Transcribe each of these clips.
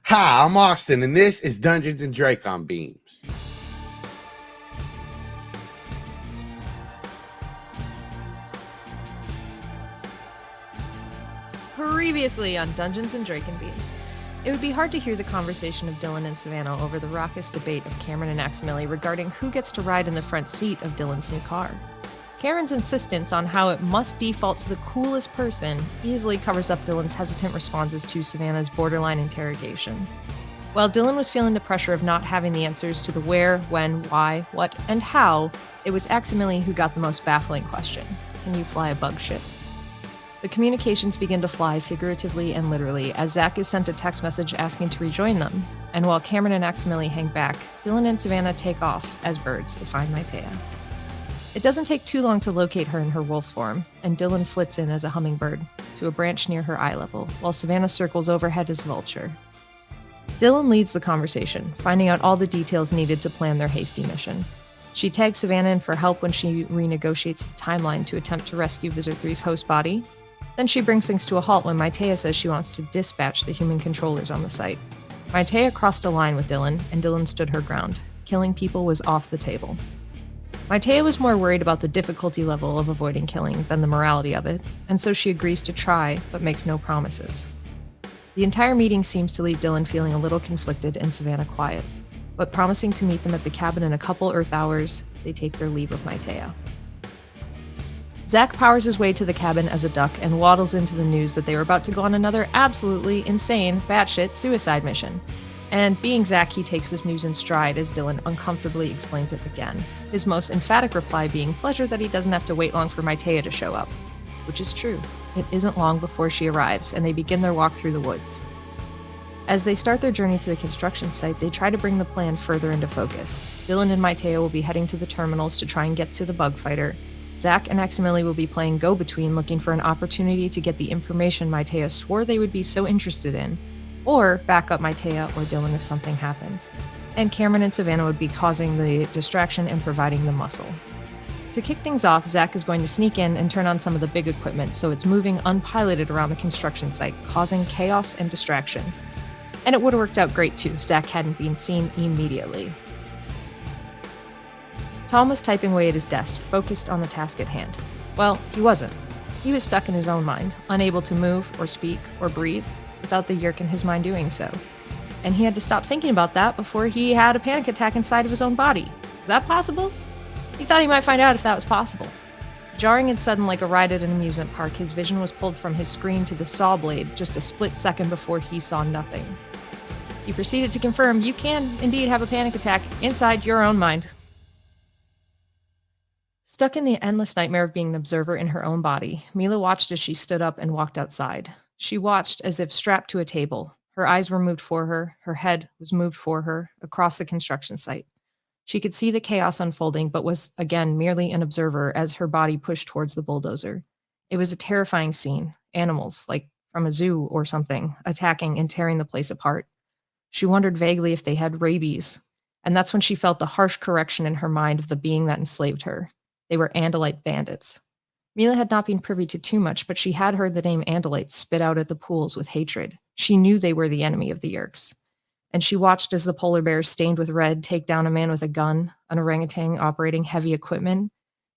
Hi, I'm Austin, and this is Dungeons and Dracon Beams. Previously on Dungeons and Dracon Beams. It would be hard to hear the conversation of Dylan and Savannah over the raucous debate of Cameron and Aximili regarding who gets to ride in the front seat of Dylan's new car. Cameron's insistence on how it must default to the coolest person easily covers up Dylan's hesitant responses to Savannah's borderline interrogation. While Dylan was feeling the pressure of not having the answers to the where, when, why, what, and how, it was Aximili who got the most baffling question. Can you fly a bug ship? The communications begin to fly figuratively and literally as Zac is sent a text message asking to rejoin them, and while Cameron and Aximili hang back, Dylan and Savannah take off as birds to find Maitea. It doesn't take too long to locate her in her wolf form, and Dylan flits in as a hummingbird to a branch near her eye level, while Savannah circles overhead as a vulture. Dylan leads the conversation, finding out all the details needed to plan their hasty mission. She tags Savannah in for help when she renegotiates the timeline to attempt to rescue Visser Three's host body. Then she brings things to a halt when Maitea says she wants to dispatch the human controllers on the site. Maitea crossed a line with Dylan, and Dylan stood her ground. Killing people was off the table. Maitea was more worried about the difficulty level of avoiding killing than the morality of it, and so she agrees to try, but makes no promises. The entire meeting seems to leave Dylan feeling a little conflicted and Savannah quiet, but promising to meet them at the cabin in a couple Earth hours, they take their leave of Maitea. Zac powers his way to the cabin as a duck and waddles into the news that they were about to go on another absolutely insane, batshit suicide mission. And being Zac, he takes this news in stride as Dylan uncomfortably explains it again, his most emphatic reply being pleasure that he doesn't have to wait long for Maitea to show up. Which is true. It isn't long before she arrives, and they begin their walk through the woods. As they start their journey to the construction site, they try to bring the plan further into focus. Dylan and Maitea will be heading to the terminals to try and get to the bug fighter. Zac and Aximili will be playing go-between, looking for an opportunity to get the information Maitea swore they would be so interested in, or back up Maitea or Dylan if something happens. And Cameron and Savannah would be causing the distraction and providing the muscle. To kick things off, Zac is going to sneak in and turn on some of the big equipment so it's moving unpiloted around the construction site, causing chaos and distraction. And it would have worked out great too if Zac hadn't been seen immediately. Tom was typing away at his desk, focused on the task at hand. Well, he wasn't. He was stuck in his own mind, unable to move or speak or breathe without the Yeerk in his mind doing so. And he had to stop thinking about that before he had a panic attack inside of his own body. Is that possible? He thought he might find out if that was possible. Jarring and sudden like a ride at an amusement park, his vision was pulled from his screen to the saw blade just a split second before he saw nothing. He proceeded to confirm you can indeed have a panic attack inside your own mind. Stuck in the endless nightmare of being an observer in her own body, Mila watched as she stood up and walked outside. She watched as if strapped to a table. Her eyes were moved for her head was moved for her, across the construction site. She could see the chaos unfolding, but was, again, merely an observer as her body pushed towards the bulldozer. It was a terrifying scene. Animals, like from a zoo or something, attacking and tearing the place apart. She wondered vaguely if they had rabies, and that's when she felt the harsh correction in her mind of the being that enslaved her. They were Andalite bandits. Mila had not been privy to too much, but she had heard the name Andalite spit out at the pools with hatred. She knew they were the enemy of the Yeerks. And she watched as the polar bears stained with red take down a man with a gun, an orangutan operating heavy equipment,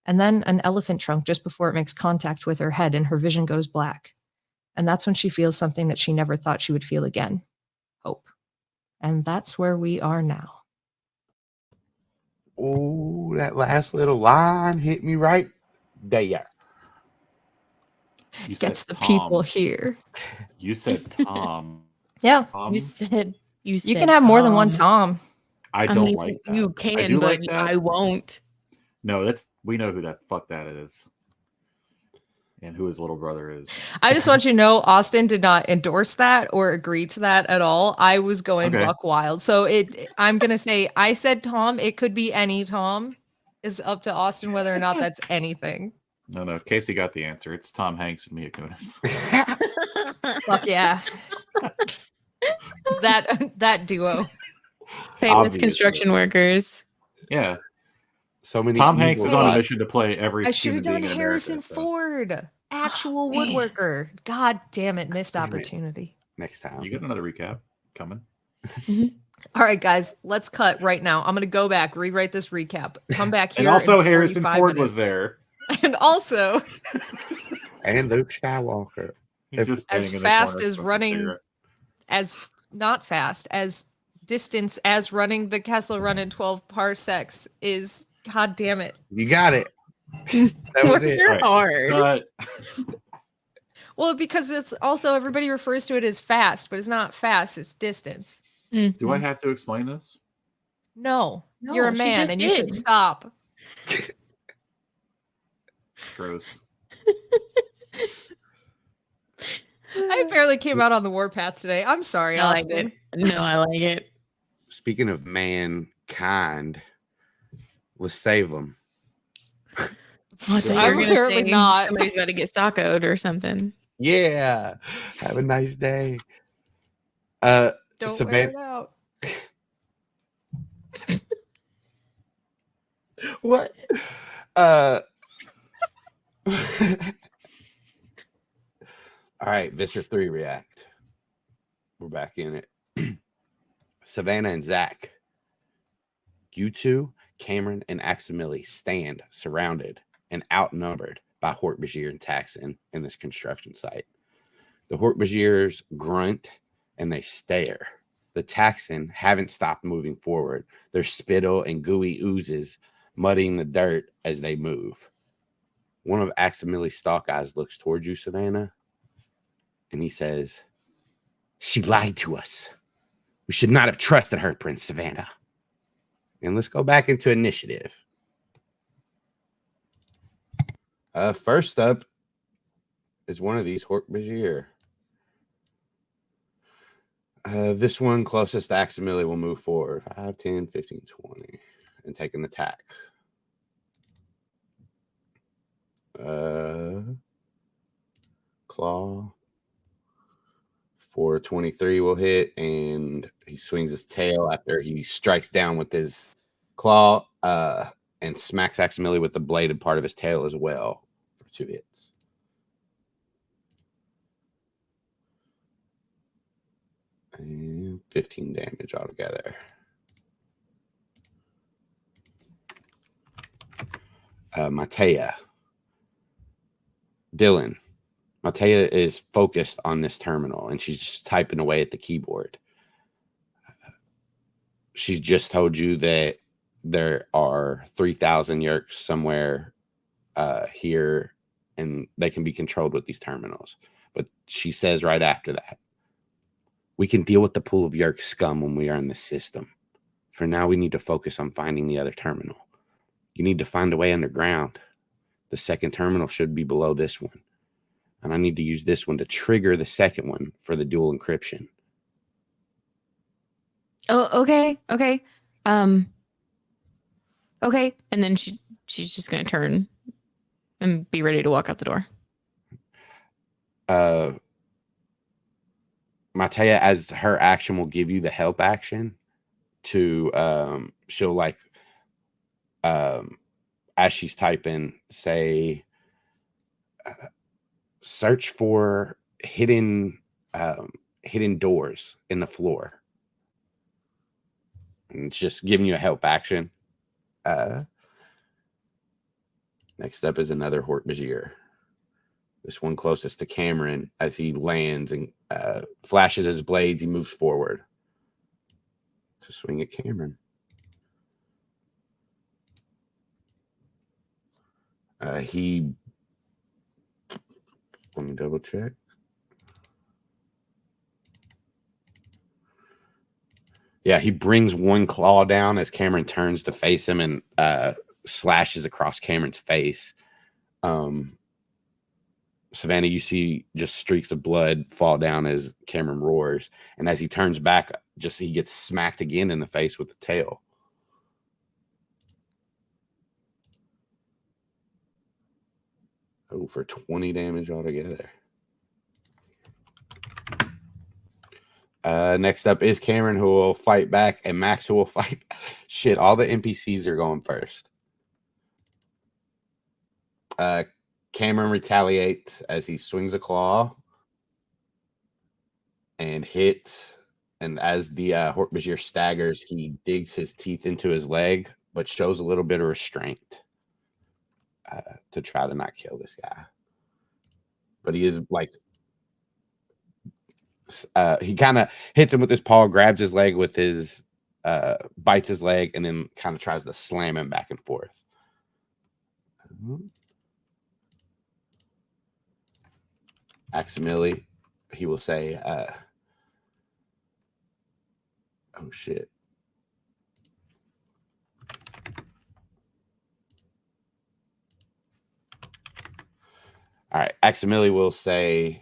and then an elephant trunk just before it makes contact with her head and her vision goes black. And that's when she feels something that she never thought she would feel again. Hope. And that's where we are now. Oh, that last little line hit me right there. You Gets said the Tom. people here. You said Tom. Yeah. Tom? You said You can have more than one Tom. I don't like that. You I can, do but like that. I won't. No, we know who that fuck that is. And who his little brother is. I just want you to know Austin did not endorse that or agree to that at all. I was going buck wild. So I'm going to say I said Tom. It could be any Tom. It's up to Austin whether or not that's anything. No. Casey got the answer. It's Tom Hanks and Mia Kunis. Fuck yeah. that duo. Famous Obviously. construction workers. Yeah. So many. Tom Hanks is on a mission to play every. I should have done in Harrison America, Ford, actual woodworker. God damn it, missed opportunity. Next time. You got another recap coming. All right, guys, let's cut right now. I'm going to go back, rewrite this recap, come back here. And also in Harrison 45 Ford minutes. was there. And also, And Luke Skywalker. He's just as standing in the fast corner as smoking a running, cigarette. as not fast, as distance as running the Kessel Run in 12 parsecs is, god damn it. You got it. That was Words it. are Right. hard. But Well, because it's also, everybody refers to it as fast, but it's not fast, it's distance. do I have to explain this? No, No, you're a she man just and you should did. stop. Gross. I barely came out on the warpath today. I'm sorry, I like Austin. it. No, I like it. Speaking of mankind, let's save them. Oh, I thought you I'm were gonna apparently say not. somebody's about to get stockoed or something. Yeah. Have a nice day. Don't wear Savannah. it out. What? All right, Visser 3 react. We're back in it. Savannah and Zac. You two, Cameron and Aximili, stand surrounded and outnumbered by Hork-Bajir and Taxon in this construction site. The Hork-Bajirs grunt and they stare. The Taxon haven't stopped moving forward. Their spittle and gooey oozes muddying the dirt as they move. One of Aximili's stalk eyes looks towards you, Savannah, and he says, "She lied to us. We should not have trusted her, Prince Savannah." And let's go back into initiative. First up is one of these Hork-Bajir. This one closest to Aximili will move forward. 5, 10, 15, 20. And take an attack. Claw. 423 will hit, and he swings his tail after he strikes down with his claw and smacks Aximili with the bladed part of his tail as well for 2 hits. And 15 damage altogether. Matea. Dylan. Matea is focused on this terminal, and she's just typing away at the keyboard. She's just told you that there are 3,000 Yeerks somewhere here, and they can be controlled with these terminals. But she says right after that, "We can deal with the pool of Yeerk scum when we are in the system. For now, we need to focus on finding the other terminal. You need to find a way underground. The second terminal should be below this one. And I need to use this one to trigger the second one for the dual encryption." Oh, okay. Okay. Okay. And then she's just gonna turn and be ready to walk out the door. Matea, as her action, will give you the help action to she'll like as she's typing, say search for hidden doors in the floor. And it's just giving you a help action. Next up is another Hork-Bajir. This one closest to Cameron. As he lands and flashes his blades, he moves forward to swing at Cameron. Let me double check. Yeah, he brings one claw down as Cameron turns to face him and slashes across Cameron's face. Savannah, you see just streaks of blood fall down as Cameron roars. And as he turns back, he gets smacked again in the face with the tail. Oh, for 20 damage altogether. Next up is Cameron, who will fight back, and Max, who will fight. Shit, all the NPCs are going first. Cameron retaliates as he swings a claw and hits And as the Hork-Bajir staggers, he digs his teeth into his leg, but shows a little bit of restraint to try to not kill this guy. But he is like, he kind of hits him with his paw, grabs his leg with his, bites his leg, and then kind of tries to slam him back and forth. Accidentally, he will say, oh shit. All right, Aximili will say,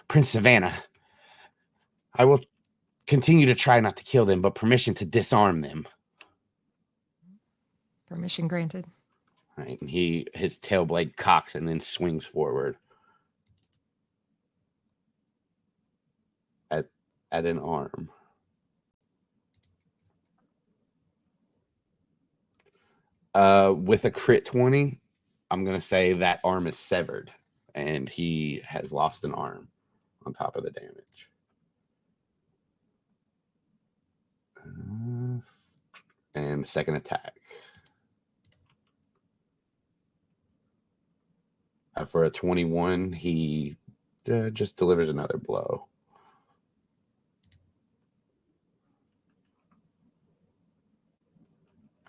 Prince Savannah, I will continue to try not to kill them, but permission to disarm them. Permission granted. All right, and his tail blade cocks and then swings forward at an arm. With a crit 20, I'm going to say that arm is severed, and he has lost an arm on top of the damage. And second attack. For a 21, he just delivers another blow.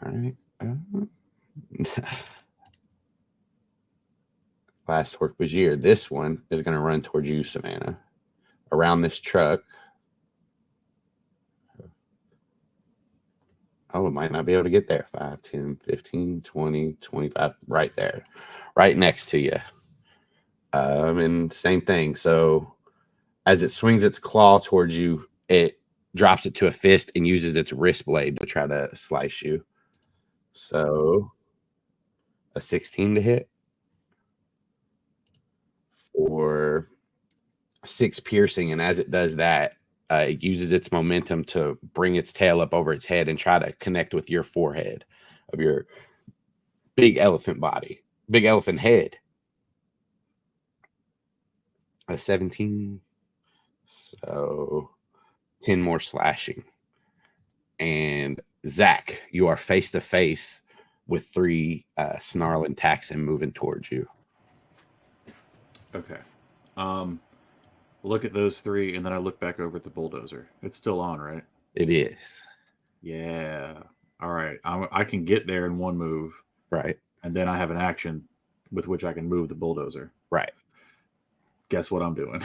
All right. Last Hork-Bajir. This one is going to run towards you, Savannah. Around this truck. Oh, it might not be able to get there. 5, 10, 15, 20, 25. Right there. Right next to you. And same thing. So as it swings its claw towards you, it drops it to a fist and uses its wrist blade to try to slice you. So a 16 to hit for 6 piercing. And as it does that, it uses its momentum to bring its tail up over its head and try to connect with your forehead of your big elephant body, big elephant head. A 17. So 10 more slashing. And Zac, you are face to face with 3 snarling Taxon moving towards you. Okay. Look at those 3, and then I look back over at the bulldozer. It's still on, right? It is. Yeah. All right. I can get there in one move. Right. And then I have an action with which I can move the bulldozer. Right. Guess what I'm doing?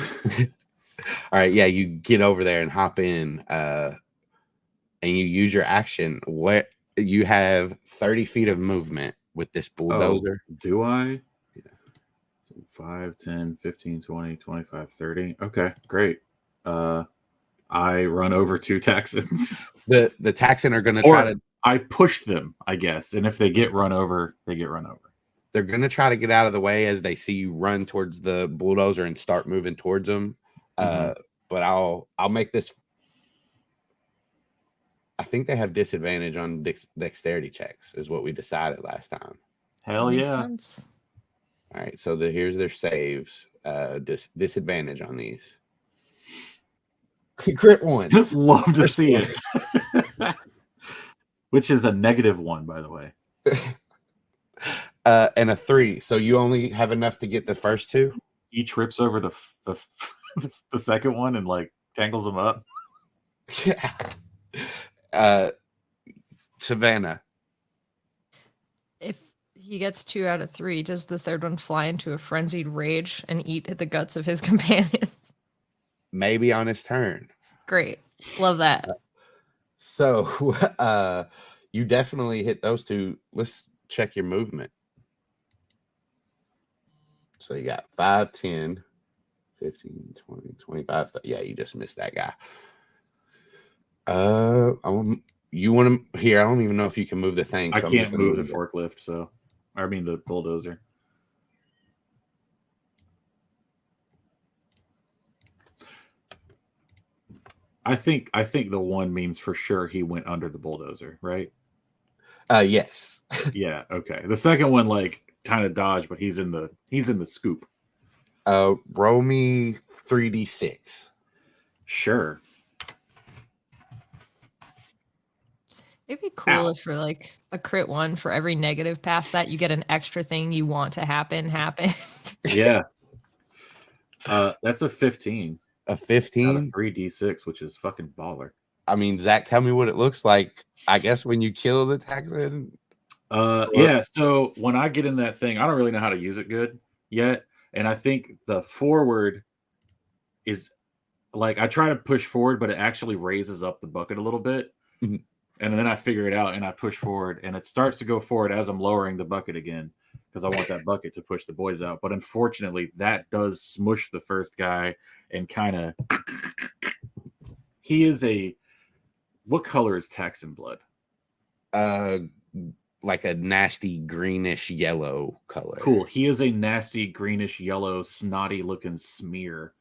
All right. Yeah, you get over there and hop in, and you use your action. What you have 30 feet of movement with this bulldozer. Oh, do I? 5, 10, 15, 20, 25, 30. Okay, great. I run over 2 Taxons. The Taxon are going to try to... I push them, I guess. And if they get run over, they get run over. They're going to try to get out of the way as they see you run towards the bulldozer and start moving towards them. But I'll make this... I think they have disadvantage on dexterity checks is what we decided last time. Hell Makes yeah. sense. All right, so here's their saves. Disadvantage on these. Crit 1. Love to see it. Which is a -1, by the way. And a 3. So you only have enough to get the first 2? He trips over the second one and like tangles him up. Yeah. Savannah. If he gets 2 out of 3, does the third one fly into a frenzied rage and eat at the guts of his companions? Maybe on his turn. Great. Love that. So you definitely hit those 2. Let's check your movement. So you got 5, 10, 15, 20, 25. Yeah, you just missed that guy. You want to here? I don't even know if you can move the thing. I so can't move the forklift, so I mean the bulldozer. I think the 1 means for sure he went under the bulldozer, right? Yes. Yeah, okay. The second one like kind of dodged, but he's in the scoop. Roll me 3d6. Sure. It'd be cool Ow. if for like a crit 1 for every negative past that, you get an extra thing you want to happen. Yeah. That's a 15 A out of 15. 3d6, which is fucking baller. I mean, Zach, tell me what it looks like. I guess when you kill the Texan. Yeah. So when I get in that thing, I don't really know how to use it good yet, and I think the forward is like I try to push forward, but it actually raises up the bucket a little bit. Mhm. And then I figure it out and I push forward and it starts to go forward as I'm lowering the bucket again because I want that bucket to push the boys out. But unfortunately, that does smush the first guy and kind of. He is a. What color is Texan blood? Like a nasty greenish yellow color. Cool. He is a nasty greenish yellow, snotty looking smear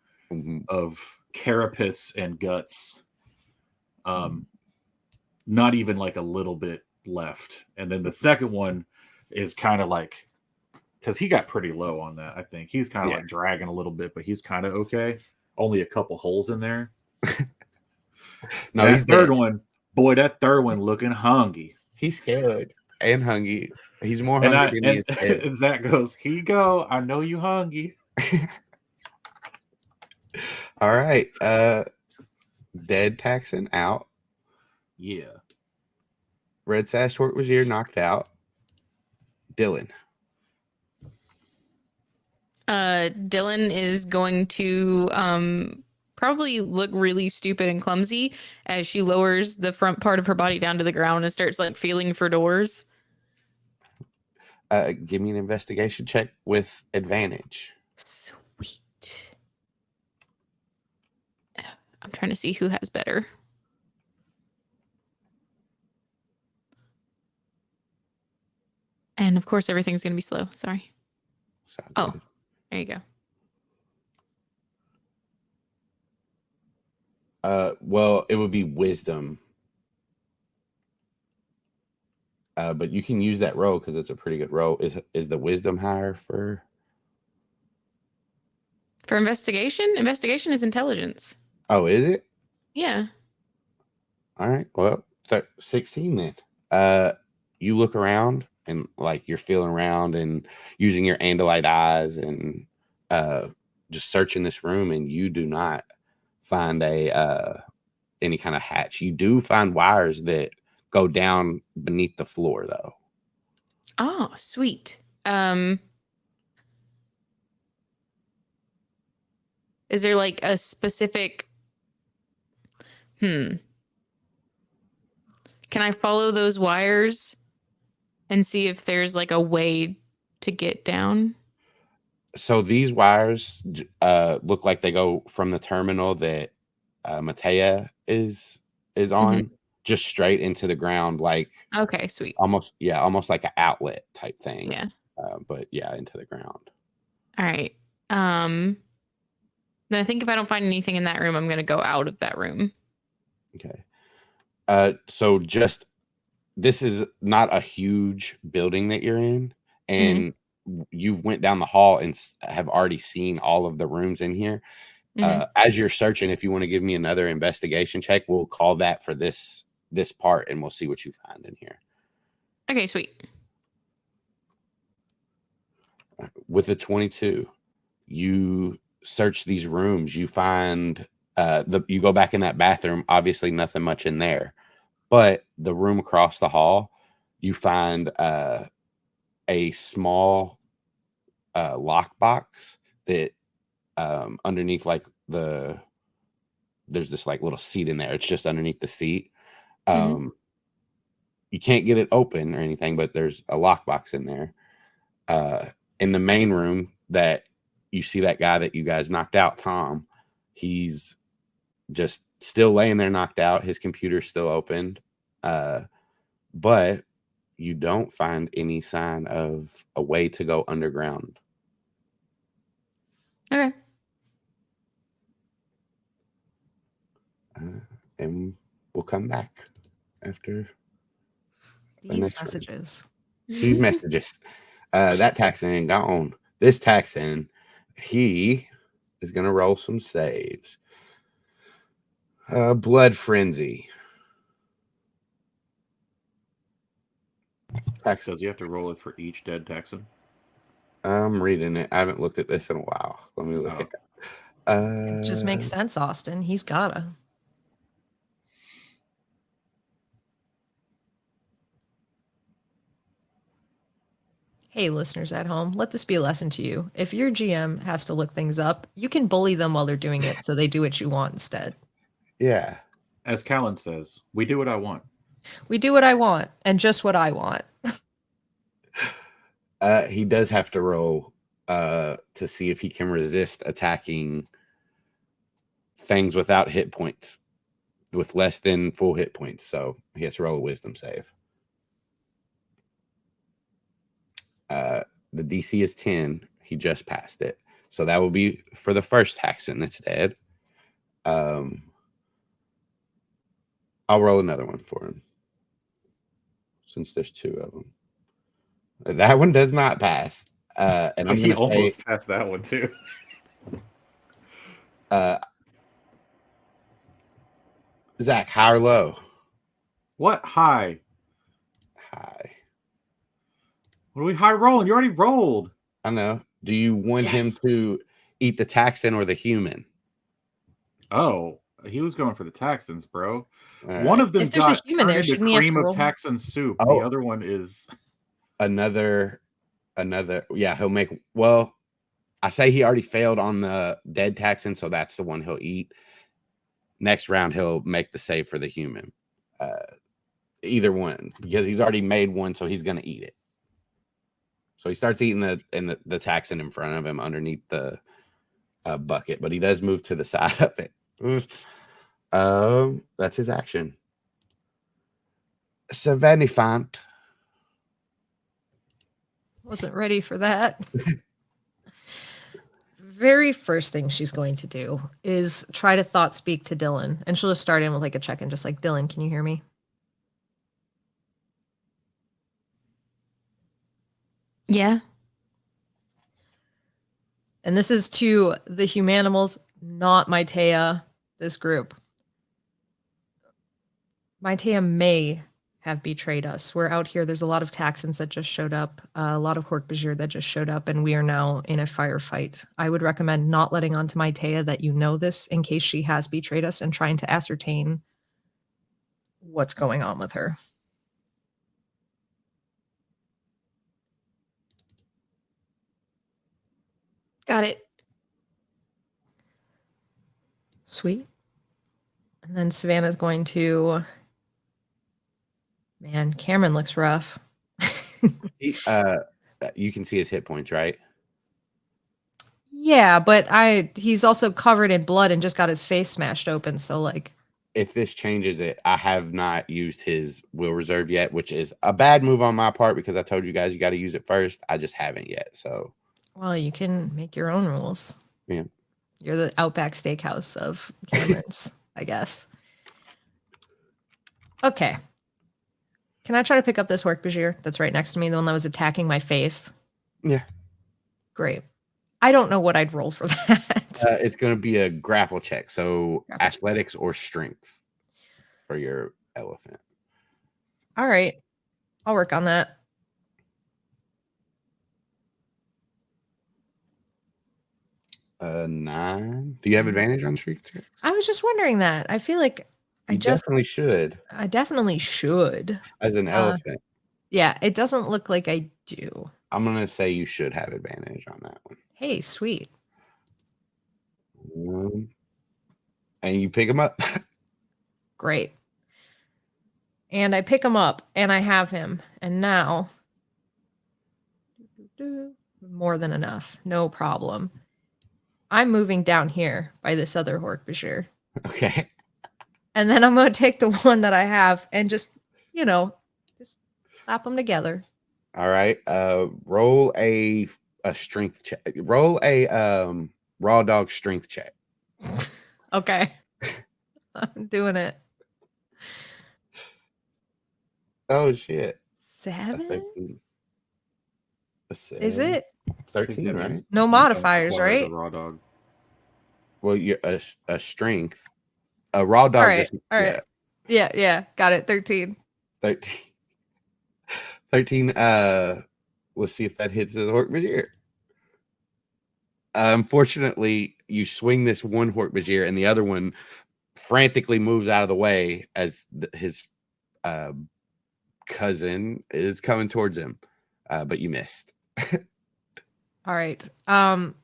of carapace and guts. Not even like a little bit left. And then the second one is kind of like, because he got pretty low on that, I think. He's kind of like dragging a little bit, but he's kind of okay. Only a couple holes in there. No, that he's third dead. one, boy, that third one looking hungry. He's scared and hungry. He's more hungry than he is scared. And Zach goes, here you go. I know you hungry. All right. Dead Texan out. Yeah. Red Sash Short was here, knocked out. Dylan. Dylan is going to probably look really stupid and clumsy as she lowers the front part of her body down to the ground and starts like feeling for doors. Give me an investigation check with advantage. Sweet. I'm trying to see who has better. And of course, everything's going to be slow. Sorry. Oh, there you go. Well, it would be wisdom. But you can use that roll because it's a pretty good roll. Is the wisdom higher for investigation? Investigation is intelligence. Oh, is it? Yeah. All right. Well, 16 then. You look around and like you're feeling around and using your Andalite eyes and just searching this room, and you do not find any kind of hatch. You do find wires that go down beneath the floor, though. Oh, sweet. Is there like a specific? Can I follow those wires and see if there's like a way to get down? So these wires look like they go from the terminal that Matea is on, just straight into the ground, like okay, sweet, almost like an outlet type thing. Yeah, but yeah, into the ground. All right. Then I think if I don't find anything in that room, I'm going to go out of that room. Okay. So just this is not a huge building that you're in, and you've went down the hall and have already seen all of the rooms in here. As you're searching, if you want to give me another investigation check, we'll call that for this part, and we'll see what you find in here. Okay, sweet. With a 22, you search these rooms. You find you go back in that bathroom. Obviously, nothing much in there, but the room across the hall, you find a small lockbox that underneath there's this like little seat in there. It's just underneath the seat. You can't get it open or anything, but there's a lockbox in there. In the main room that you see that guy that you guys knocked out, Tom, he's just still laying there knocked out. His computer's still opened. But you don't find any sign of a way to go underground. Okay. And we'll come back after These messages. These messages. That Texan gone. This Texan, he is going to roll some saves. Blood Frenzy. Texan. Does he have to roll it for each dead Texan? I'm reading it. I haven't looked at this in a while. Let me look Oh. at it. It just makes sense, Austin. He's gotta. Hey, listeners at home, let this be a lesson to you. If your GM has to look things up, you can bully them while they're doing it so they do what you want instead. Yeah. As Callan says, we do what I want. We do what I want and just what I want. He does have to roll to see if he can resist attacking things without hit points, with less than full hit points. So he has to roll a wisdom save. The DC is 10. He just passed it. So that will be for the first Texan that's dead. I'll roll another one for him, since there's two of them. That one does not pass. And I'm He going to say, almost passed that one too. Zac, high or low? What high? High. What are we high rolling? You already rolled. I know. Do you want him Yes. to eat the Texan or the human? Oh, he was going for the Texans, bro. All One right. of them If there's a got human there, turned into shouldn't he have cream to of roll? Texan soup. Oh. The other one is Another. Yeah, he'll make. Well, I say he already failed on the dead Texan, so that's the one he'll eat. Next round, he'll make the save for the human. Either one, because he's already made one, so he's going to eat it. So he starts eating the Texan in front of him underneath the bucket, but he does move to the side of it. That's his action. Savannah. Wasn't ready for that. Very first thing she's going to do is try to thought speak to Dylan. And she'll just start in with like a check-in, just like, Dylan, can you hear me? Yeah. And this is to the Humanimals, not Maitea, this group. Maitea may have betrayed us. We're out here. There's a lot of Taxons that just showed up, a lot of Hork-Bajir that just showed up, and we are now in a firefight. I would recommend not letting on to Maitea that you know this in case she has betrayed us and trying to ascertain what's going on with her. Got it. Sweet. And then Savannah's going to... Man, Cameron looks rough. You can see his hit points, right? Yeah, but he's also covered in blood and just got his face smashed open. So like, If this changes it, I have not used his will reserve yet, which is a bad move on my part because I told you guys you got to use it first. I just haven't yet. So, well, you can make your own rules. Yeah. You're the Outback Steakhouse of Cameron's, I guess. Okay. Can I try to pick up this Hork-Bajir that's right next to me, the one that was attacking my face? Yeah. Great. I don't know what I'd roll for that. It's going to be a grapple check. So Grapple check. athletics or strength for your elephant. All right. I'll work on that. Uh, 9. Do you have advantage on strength check? I was just wondering that. I feel like You definitely should I definitely should. as an elephant. Yeah, it doesn't look like I do. I'm going to say you should have advantage on that one. Hey, sweet. And you pick him up. Great. And I pick him up and I have him. And now, more than enough. No problem. I'm moving down here by this other Hork-Bajir. Okay. And then I'm going to take the one that I have and just, just slap them together. All right. Roll a strength check. Roll a raw dog strength check. Okay. I'm doing it. Oh shit. 7? A 7. Is it? 13, right? No modifiers, Requires a right? raw dog. Well, you're a strength. A raw dog. All right. All right. Yeah. Got it. 13. 13. 13. Let's see if that hits the Hork-Bajir. Unfortunately, you swing this one Hork-Bajir, and the other one frantically moves out of the way as his cousin is coming towards him, but you missed. All right. Now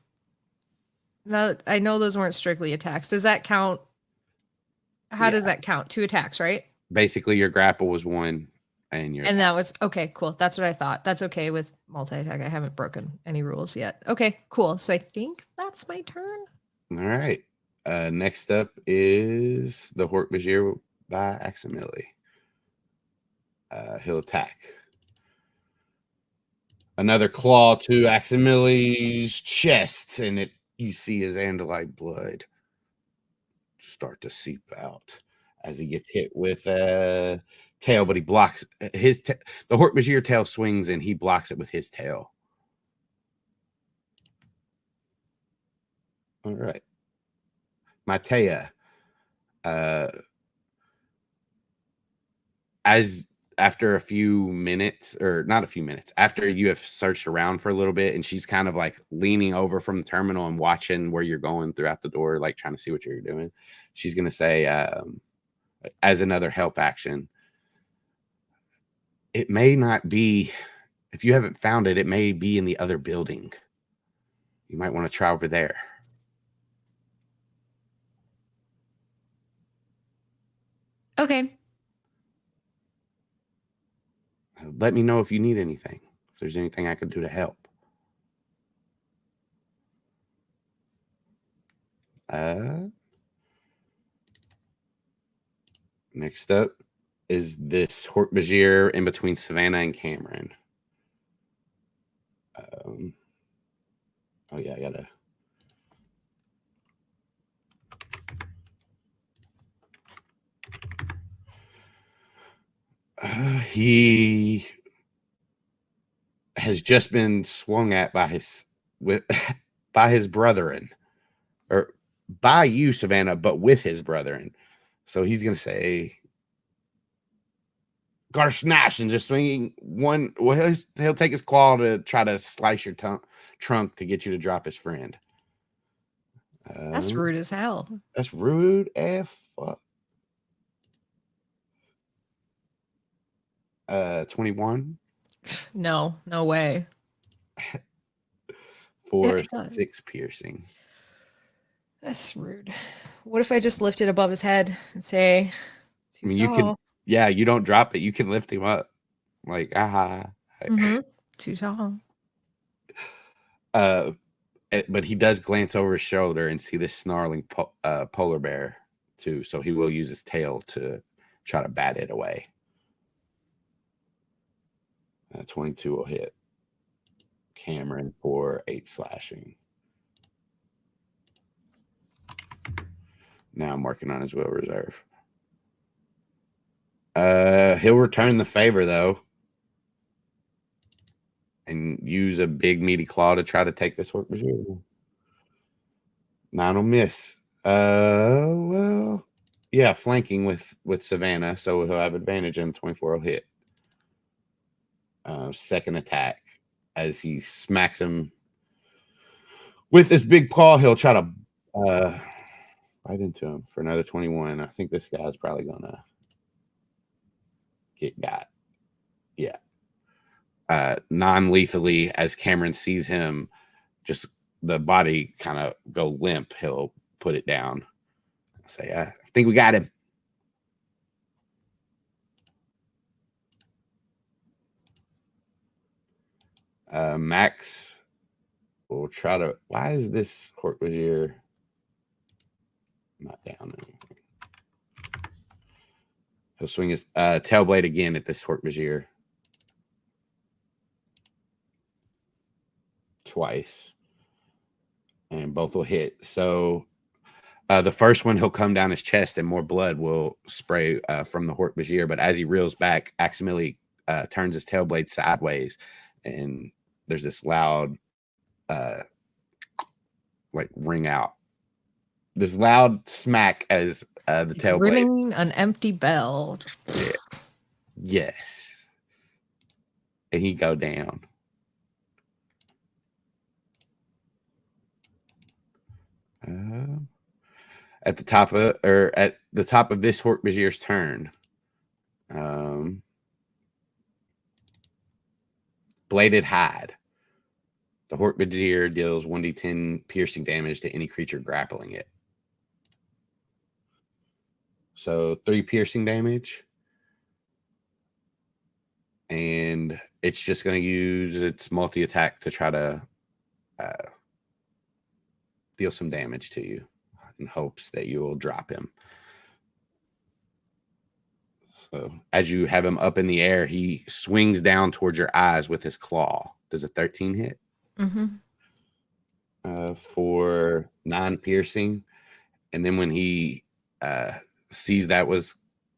I know those weren't strictly attacks. Does that count? How does that count? 2 attacks, right? Basically, your grapple was 1, and your that was okay. Cool. That's what I thought. That's okay with multi-attack. I haven't broken any rules yet. Okay, cool. So I think that's my turn. All right. Next up is the Hork-Bajir by Aximili. He'll attack. Another claw to Aximili's chest, and you see his Andalite blood start to seep out as he gets hit with a tail, but he blocks the Hork-Bajir tail swings, and he blocks it with his tail. All right. Matea, as after a few minutes, or not a few minutes, after you have searched around for a little bit, and she's kind of like leaning over from the terminal and watching where you're going throughout the door, like trying to see what you're doing, she's going to say, as another help action, it may not be, if you haven't found it, it may be in the other building. You might want to try over there. Okay. Let me know if you need anything, if there's anything I could do to help. Next up is this Hork-Bajir in between Savannah and Cameron. Oh yeah, I gotta. He has just been swung at by his brethren, or by you, Savannah, but with his brethren. So he's gonna say, "Garsnash," and just swinging one. Well, he'll take his claw to try to slice your trunk to get you to drop his friend. That's rude as hell. That's rude as fuck. 21. No way. For 6 piercing. That's rude. What if I just lift it above his head and say, I mean, you can, yeah, you don't drop it. You can lift him up. Like, Too tall. But he does glance over his shoulder and see this snarling polar bear too. So he will use his tail to try to bat it away. 22 will hit Cameron for 8 slashing. Now I'm working on his will reserve. He'll return the favor though, and use a big meaty claw to try to take this Hork-Bajir. 9 will miss. Well, yeah, flanking with Savannah, so he'll have advantage, and 24 will hit. Second attack, as he smacks him with this big paw, he'll try to bite into him for another 21. I think this guy's probably gonna get got. Yeah. Non-lethally, as Cameron sees him, just the body kind of go limp, he'll put it down. Say, I think we got him. Max will try to. Why is this Hork-Bajir not down anything? He'll swing his tail blade again at this Hork-Bajir. Twice. And both will hit. So the first one, he'll come down his chest and more blood will spray from the Hork-Bajir. But as he reels back, Aximili turns his tail blade sideways, and there's this loud like ring out. This loud smack as the tail blade. Ringing an empty bell. Yeah. Yes. and he go down. At the top of this Hork-Bajir's turn, Bladed Hide. The Hork-Bajir deals 1d10 piercing damage to any creature grappling it. So 3 piercing damage. And it's just going to use its multi-attack to try to deal some damage to you in hopes that you will drop him. So as you have him up in the air, he swings down towards your eyes with his claw. Does a 13 hit? Mm-hmm. For 9 piercing. And then when he sees that was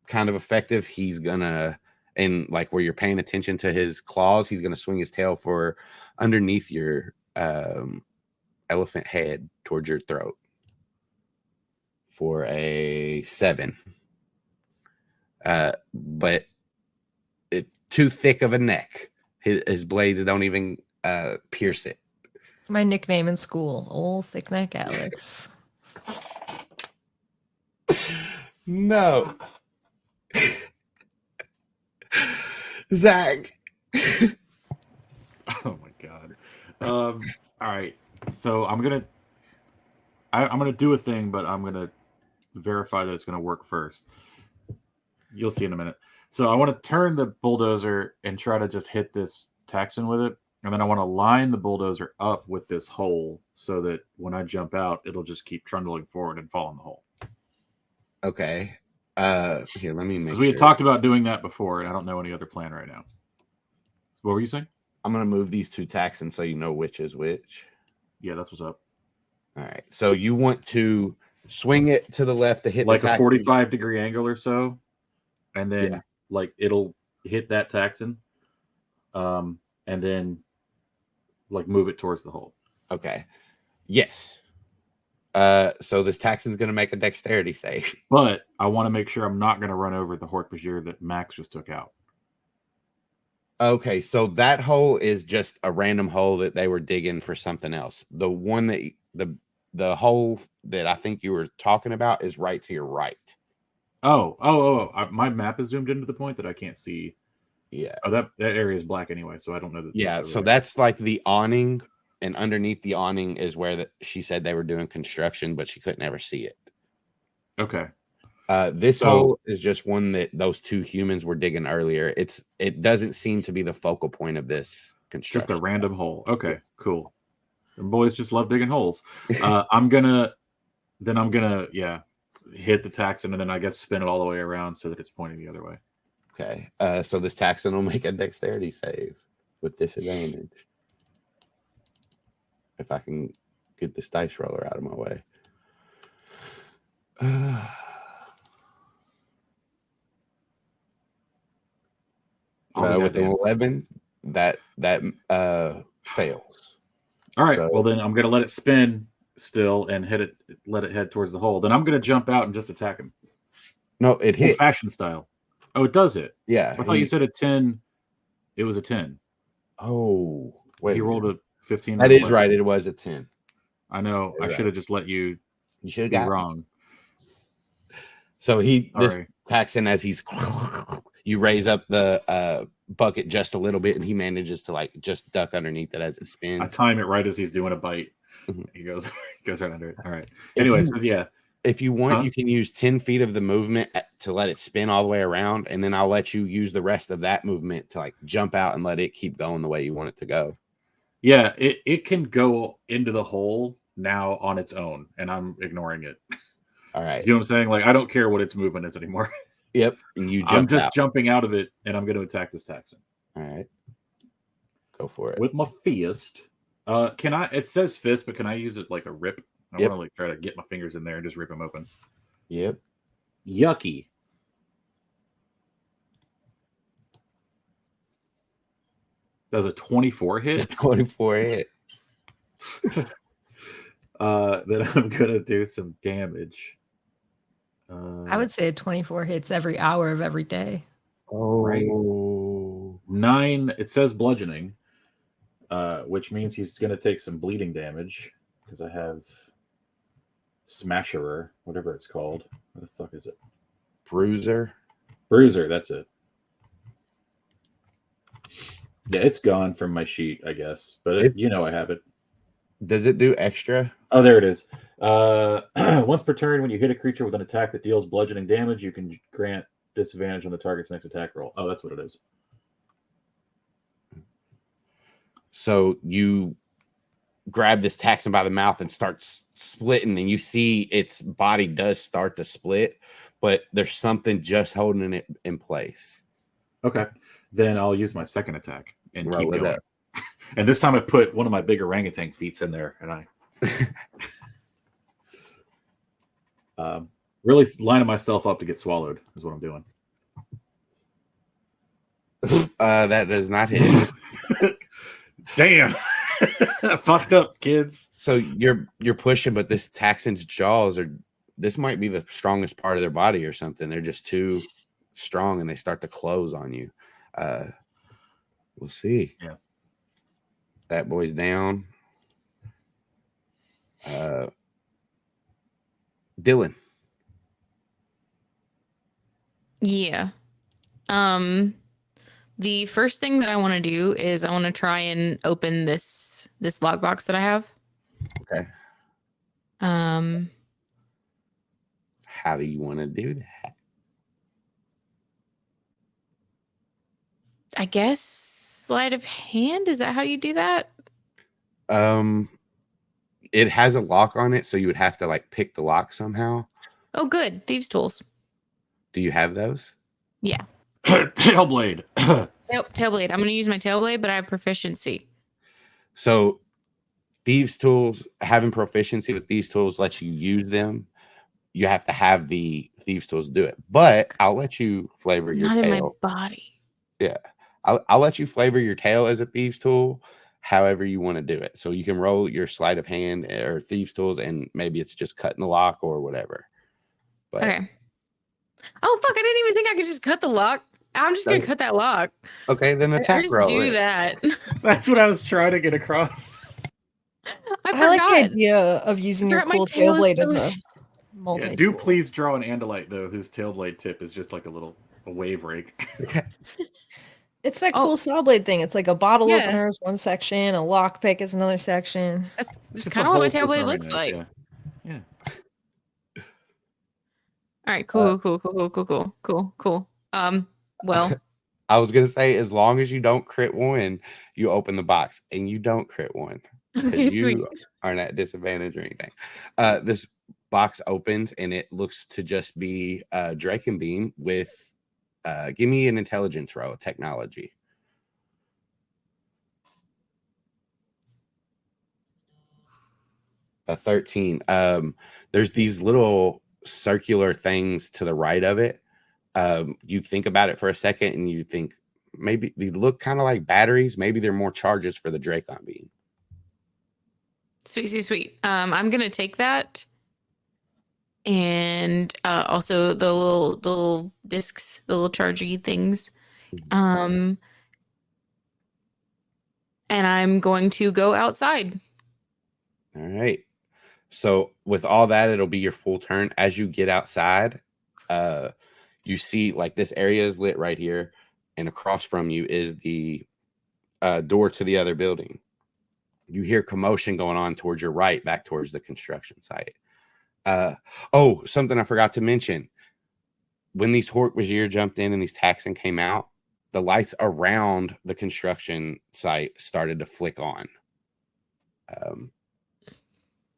kind of effective, he's gonna, and like where you're paying attention to his claws, he's gonna swing his tail for underneath your elephant head towards your throat for a 7. But it too thick of a neck. His blades don't even pierce it. It's my nickname in school, Old Thick Neck Alex. No. Zac. Oh my god. All right. So I'm gonna do a thing, but I'm gonna verify that it's gonna work first. You'll see in a minute. So I want to turn the bulldozer and try to just hit this Taxon with it. And then I want to line the bulldozer up with this hole so that when I jump out, it'll just keep trundling forward and fall in the hole. Okay. Here, let me make sure. We had talked about doing that before, and I don't know any other plan right now. What were you saying? I'm going to move these 2 Taxons so you know which is which. Yeah, that's what's up. All right. So you want to swing it to the left to hit like the a 45-degree angle or so, and then like it'll hit that Taxon, and then like move it towards the hole. Okay. Yes. So this Taxon's going to make a dexterity save. But I want to make sure I'm not going to run over the Hork-Bajir that Max just took out. Okay, so that hole is just a random hole that they were digging for something else. The one that the hole that I think you were talking about is right to your right. My map is zoomed into the point that I can't see. Yeah. Oh, that area is black anyway, so I don't know that. Yeah, so that's like the awning, and underneath the awning is where she said they were doing construction, but she couldn't ever see it. Okay. This hole is just one that those 2 humans were digging earlier. It doesn't seem to be the focal point of this construction. Just a random hole. Okay, cool. And boys just love digging holes. I'm gonna hit the Taxon and then I guess spin it all the way around so that it's pointing the other way. Okay. So this Taxon will make a dexterity save with disadvantage. If I can get this dice roller out of my way. With an 11, that fails. All right. So, well, then I'm going to let it spin still and let it head towards the hole. Then I'm going to jump out and just attack him. No, it hit. Fashion style. Oh, it does hit. Yeah. I thought you said a 10. It was a 10. Oh, wait. He rolled a 15. That is right. It was a 10. I know. I should have just let you. You should have got wrong. So this Taxon, as he's you raise up the bucket just a little bit, and he manages to like just duck underneath it as it spins. I time it right as he's doing a bite. He goes right under it. All right. Anyway, if you want, you can use 10 feet of the movement to let it spin all the way around, and then I'll let you use the rest of that movement to like jump out and let it keep going the way you want it to go. Yeah, it can go into the hole now on its own, and I'm ignoring it. All right. You know what I'm saying? Like, I don't care what its movement is anymore. Yep. And I'm just jumping out of it, and I'm going to attack this Taxon. All right. Go for it. With my fist. Can I? It says fist, but can I use it like a rip? I want to like try to get my fingers in there and just rip them open. Yep. Yucky. Does a 24 hit? 24 hit. Then I'm gonna do some damage. I would say 24 hits every hour of every day. Oh, right. 9. It says bludgeoning, which means he's going to take some bleeding damage because I have Smasherer, whatever it's called. What the fuck is it? Bruiser. Bruiser, that's it. Yeah, it's gone from my sheet, I guess, but I have it. Does it do extra? Oh, there it is. Once per turn, when you hit a creature with an attack that deals bludgeoning damage, you can grant disadvantage on the target's next attack roll. Oh, that's what it is. So you grab this taxon by the mouth and start splitting, and you see its body does start to split, but there's something just holding it in place. Okay. Then I'll use my second attack and Roll keep it going. up. And this time I put one of my big orangutan feats in there, and I really lining myself up to get swallowed is what I'm doing. That does not hit. Damn. Fucked up, kids. So you're pushing, but this taxon's jaws this might be the strongest part of their body or something. They're just too strong and they start to close on you. We'll see. Yeah. That boy's down. Dylan. Yeah. The first thing that I want to do is I want to try and open this lockbox that I have. Okay. How do you want to do that? I guess sleight of hand. Is that how you do that? It has a lock on it, so you would have to like pick the lock somehow. Oh, good. Thieves' tools. Do you have those? Yeah. Tailblade. Tailblade. I'm going to use my tailblade, but I have proficiency. So thieves' tools, having proficiency with these tools lets you use them. You have to have the thieves' tools to do it. But I'll let you flavor your tail. Not in my body. Yeah. I'll let you flavor your tail as a thieves' tool, however you want to do it. So you can roll your sleight of hand or thieves' tools, and maybe it's just cutting the lock or whatever. But okay. Oh, fuck. I didn't even think I could just cut the lock. I'm just going to cut that lock. Okay, then attack roll. Do that. That's what I was trying to get across. I like the idea of using your cool tailblade as a multi. Yeah, do please draw an Andalite, though, whose tailblade tip is just like a wave rake. It's that cool saw blade thing. It's like a bottle opener is one section, a lockpick is another section. That's kind of what my tailblade looks like. Yeah. All right, cool. Well, I was gonna say, as long as you don't crit one, you open the box, and you don't crit one. Okay, you sweet. aren't at disadvantage or anything. This box opens, and it looks to just be a Dracon Beam with. Give me an intelligence roll, technology. A 13. There's these little circular things to the right of it. You think about it for a second and you think maybe they look kind of like batteries. Maybe they're more charges for the Dracon Beam. Sweet. I'm gonna take that, and also the little discs, the little chargy things. And I'm going to go outside. All right. So with all that, it'll be your full turn. As you get outside, you see like this area is lit right here, and across from you is the door to the other building. You hear commotion going on towards your right, back towards the construction site. Something I forgot to mention. When these Hork-Bajir jumped in and these Taxon came out, the lights around the construction site started to flick on.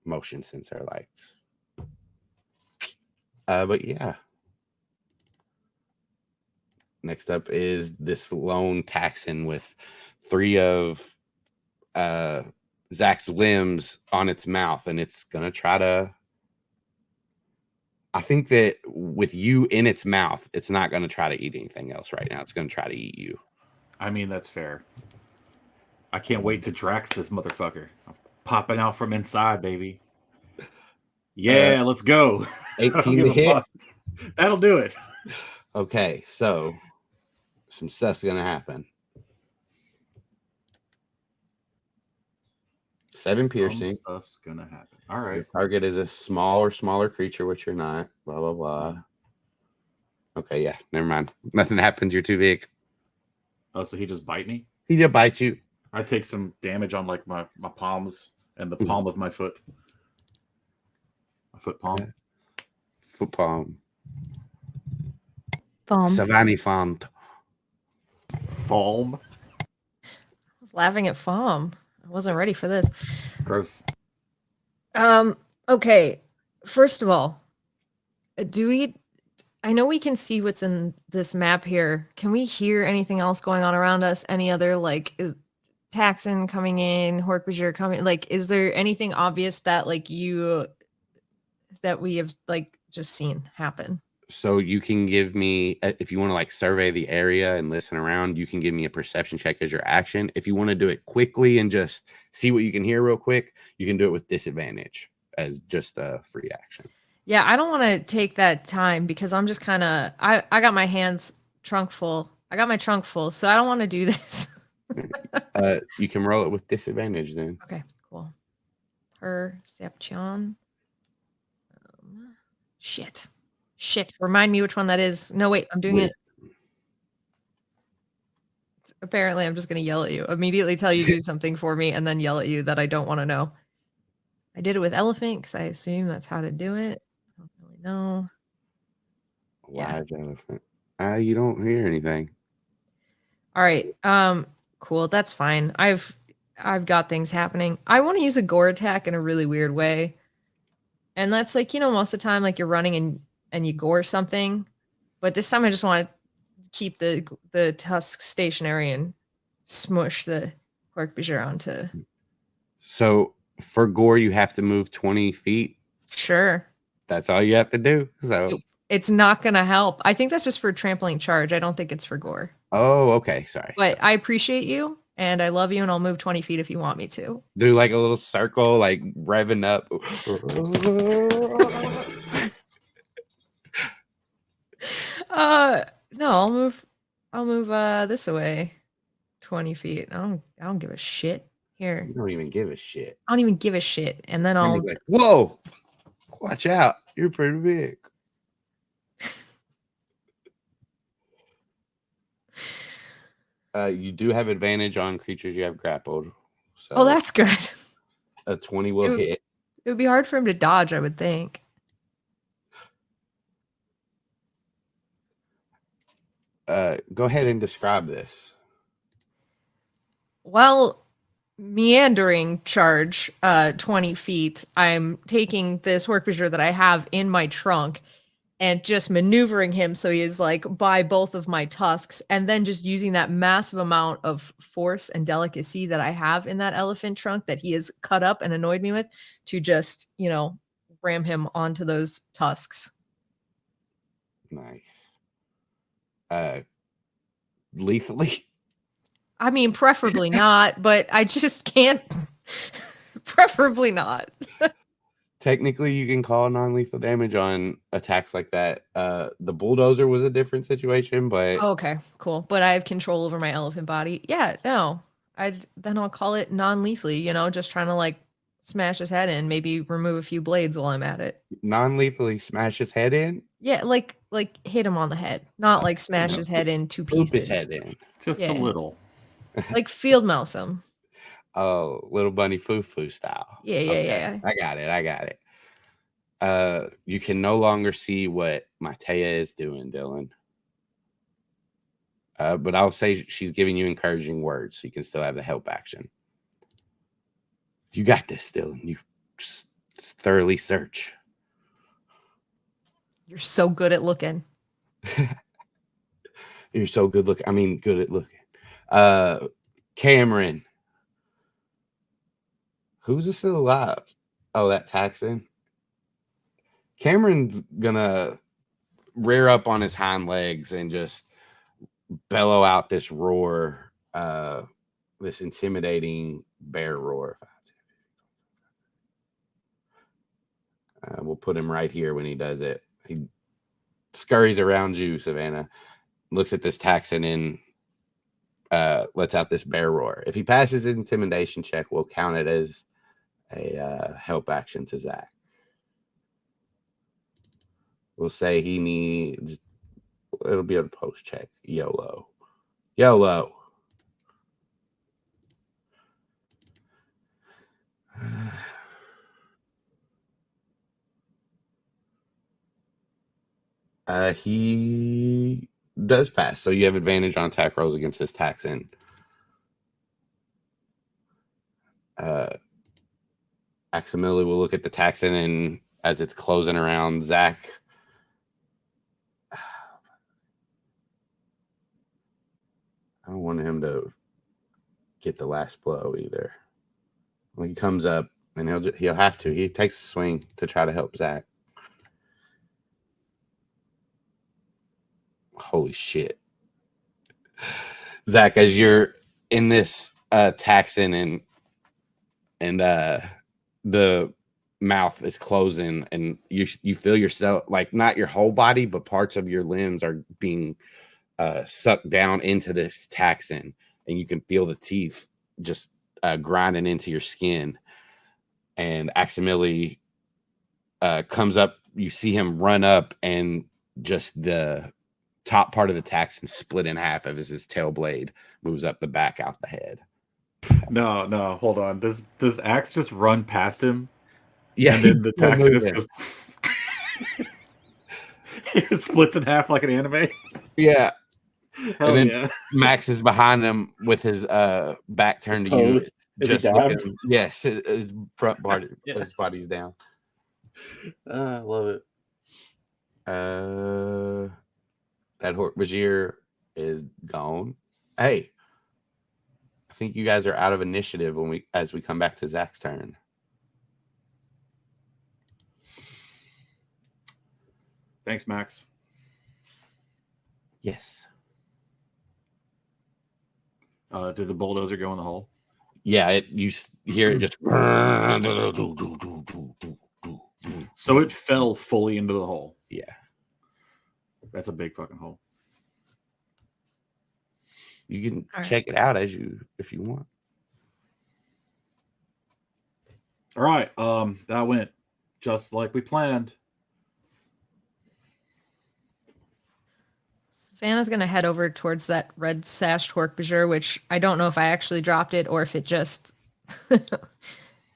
Motion sensor lights. But yeah. Next up is this lone Taxon with 3 of Zac's limbs on its mouth, and it's gonna try to. I think that with you in its mouth, it's not gonna try to eat anything else right now. It's gonna try to eat you. I mean, that's fair. I can't wait to Drax this motherfucker. I'm popping out from inside, baby. Yeah, let's go. 18 to hit. That'll do it. Okay, so some stuff's gonna happen. 7 piercing. Stuff's gonna happen. All right. Your target is a smaller creature, which you're not. Blah blah blah. Okay, yeah, never mind. Nothing happens. You're too big. Oh, so he just bite me? He just bites you. I take some damage on like my palms and the palm of my foot. My foot palm. Foot palm. Boom. Savannah font. Foam. I was laughing at Fom. I wasn't ready for this. Gross. Okay. First of all, I know we can see what's in this map here. Can we hear anything else going on around us? Any other like Taxon coming in, Hork-Bajir coming? Like, is there anything obvious that like that we have like just seen happen? So you can give me, if you want to like survey the area and listen around, you can give me a perception check as your action. If you want to do it quickly and just see what you can hear real quick, you can do it with disadvantage as just a free action. Yeah, I don't want to take that time because I'm just kind of, I got my hands trunk full. I got my trunk full, so I don't want to do this. You can roll it with disadvantage then. Okay, cool. Perception. Shit. Remind me which one that is. No, wait, I'm doing it. Apparently, I'm just going to yell at you. Immediately tell you to do something for me and then yell at you that I don't want to know. I did it with elephant because I assume that's how to do it. I don't really know. Large elephant. You don't hear anything. All right. Cool. That's fine. I've got things happening. I want to use a gore attack in a really weird way. And that's like, most of the time, like you're running and you gore something. But this time I just want to keep the tusk stationary and smush the Hork-Bajir onto. So for gore, you have to move 20 feet. Sure. That's all you have to do. So it's not going to help. I think that's just for trampling charge. I don't think it's for gore. Oh, okay. Sorry. But I appreciate you and I love you and I'll move 20 feet if you want me to. Do like a little circle, like revving up. No, I'll move this away 20 feet. I don't give a shit. Here. You don't even give a shit. I don't even give a shit. And then I'll like, whoa, watch out. You're pretty big. You do have advantage on creatures you have grappled. So oh, that's good. A 20 will hit. It would be hard for him to dodge, I would think. Go ahead and describe this. Well, meandering charge 20 feet. I'm taking this Hork-Bajir that I have in my trunk and just maneuvering him so he is like by both of my tusks, and then just using that massive amount of force and delicacy that I have in that elephant trunk that he has cut up and annoyed me with to just, ram him onto those tusks. Nice. Lethally? I mean, preferably not, but I just can't. Preferably not. Technically, you can call non-lethal damage on attacks like that. The bulldozer was a different situation, but okay, cool. But I have control over my elephant body. Yeah, no. Then I'll call it non-lethally, just trying to like smash his head in, maybe remove a few blades while I'm at it. Non-lethally smash his head in? Yeah, like hit him on the head, not like smash his head in two pieces. His head in. Just a little. Like field mouse him. Oh, little bunny foo-foo style. Yeah. I got it. You can no longer see what Matea is doing, Dylan. But I'll say she's giving you encouraging words, so you can still have the help action. You got this, Dylan. You just thoroughly search. You're so good at looking. You're so good looking. I mean, good at looking. Cameron. Who's still alive? Oh, that Taxon. Cameron's gonna rear up on his hind legs and just bellow out this roar, this intimidating bear roar. We'll put him right here when he does it. He scurries around you, Savannah, looks at this Taxon and lets out this bear roar. If he passes his intimidation check, we'll count it as a help action to Zac. We'll say he needs. It'll be a post check. YOLO. YOLO. He does pass, so you have advantage on attack rolls against this Taxon. Aximili will look at the Taxon, and as it's closing around Zac, I don't want him to get the last blow either. When he comes up, and he'll have to. He takes a swing to try to help Zac. Holy shit. Zac, as you're in this Taxon and the mouth is closing and you feel yourself, like not your whole body, but parts of your limbs are being sucked down into this Taxon, and you can feel the teeth just grinding into your skin. And Aximili comes up, you see him run up, and just the top part of the Taxon split in half as his tail blade moves up the back out the head. No, hold on. Does Axe just run past him? Yeah, and then the Taxon just goes it splits in half like an anime. Yeah. Hell and then yeah. Max is behind him with his back turned to you. Just looking, yes, his front body, his body's down. I love it. That Hork-Bajir is gone. Hey, I think you guys are out of initiative as we come back to Zac's turn. Thanks, Max. Yes. Did the bulldozer go in the hole? Yeah, you hear it just. So it fell fully into the hole. Yeah. That's a big fucking hole. You can check it out if you want. All right. That went just like we planned. Savannah's going to head over towards that red sashed Hork-Bajir, which I don't know if I actually dropped it or if it just...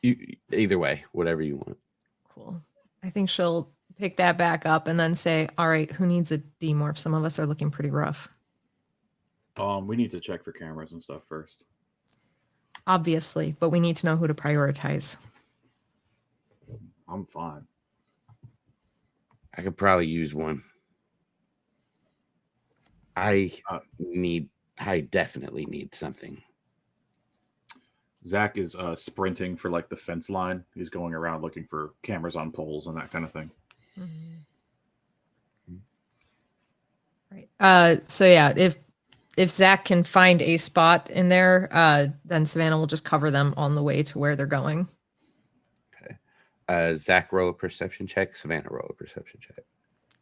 Either way, whatever you want. Cool. I think she'll pick that back up and then say, all right, who needs a demorph? Some of us are looking pretty rough. We need to check for cameras and stuff first. Obviously, but we need to know who to prioritize. I'm fine. I could probably use one. I definitely need something. Zac is sprinting for like the fence line. He's going around looking for cameras on poles and that kind of thing. Mm-hmm. Right. So yeah, if Zac can find a spot in there, then Savannah will just cover them on the way to where they're going. Okay. Zac, roll a perception check. Savannah, roll a perception check.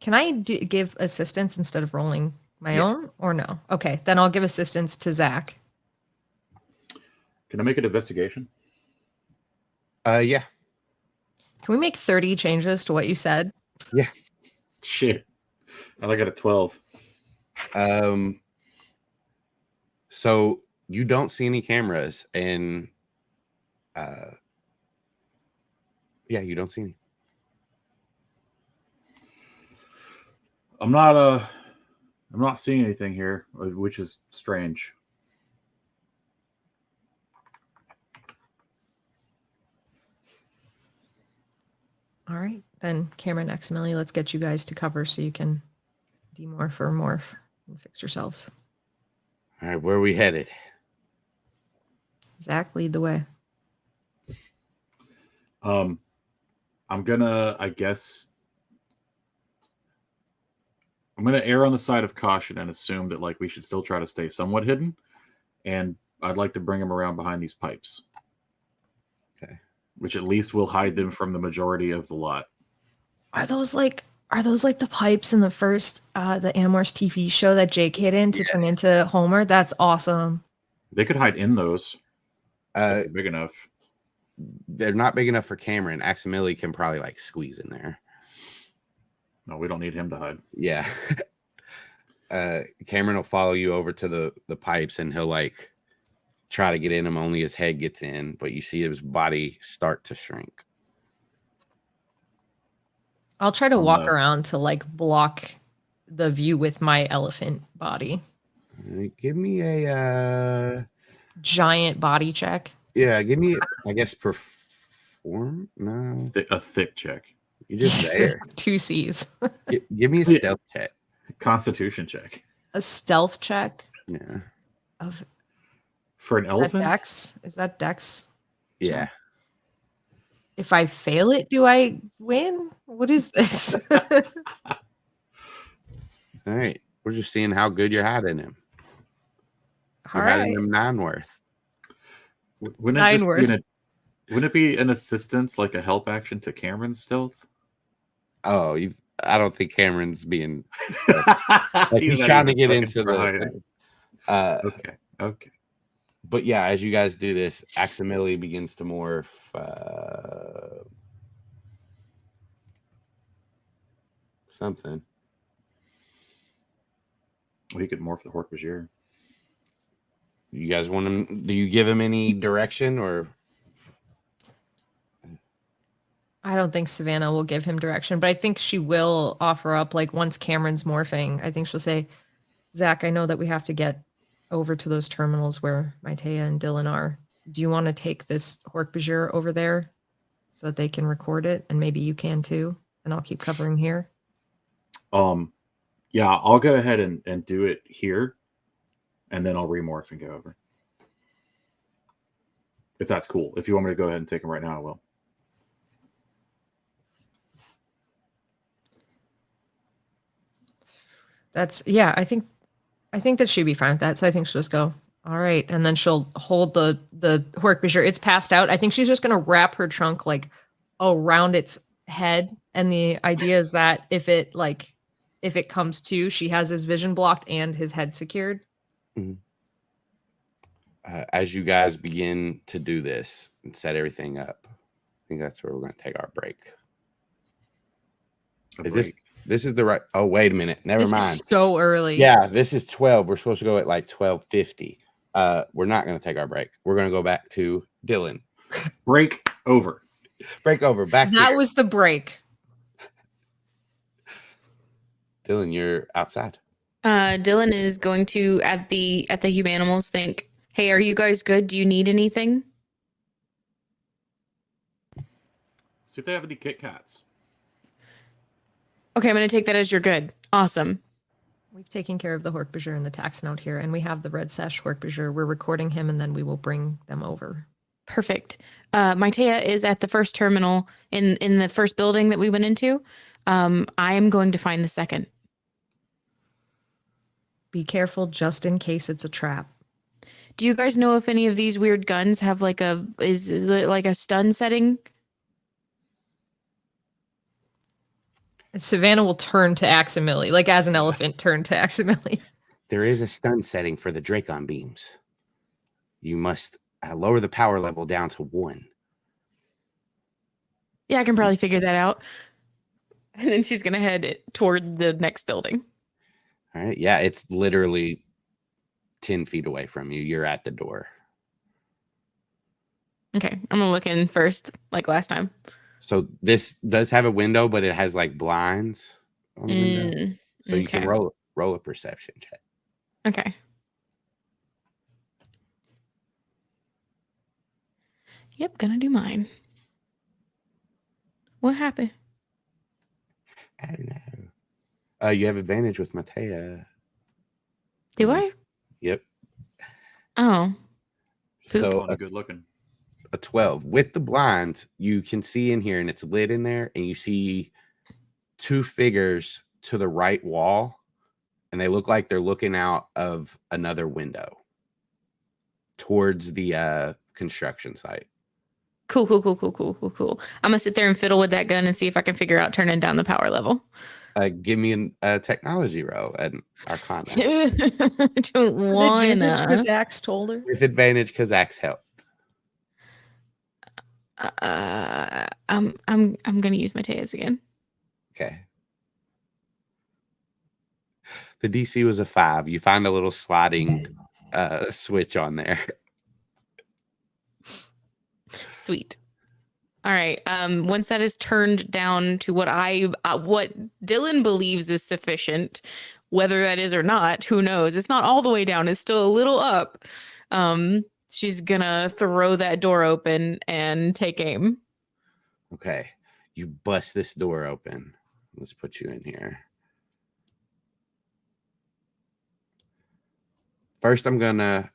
Can I give assistance instead of rolling my own, or no? Okay, then I'll give assistance to Zac. Can I make an investigation? Yeah. Can we make 30 changes to what you said? Yeah. Shit. I got a 12. So you don't see any cameras, and yeah, you don't see any. I'm not seeing anything here, which is strange. All right, then Cameron, Aximili, let's get you guys to cover so you can demorph or morph and fix yourselves. All right, where are we headed? Zac, lead the way. I'm gonna err on the side of caution and assume that like we should still try to stay somewhat hidden, and I'd like to bring them around behind these pipes. Okay. Which at least will hide them from the majority of the lot. Are those like the pipes in the first the Animorphs TV show that Jake hid in to turn into Homer? That's awesome. They could hide in those. If they're big enough. they're not big enough for Cameron. Aximili can probably like squeeze in there. No, we don't need him to hide. Yeah. Cameron will follow you over to the pipes, and he'll like try to get in him. Only his head gets in, but you see his body start to shrink. I'll try to walk around to like block the view with my elephant body. Give me a giant body check. Yeah, give me, I guess, perform. No, a thick check. You're just there. 2 C's. Give me a stealth check. Constitution check. A stealth check. Yeah. For an elephant? Dex? Is that Dex? Yeah. If I fail it, do I win? What is this? All right. We're just seeing how good you're hiding him. You're hiding him 9 worth. Wouldn't it be an assistance, like a help action to Cameron's stealth? Oh, I don't think Cameron's being. Like he's trying to get into the. Okay. But yeah, as you guys do this, Aximili begins to morph. Something. Well, he could morph the Hork-Bajir. You guys want him? Do you give him any direction or? I don't think Savannah will give him direction, but I think she will offer up, like, once Cameron's morphing, I think she'll say, Zac, I know that we have to get over to those terminals where Maitea and Dylan are. Do you want to take this Hork-Bajir over there so that they can record it? And maybe you can too. And I'll keep covering here. Yeah, I'll go ahead and do it here. And then I'll remorph and go over. If that's cool. If you want me to go ahead and take him right now, I will. I think that she'd be fine with that. So I think she'll just go, all right. And then she'll hold the Hork-Bajir. It's passed out. I think she's just going to wrap her trunk like around its head. And the idea is that if it comes to, she has his vision blocked and his head secured. Mm-hmm. As you guys begin to do this and set everything up, I think that's where we're going to take our break. This is the right? Oh, wait a minute. Never mind. Is so early. Yeah, this is 12. We're supposed to go at like 12:50. We're not going to take our break. We're going to go back to Dylan. Break over. Break over. Back. That was the break. Dylan, you're outside. Dylan is going to at the Humanimals think, hey, are you guys good? Do you need anything? See if they have any Kit Kats. Okay, I'm going to take that as you're good. Awesome. We've taken care of the Hork-Bajir and the tax note here, and we have the red sash Hork-Bajir. We're recording him, and then we will bring them over. Perfect. Maitea is at the first terminal in the first building that we went into. I am going to find the second. Be careful just in case it's a trap. Do you guys know if any of these weird guns have like is it like a stun setting? Savannah will turn to Aximili, like as an elephant turn to Aximili. There is a stun setting for the Dracon Beams. You must lower the power level down to 1. Yeah, I can probably figure that out. And then she's going to head toward the next building. All right. Yeah, it's literally 10 feet away from you. You're at the door. Okay, I'm going to look in first, like last time. So this does have a window, but it has like blinds on the window. So you can roll a perception check. Okay. Yep, gonna do mine. What happened? I don't know. You have advantage with Maitea. Do I? Yep. Oh. So good looking. A 12 with the blinds, you can see in here, and it's lit in there, and you see 2 figures to the right wall, and they look like they're looking out of another window towards the construction site. Cool. I'm gonna sit there and fiddle with that gun and see if I can figure out turning down the power level. Give me a technology roll and Arcana. I don't wanna. Because Zach's told her. With advantage because Zach's helped. I'm gonna use Matea's again. Okay. The DC was a 5. You find a little sliding switch on there. Sweet. All right. Once that is turned down to what what Dylan believes is sufficient, whether that is or not, who knows? It's not all the way down. It's still a little up. She's gonna throw that door open and take aim. Okay. You bust this door open. Let's put you in here. First, I'm going to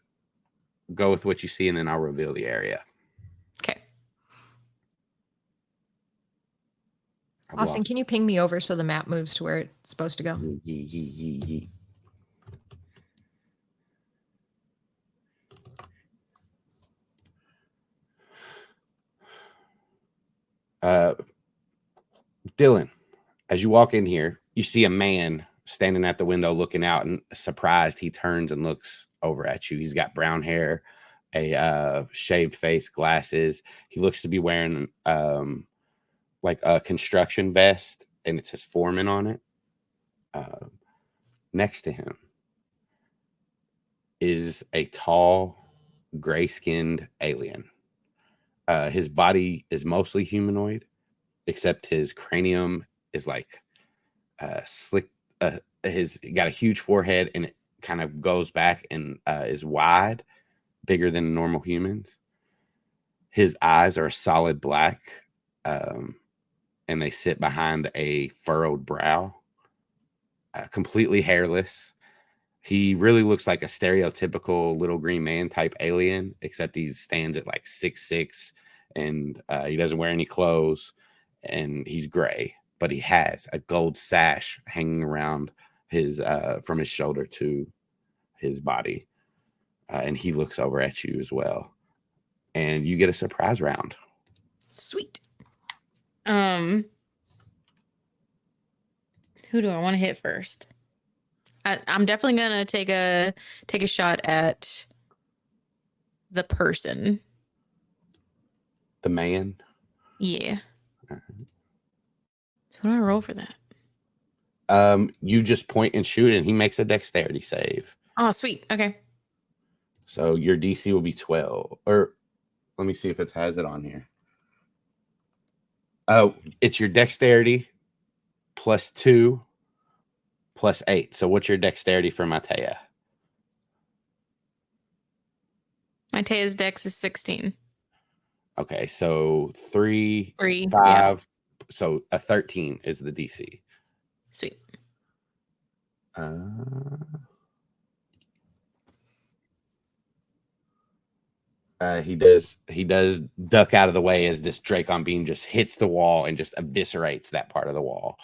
go with what you see, and then I'll reveal the area. Okay. Austin, can you ping me over so the map moves to where it's supposed to go? Dylan, as you walk in here, you see a man standing at the window looking out, and surprised, he turns and looks over at you. He's got brown hair, a shaved face, glasses. He looks to be wearing like a construction vest, and it says foreman on it. Next to him is a tall, gray-skinned alien. His body is mostly humanoid, except his cranium is like slick. He's got a huge forehead, and it kind of goes back and is wide, bigger than normal humans. His eyes are solid black, and they sit behind a furrowed brow. Completely hairless. He really looks like a stereotypical little green man type alien, except he stands at like 6'6", and he doesn't wear any clothes, and he's gray, but he has a gold sash hanging around his from his shoulder to his body, and he looks over at you as well, and you get a surprise round. Sweet. Who do I want to hit first? I'm definitely gonna take a shot at the person. The man. Yeah. So what do I roll for that? You just point and shoot, and he makes a dexterity save. Oh, sweet. Okay. So your DC will be 12. Or let me see if it has it on here. Oh, it's your dexterity +2 +8. So what's your dexterity for Matea? Matea's dex is 16. Okay, so 3, 3, 5. yeah. So a 13 is the DC. Sweet. He does duck out of the way as this Dracon beam just hits the wall and just eviscerates that part of the wall.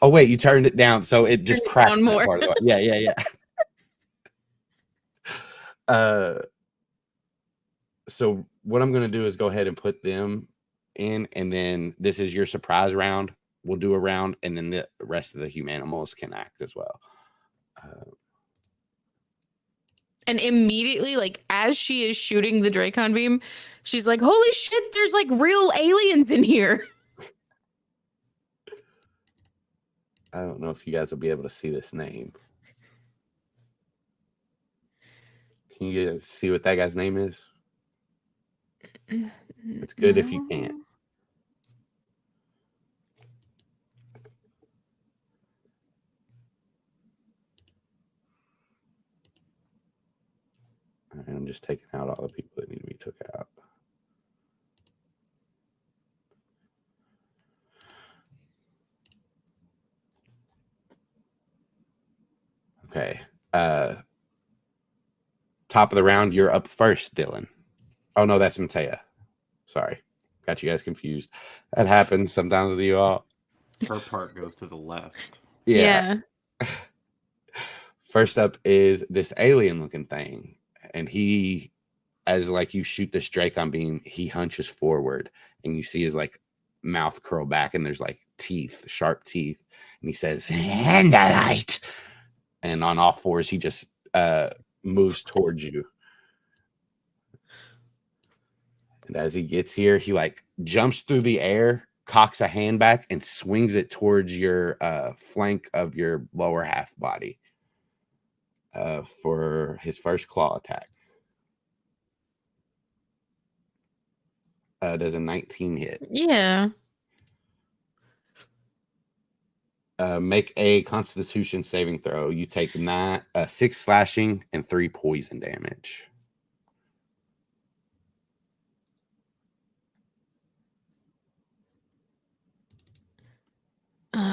Oh wait, you turned it down, so it just cracked that more. part of the wall. Yeah. So what I'm going to do is go ahead and put them in, and then this is your surprise round. We'll do a round, and then the rest of the Humanimals can act as well. And immediately, like, as she is shooting the Dracon beam, she's like, holy shit, there's like real aliens in here. I don't know if you guys will be able to see this name. Can you guys see what that guy's name is? It's good if you can't. All right, I'm just taking out all the people that need to be took out. Okay. Top of the round, you're up first, Dylan. Oh no, that's Matea. Sorry. Got you guys confused. That happens sometimes with you all. Her part goes to the left. Yeah. First up is this alien looking thing. And he, as like you shoot this Dracon beam, he hunches forward, and you see his like mouth curl back, and there's like teeth, sharp teeth. And he says, "Andalite." And on all fours, he just moves towards you. And as he gets here, he like jumps through the air, cocks a hand back, and swings it towards your flank of your lower half body for his first claw attack. Does a 19 hit? Yeah. Make a Constitution saving throw. You take 6 slashing and 3 poison damage. Can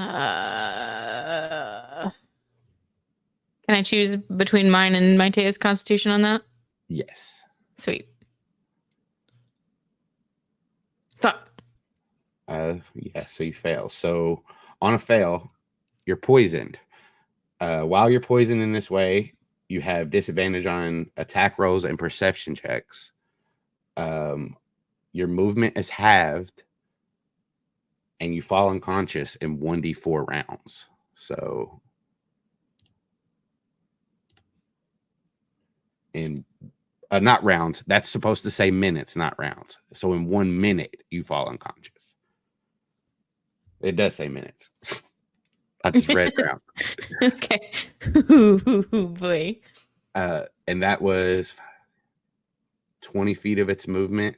I choose between mine and Matea's Constitution on that? Yes. Sweet. Fuck. Yeah, so you fail. So on a fail, you're poisoned. While you're poisoned in this way, you have disadvantage on attack rolls and perception checks. Your movement is halved, and you fall unconscious in 1d4 rounds. So in not rounds, that's supposed to say minutes, not rounds. So in 1 minute, you fall unconscious. It does say minutes. I just read round. Okay. Ooh, boy. And that was 20 feet of its movement.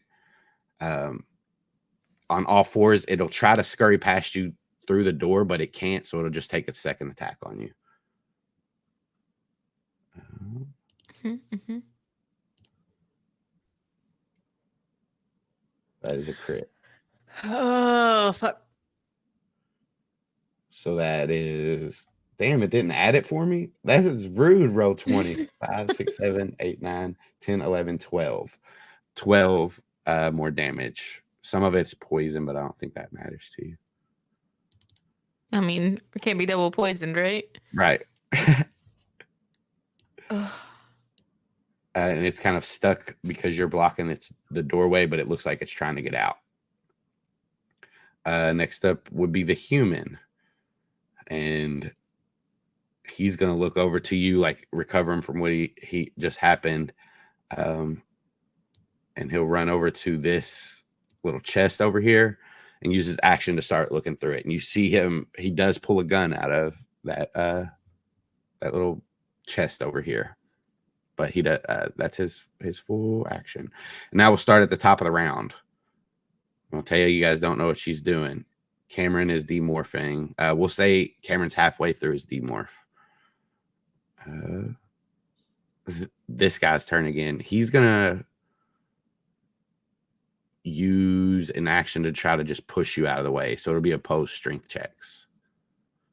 On all fours, it'll try to scurry past you through the door, but it can't, so it'll just take its second attack on you. That is a crit. Oh, fuck. So that is... Damn, it didn't add it for me? That is rude. Roll 20. 5, 6, 7, 8, 9, 10, 11, 12. 12 more damage. Some of it's poison, but I don't think that matters to you. I mean, it can't be double poisoned, right? Right. And it's kind of stuck because you're blocking the doorway, but it looks like it's trying to get out. Next up would be the human. And he's going to look over to you, like recovering from what he just happened. And he'll run over to this little chest over here and use his action to start looking through it. And you see him, he does pull a gun out of that little chest over here. But he does, that's his full action. And now we'll start at the top of the round. I'll tell you guys don't know what she's doing. Cameron is demorphing. We'll say Cameron's halfway through his demorph. This guy's turn again. He's gonna use an action to try to just push you out of the way. So it'll be opposed strength checks.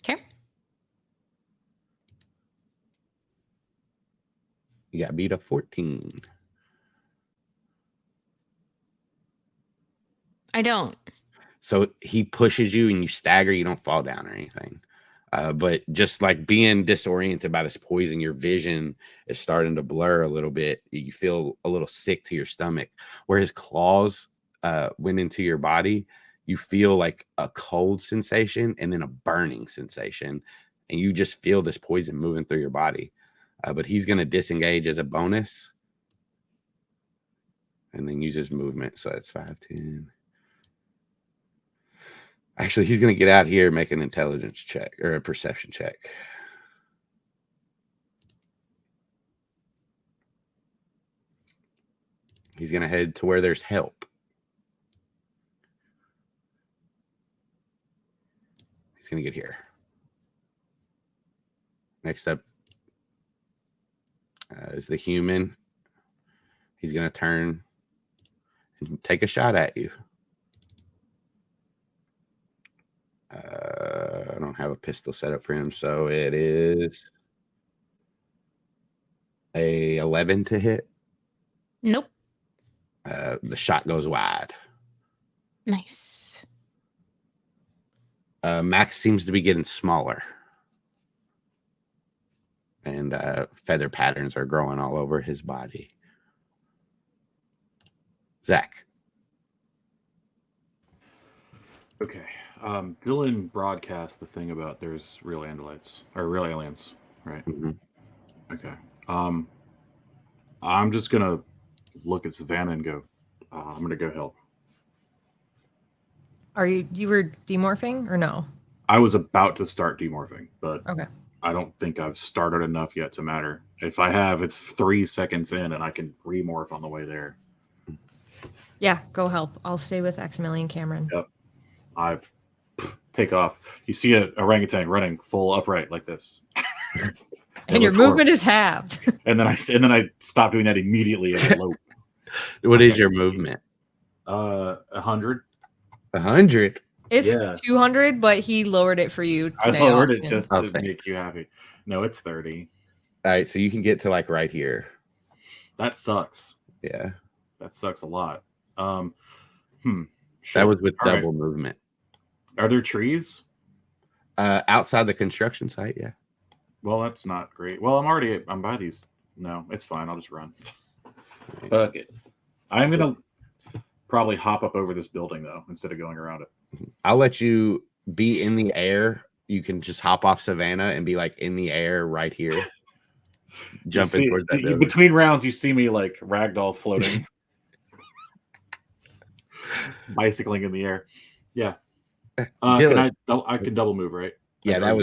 Okay. You got beat up 14. I don't. So he pushes you and you stagger. You don't fall down or anything. But just like being disoriented by this poison, your vision is starting to blur a little bit. You feel a little sick to your stomach. Where his claws went into your body, you feel like a cold sensation and then a burning sensation. And you just feel this poison moving through your body. But he's going to disengage as a bonus. And then use his movement. So that's 5, 10. Actually, he's going to get out here and make an intelligence check or a perception check. He's going to head to where there's help. He's going to get here. Next up is the human. He's going to turn and take a shot at you. I don't have a pistol set up for him, so it is a 11 to hit. Nope. The shot goes wide. Nice. Max seems to be getting smaller. And feather patterns are growing all over his body. Zac. Okay. Dylan broadcast the thing about there's real andalites or real aliens, right? Mm-hmm. Okay. I'm just gonna look at Savannah and go, I'm gonna go help. Are you were demorphing or no? I was about to start demorphing, but Okay. I don't think I've started enough yet to matter. If I have, it's 3 seconds in, and I can remorph on the way there. Yeah, go help. I'll stay with Maximilian Cameron. Yep. I take off. You see a orangutan running full upright like this. And your movement is halved. And then I stop doing that immediately and I lope. What is your movement? 100. 100. It's Yeah. 200, but he lowered it for you today. I lowered Austin. it just Oh, to thanks. make you happy. No, it's 30. All right, so you can get to like right here. That sucks. Yeah, That sucks a lot. that Shit. was with All right. double movement. Are there trees? Outside the construction site, yeah. Well, that's not great. Well, I'm by these. No, it's fine. I'll just run. Fuck it. I'm gonna probably hop up over this building though, instead of going around it. I'll let you be in the air. You can just hop off Savannah and be like in the air right here, jumping towards that building. Between rounds, you see me like ragdoll floating, bicycling in the air. Yeah. Dylan. I can double move, right? Yeah, Like, that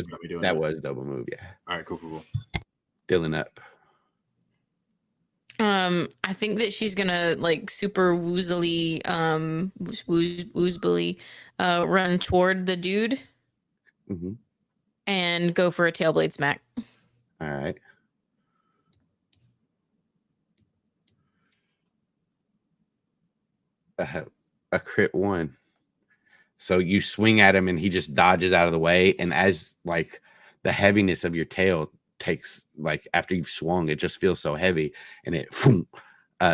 was double move. Yeah, All right, cool. Dylan up. I think that she's gonna like super woozily, woozbily, run toward the dude Mm-hmm. and go for a tailblade smack. All right. A crit 1. So you swing at him and he just dodges out of the way. And as like the heaviness of your tail takes, like after you've swung, it just feels so heavy and it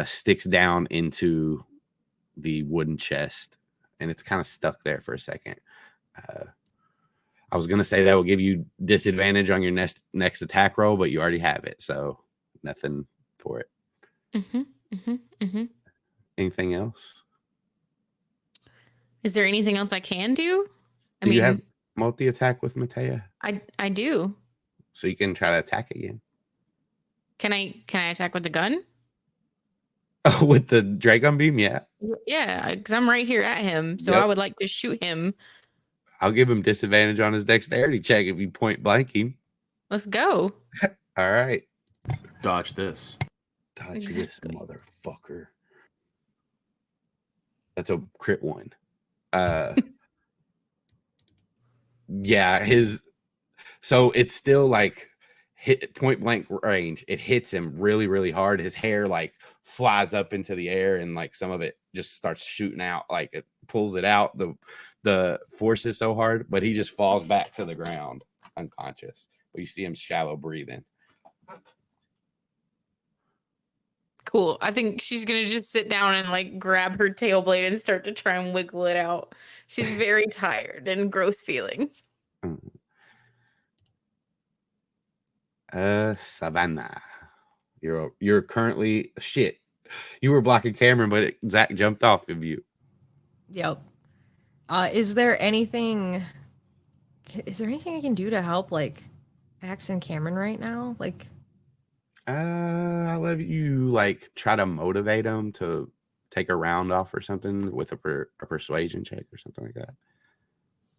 sticks down into the wooden chest and it's kind of stuck there for a second. I was going to say that will give you disadvantage on your next attack roll, but you already have it. So nothing for it. Anything else? Is there anything else I can do? Do you have multi-attack with Matea? I do. So you can try to attack again. Can I attack with the gun? Oh, with the Dracon Beam? Yeah. Yeah, because I'm right here at him. So Yep. I would like to shoot him. I'll give him disadvantage on his dexterity check if you point blank him. Let's go. All right. Dodge this. Dodge Exactly. this motherfucker. That's a crit 1. Yeah, so it's still like hit point blank range. It hits him really, really hard. His hair like flies up into the air and like some of it just starts shooting out, like it pulls it out. The force is so hard, but he just falls back to the ground unconscious. But you see him shallow breathing. Cool. I think she's gonna just sit down and like grab her tail blade and start to try and wiggle it out. She's very tired and gross feeling. Savannah. You're currently shit. You were blocking Cameron, but Zac jumped off of you. Yep. Is there anything I can do to help like Axe and Cameron right now? Like I'll let you like try to motivate him to take a round off or something with a persuasion check or something like that.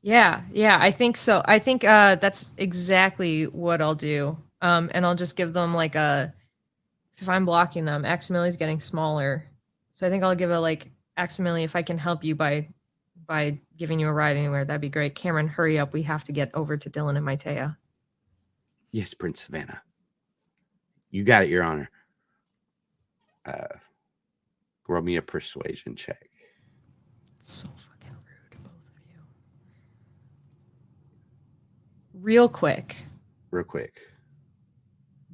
Yeah, I think so. I think that's exactly what I'll do. And I'll just give them like if I'm blocking them, Aximili's getting smaller. So I think I'll give a like Aximili, if I can help you by giving you a ride anywhere, that'd be great. Cameron, hurry up. We have to get over to Dylan and Matea. Yes, Prince Savannah. You got it, Your Honor. Roll me a persuasion check. So fucking rude, both of you. Real quick.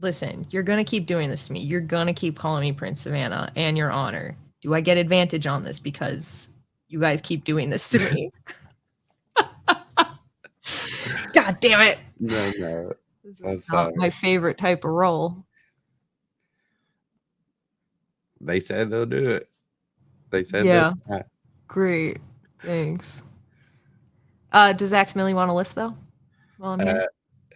Listen, you're going to keep doing this to me. You're going to keep calling me Prince Savannah and Your Honor. Do I get advantage on this because you guys keep doing this to me? God damn it. No. This I'm is not sorry. my favorite type of roll. They said they'll do it. They said Yeah. they'll. Great. Thanks. Does Aximili want to lift though? While I'm here?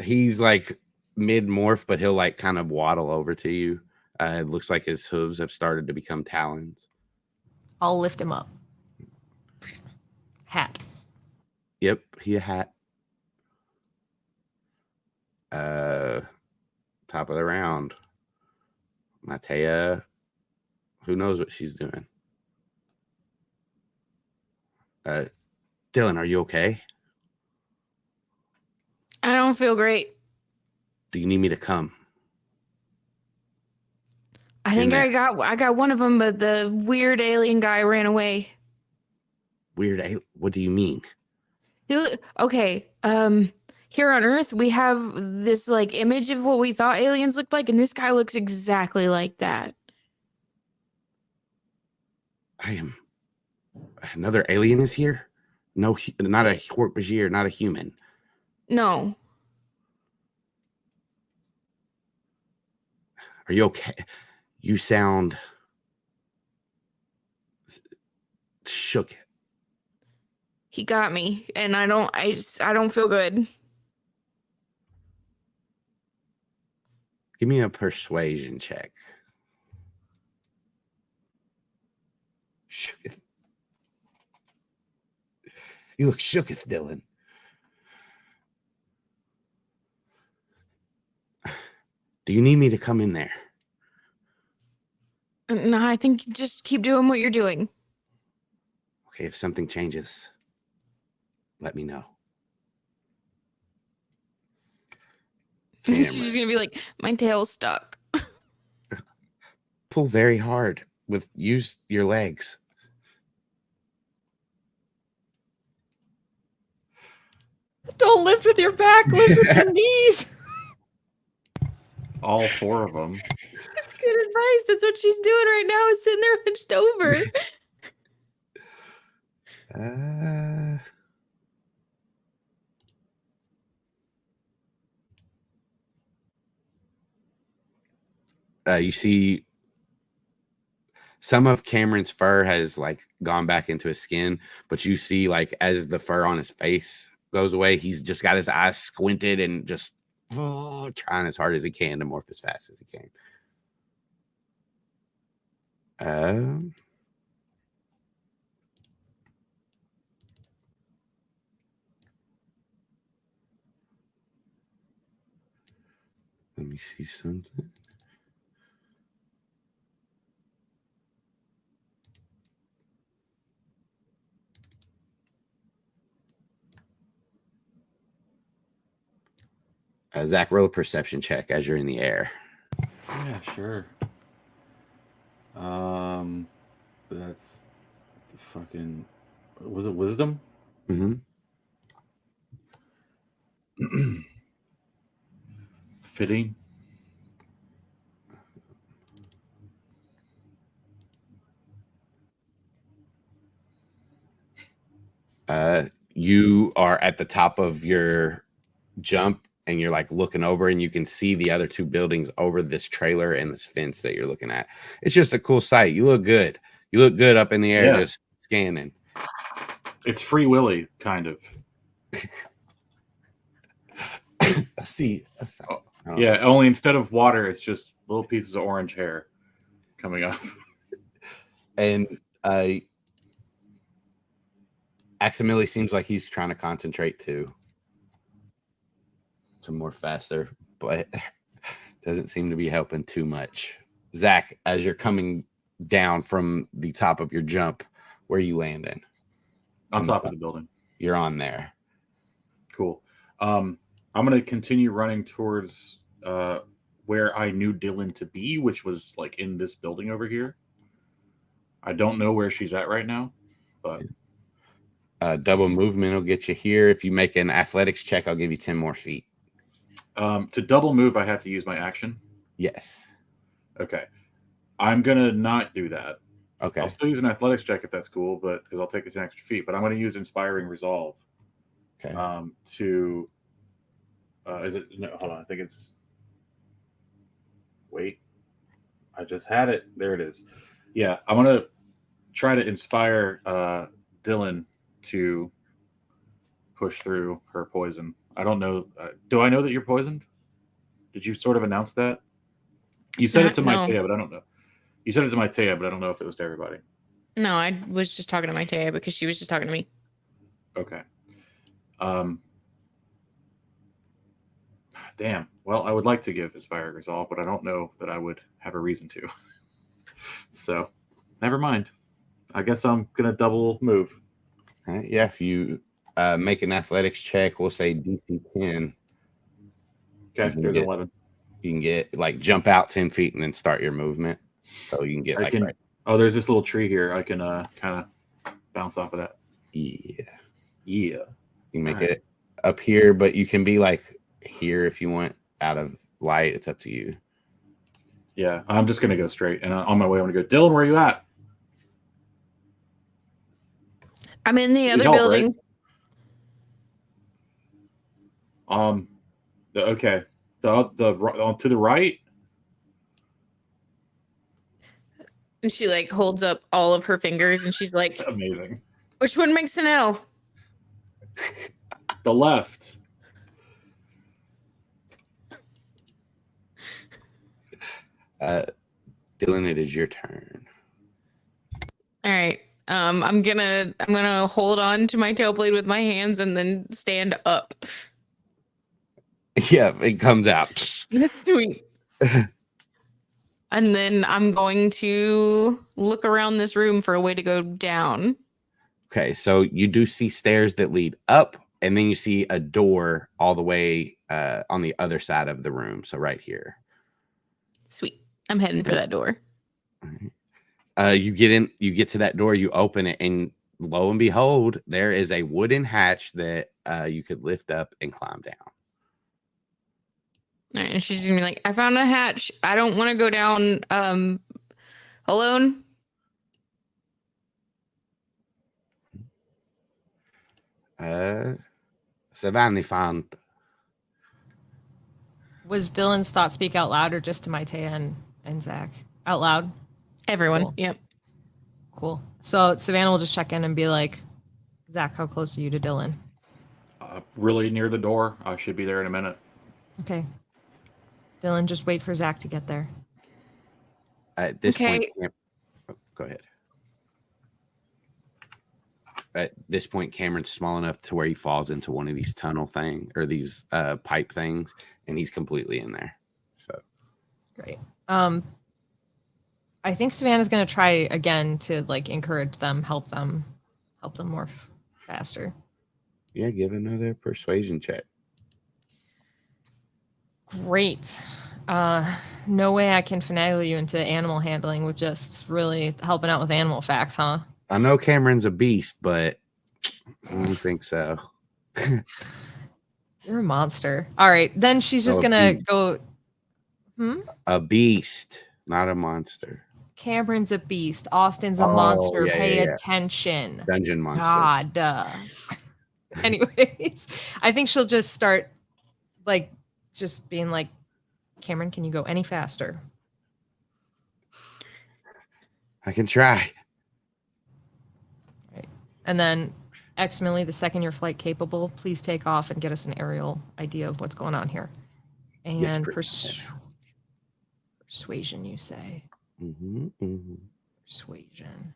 He's like mid-morph, but he'll like kind of waddle over to you. It looks like his hooves have started to become talons. I'll lift him up. Hat. Yep, he a hat. Top of the round. Matea, who knows what she's doing? Dylan, are you okay? I don't feel great. Do you need me to come? I think I got one of them, but the weird alien guy ran away. Weird. What do you mean? Okay. Here on Earth, we have this like image of what we thought aliens looked like, and this guy looks exactly like that. Another alien is here? No, not a Hork-Bajir, not a human. No. Are you okay? You sound shook. He got me, and I don't feel good. Give me a persuasion check. Shooketh. You look shooketh, Dylan. Do you need me to come in there? No, I think you just keep doing what you're doing. Okay, if something changes, let me know. She's just gonna be like, my tail's stuck. Pull very hard. Use your legs. Don't lift with your back, lift with your knees. All 4 of them. That's good advice. That's what she's doing right now, is sitting there hunched over. You see some of Cameron's fur has like gone back into his skin, but you see like as the fur on his face goes away, he's just got his eyes squinted and just trying as hard as he can to morph as fast as he can. Let me see something. Zac, roll a perception check as you're in the air. Yeah, sure. That's fucking. Was it wisdom? Mm-hmm. Fitting. You are at the top of your jump and you're like looking over and you can see the other 2 buildings over this trailer and this fence that you're looking at. It's just a cool sight. You look good. You look good up in the air, just scanning. It's Free Willy, kind of. I see. Yeah, only instead of water, it's just little pieces of orange hair coming up. And Aximili seems like he's trying to concentrate too. To more faster, but doesn't seem to be helping too much. Zac, as you're coming down from the top of your jump, where are you landing? On top of the building. You're on there. Cool. I'm going to continue running towards where I knew Dylan to be, which was like in this building over here. I don't know where she's at right now, but double movement will get you here. If you make an athletics check, I'll give you 10 more feet. To double move, I have to use my action. Yes. Okay. I'm going to not do that. Okay. I'll still use an athletics check if that's cool, but because I'll take the 10 extra feet. But I'm going to use Inspiring Resolve. Okay. Is it? No, hold on. I think it's. Wait. I just had it. There it is. Yeah. I'm going to try to inspire Dylan to push through her poison. I don't know. Do I know that you're poisoned? Did you sort of announce that? You said it to Matea, but I don't know. You said it to Matea, but I don't know if it was to everybody. No, I was just talking to my Taya because she was just talking to me. Okay. Damn. Well, I would like to give Aspire Resolve, but I don't know that I would have a reason to. So, never mind. I guess I'm gonna double move. All right, yeah, if you make an athletics check, we'll say DC 10. Okay, there's 11. You can get like jump out 10 feet and then start your movement. So you can get right. Oh, there's this little tree here. I can kind of bounce off of that. Yeah. You can make it up here, but you can be like here if you want out of light. It's up to you. Yeah, I'm just gonna go straight, and on my way, I'm gonna go. Dylan, where are you at? I'm in the other building. Right? Okay, the to the right. And she like holds up all of her fingers, and she's like, "Amazing. Which one makes an L?" The left. Dylan, it is your turn. All right. I'm gonna hold on to my tail blade with my hands and then stand up. Yeah, it comes out. That's sweet. And then I'm going to look around this room for a way to go down. Okay, so you do see stairs that lead up, and then you see a door all the way on the other side of the room. So right here. Sweet. I'm heading for that door. You get to that door, you open it, and lo and behold, there is a wooden hatch that you could lift up and climb down. All right, and she's gonna be like, I found a hatch. I don't want to go down alone. Savannah found. Was Dylan's thought speak out loud or just to my Taya and Zac? Out loud? Everyone. Cool. Yep. Cool. So Savannah will just check in and be like, Zac, how close are you to Dylan? Really near the door. I should be there in a minute. Okay. Dylan, just wait for Zac to get there. At this point, go ahead. At this point, Cameron's small enough to where he falls into one of these tunnel things or these pipe things, and he's completely in there. So great. I think Savannah's going to try again to like encourage them, help them morph faster. Yeah, give another persuasion check. Great. No way I can finagle you into animal handling with just really helping out with animal facts, huh? I know Cameron's a beast, but I don't think so. You're a monster. All right, then she's just gonna go. A beast, not a monster. Cameron's a beast. Austin's a monster. Pay attention. Dungeon monster. God. Anyways, I think she'll just start like just being like, Cameron, can you go any faster? I can try. Right. And then X-Millie, the second you're flight capable, please take off and get us an aerial idea of what's going on here. And yes, persuasion, you say. Persuasion.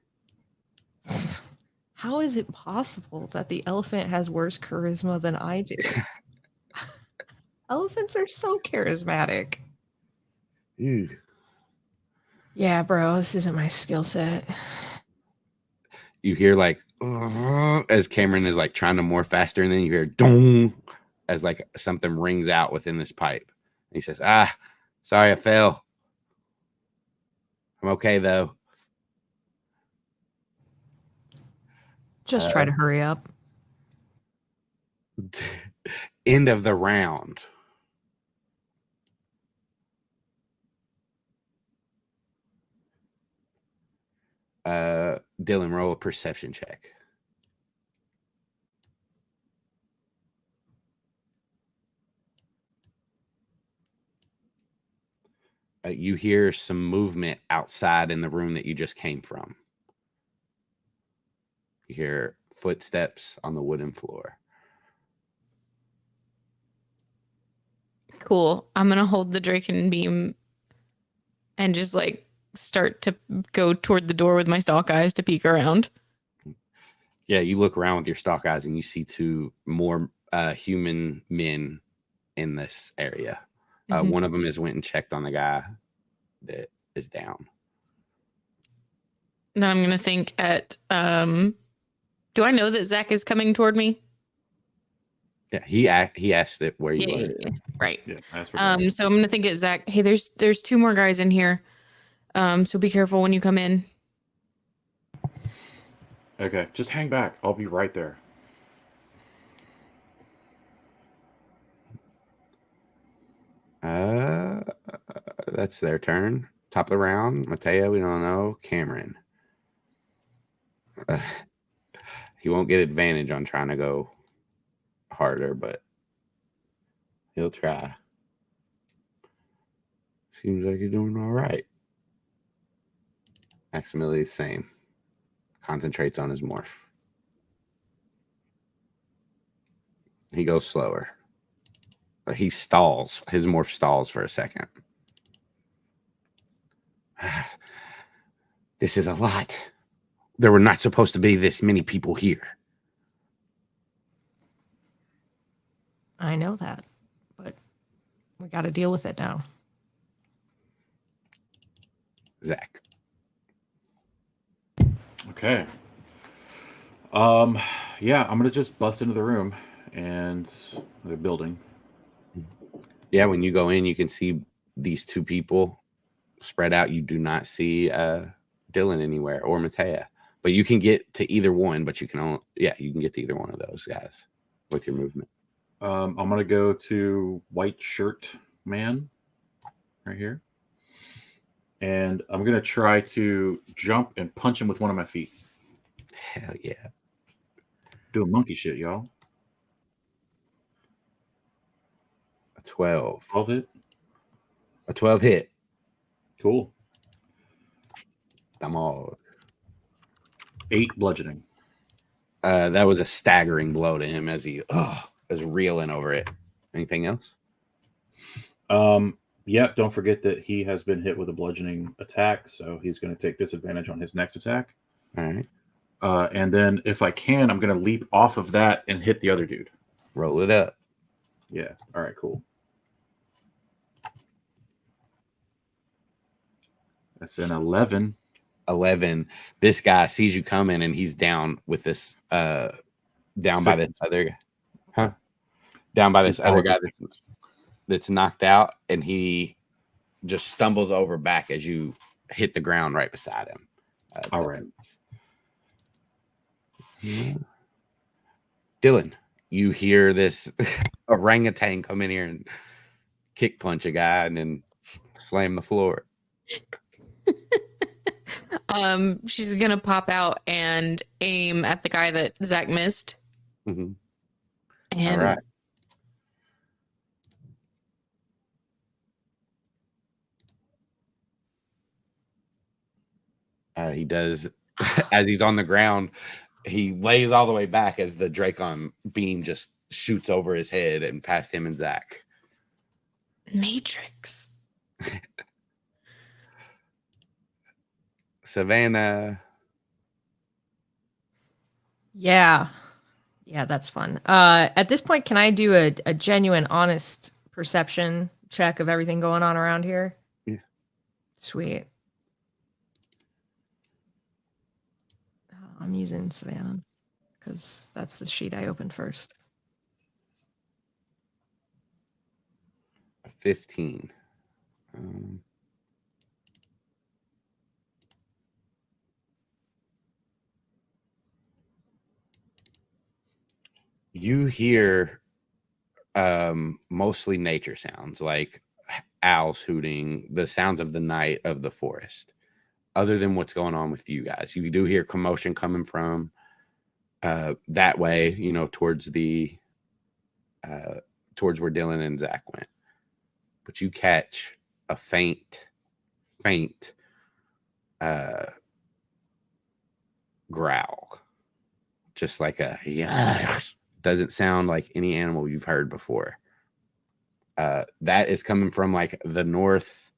How is it possible that the elephant has worse charisma than I do? Elephants are so charismatic. Ew. Yeah, bro, this isn't my skill set. You hear like as Cameron is like trying to morph faster, and then you hear dong as like something rings out within this pipe. And he says, sorry, I fell. I'm okay though. Just try to hurry up. End of the round. Dylan, roll a perception check. You hear some movement outside in the room that you just came from. You hear footsteps on the wooden floor. Cool. I'm gonna hold the Dracon beam and just like start to go toward the door with my stalk eyes to peek around. Yeah, you look around with your stalk eyes and you see two more human men in this area. One of them is went and checked on the guy that is down. Then I'm gonna think at do I know that Zac is coming toward me? Yeah, he asked it where you were. Yeah. Right. Yeah. So I'm gonna think at Zac. Hey, there's two more guys in here. So be careful when you come in. Okay, just hang back. I'll be right there. That's their turn. Top of the round. Mateo, we don't know. Cameron. He won't get advantage on trying to go harder, but he'll try. Seems like you're doing all right. Maximilian the same. Concentrates on his morph. He goes slower. But he stalls. His morph stalls for a second. This is a lot. There were not supposed to be this many people here. I know that, but we got to deal with it now. Zac. Okay. Yeah, I'm gonna just bust into the room and the building. Yeah, when you go in, you can see these two people spread out. You do not see Dylan anywhere or Matea, but you can get to either one. But you can only, you can get to either one of those guys with your movement. I'm gonna go to white shirt man right here, and I'm gonna try to jump and punch him with one of my feet. Hell yeah! Doing monkey shit, y'all. 12. 12 hit. A 12 hit. Cool. I'm all 8 bludgeoning. That was a staggering blow to him as he was reeling over it. Anything else? Yeah, don't forget that he has been hit with a bludgeoning attack, so he's going to take disadvantage on his next attack. All right. And then if I can, I'm going to leap off of that and hit the other dude. Roll it up. Yeah. All right, cool. That's an 11. 11. This guy sees you coming and he's down with this down by this other guy. Down by this other guy that's knocked out, and he just stumbles over back as you hit the ground right beside him. All right. Dylan, you hear this orangutan come in here and kick punch a guy and then slam the floor. She's gonna pop out and aim at the guy that Zac missed. Mm-hmm. And all right. He does, as he's on the ground, he lays all the way back as the Dracon beam just shoots over his head and past him and Zac. Matrix. Savannah. Yeah, that's fun. At this point, can I do a genuine, honest perception check of everything going on around here? Yeah. Sweet. I'm using Savannah's because that's the sheet I opened first. 15. You hear mostly nature sounds like owls hooting, the sounds of the night of the forest. Other than what's going on with you guys, you do hear commotion coming from that way, towards the towards where Dylan and Zac went. But you catch a faint growl, just like a doesn't sound like any animal you've heard before. That is coming from like the northwest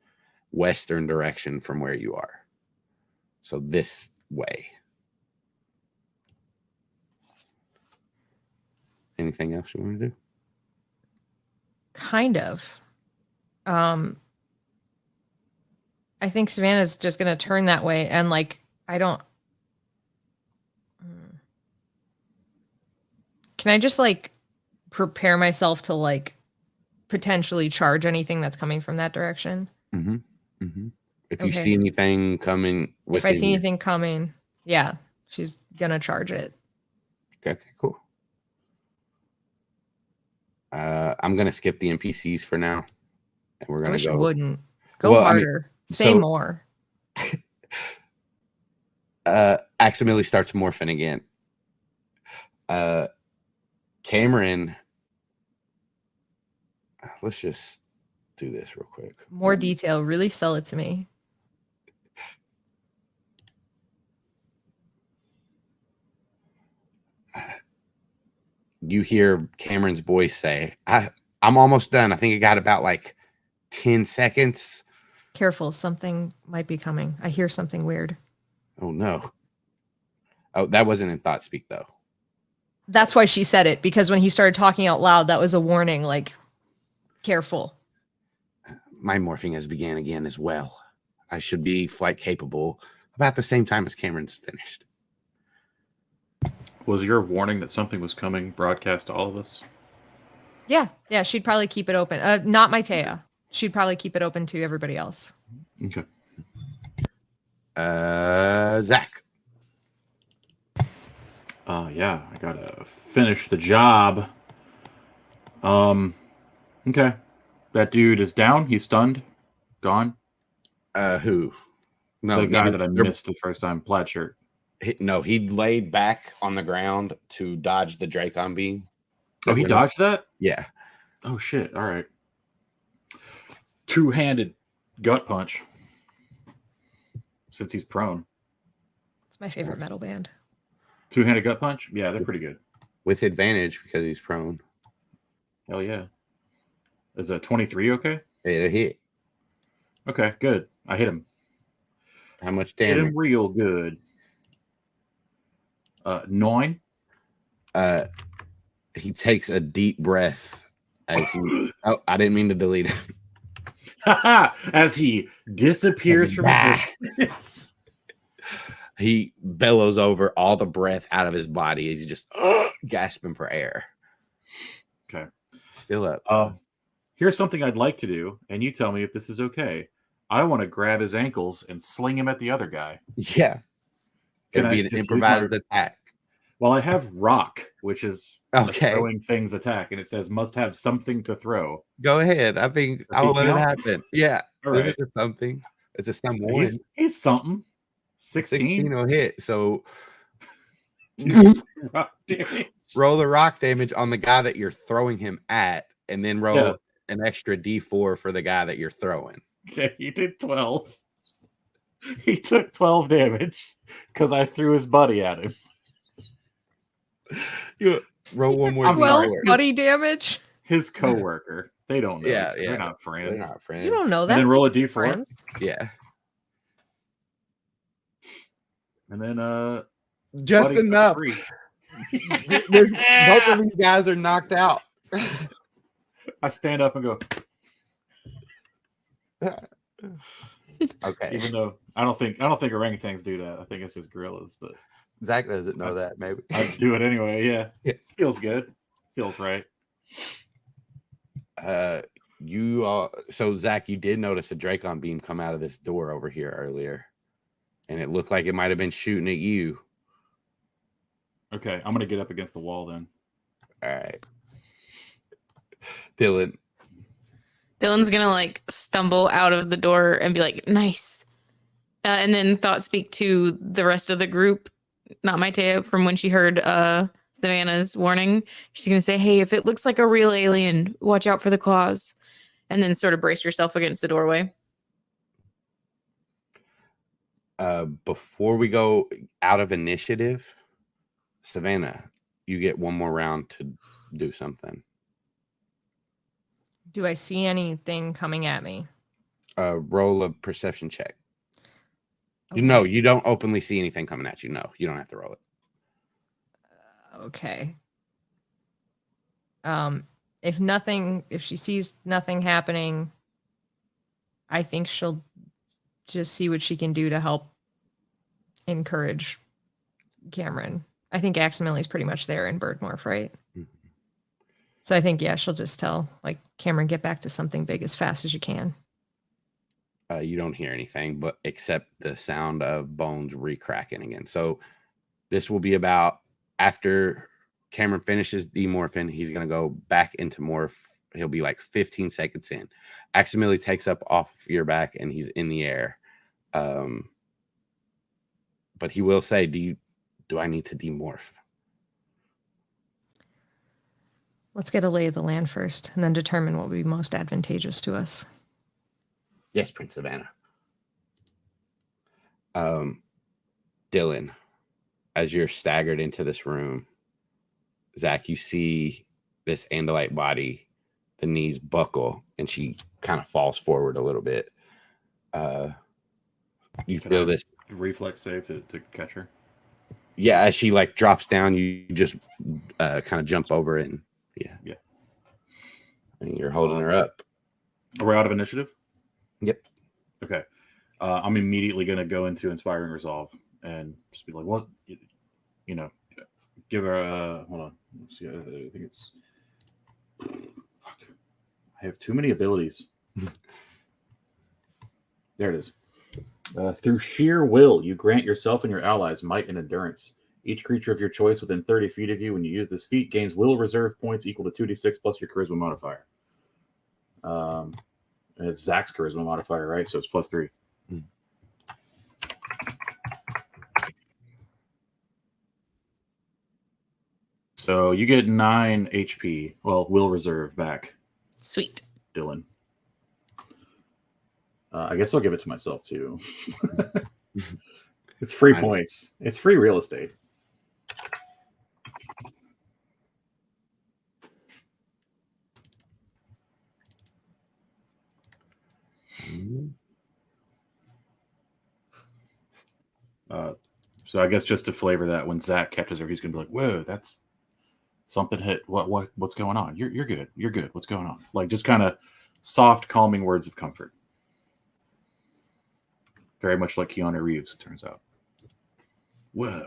western direction from where you are. So this way. Anything else you want to do? Kind of. I think Savannah's just going to turn that way. And like, I don't. Can I just like prepare myself to like potentially charge anything that's coming from that direction? Mm-hmm. Mm-hmm. If you Okay. see anything coming, If I see anything coming, yeah, she's going to charge it. Okay, cool. I'm going to skip the NPCs for now. And we're I going wish to you go. wouldn't. Go Well, I mean, harder. Say so- more. Aximili starts morphing again. Cameron, let's just do this real quick. More detail. Really sell it to me. You hear Cameron's voice say, I'm almost done. I think I got about like 10 seconds. Careful. Something might be coming. I hear something weird. Oh, no. Oh, that wasn't in Thought Speak, though. That's why she said it, because when he started talking out loud, that was a warning, like, careful. My morphing has began again as well. I should be flight capable about the same time as Cameron's finished. Was your warning that something was coming broadcast to all of us? Yeah. Yeah. She'd probably keep it open. Not my Taya. She'd probably keep it open to everybody else. Okay. Zac. Yeah, I gotta finish the job. Okay. That dude is down. He's stunned. Gone. Who? No, The guy that I missed the first time, plaid shirt. No, he laid back on the ground to dodge the Dracon Beam. Oh, he dodged that? Yeah. Oh, shit. All right. Two-handed gut punch. Since he's prone. It's my favorite metal band. Two-handed gut punch? Yeah, they're pretty good. With advantage because he's prone. Hell yeah. Is a 23 okay? It'll hit. Okay, good. I hit him. How much Hit damage? him real good. 9. He takes a deep breath as he. Oh, I didn't mean to delete him. As he disappears from existence. He bellows over all the breath out of his body as he's just gasping for air. Okay. Still up. Here's something I'd like to do, and you tell me if this is okay. I want to grab his ankles and sling him at the other guy. Yeah. It'd be an improvised attack. Well, I have rock, which is okay. Throwing things attack, and it says must have something to throw. Go ahead. I think I'll let it happen. Yeah. All this right. is something. It's a someone. He's something. 16 will hit. So rock damage. roll the rock damage on the guy that you're throwing him at, and then roll an extra D4 for the guy that you're throwing. Okay, he did 12. He took 12 damage because I threw his buddy at him. You roll one more. 12 buddy damage. His coworker. They don't know. Yeah. They're not friends. They're not friends. You don't know that. And then roll a D4. Friends. Yeah. And then just enough. Both of these guys are knocked out. I stand up and go. Okay. Even though I don't think orangutans do that. I think it's just gorillas, but Zac doesn't know that, maybe. I do it anyway, yeah. Feels good. Feels right. So Zac, you did notice a Dracon beam come out of this door over here earlier. And it looked like it might have been shooting at you. Okay, I'm gonna get up against the wall then. All right. Dylan's gonna like stumble out of the door and be like, nice. And then thought speak to the rest of the group, not my Taya, from when she heard Savannah's warning. She's gonna say, hey, if it looks like a real alien, watch out for the claws. And then sort of brace yourself against the doorway. Before we go out of initiative, Savannah, you get one more round to do something. Do I see anything coming at me? Roll a perception check. Okay. You know, you don't openly see anything coming at you. No, you don't have to roll it. Okay. If she sees nothing happening, I think she'll just see what she can do to help encourage Cameron. I think Aximili's pretty much there in Birdmorph, right? Mhm. So I think, yeah, she'll just tell, like, Cameron, get back to something big as fast as you can. You don't hear anything, but except the sound of bones recracking again. So this will be about after Cameron finishes demorphing, he's going to go back into morph. He'll be like 15 seconds in. Aximili takes up off your back and he's in the air. But he will say, do I need to demorph? Let's get a lay of the land first and then determine what would be most advantageous to us. Yes, Prince Savannah. Dylan, as you're staggered into this room, Zac, you see this Andalite body, the knees buckle, and she kind of falls forward a little bit. You feel this reflex save to catch her. Yeah, as she like drops down, you just kind of jump over it, and yeah, and you're holding her up. Are we out of initiative? Yep. Okay. I'm immediately going to go into Inspiring Resolve and just be like, what? You know, give her a... Hold on. Let's see. I think it's... Fuck. I have too many abilities. There it is. Through sheer will, you grant yourself and your allies might and endurance. Each creature of your choice within 30 feet of you, when you use this feat, gains will reserve points equal to 2d6 plus your charisma modifier. And it's Zac's charisma modifier, right? So it's plus 3. So you get 9 HP. Well, will reserve back. Sweet. Dylan. I guess I'll give it to myself too. It's free points. It's free real estate. So I guess just to flavor that, when Zac catches her, he's gonna be like, "Whoa, that's something hit. What's going on? You're good. You're good. What's going on?" Like just kind of soft, calming words of comfort. Very much like Keanu Reeves, it turns out. Whoa.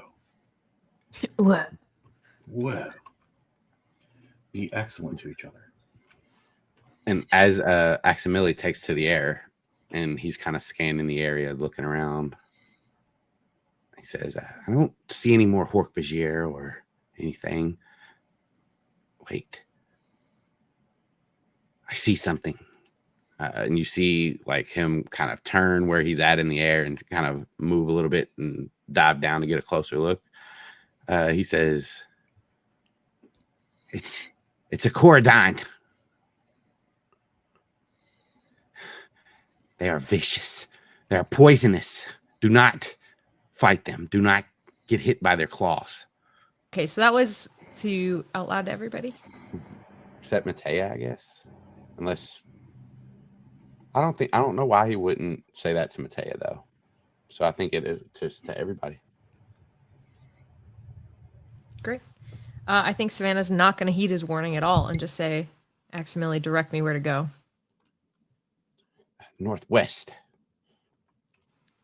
What? Whoa. Be excellent to each other. And as Aximili takes to the air, and he's kind of scanning the area, looking around, he says, I don't see any more Hork-Bajir or anything. Wait. I see something. And you see like him kind of turn where he's at in the air and kind of move a little bit and dive down to get a closer look. He says, it's a Coradine. They are vicious. They are poisonous. Do not fight them. Do not get hit by their claws. Okay, so that was to out loud to everybody? Except Matea, I guess. Unless... I don't know why he wouldn't say that to Matea, though. So I think it is just to everybody. Great. I think Savannah's not going to heed his warning at all and just say, Aximili, direct me where to go. Northwest.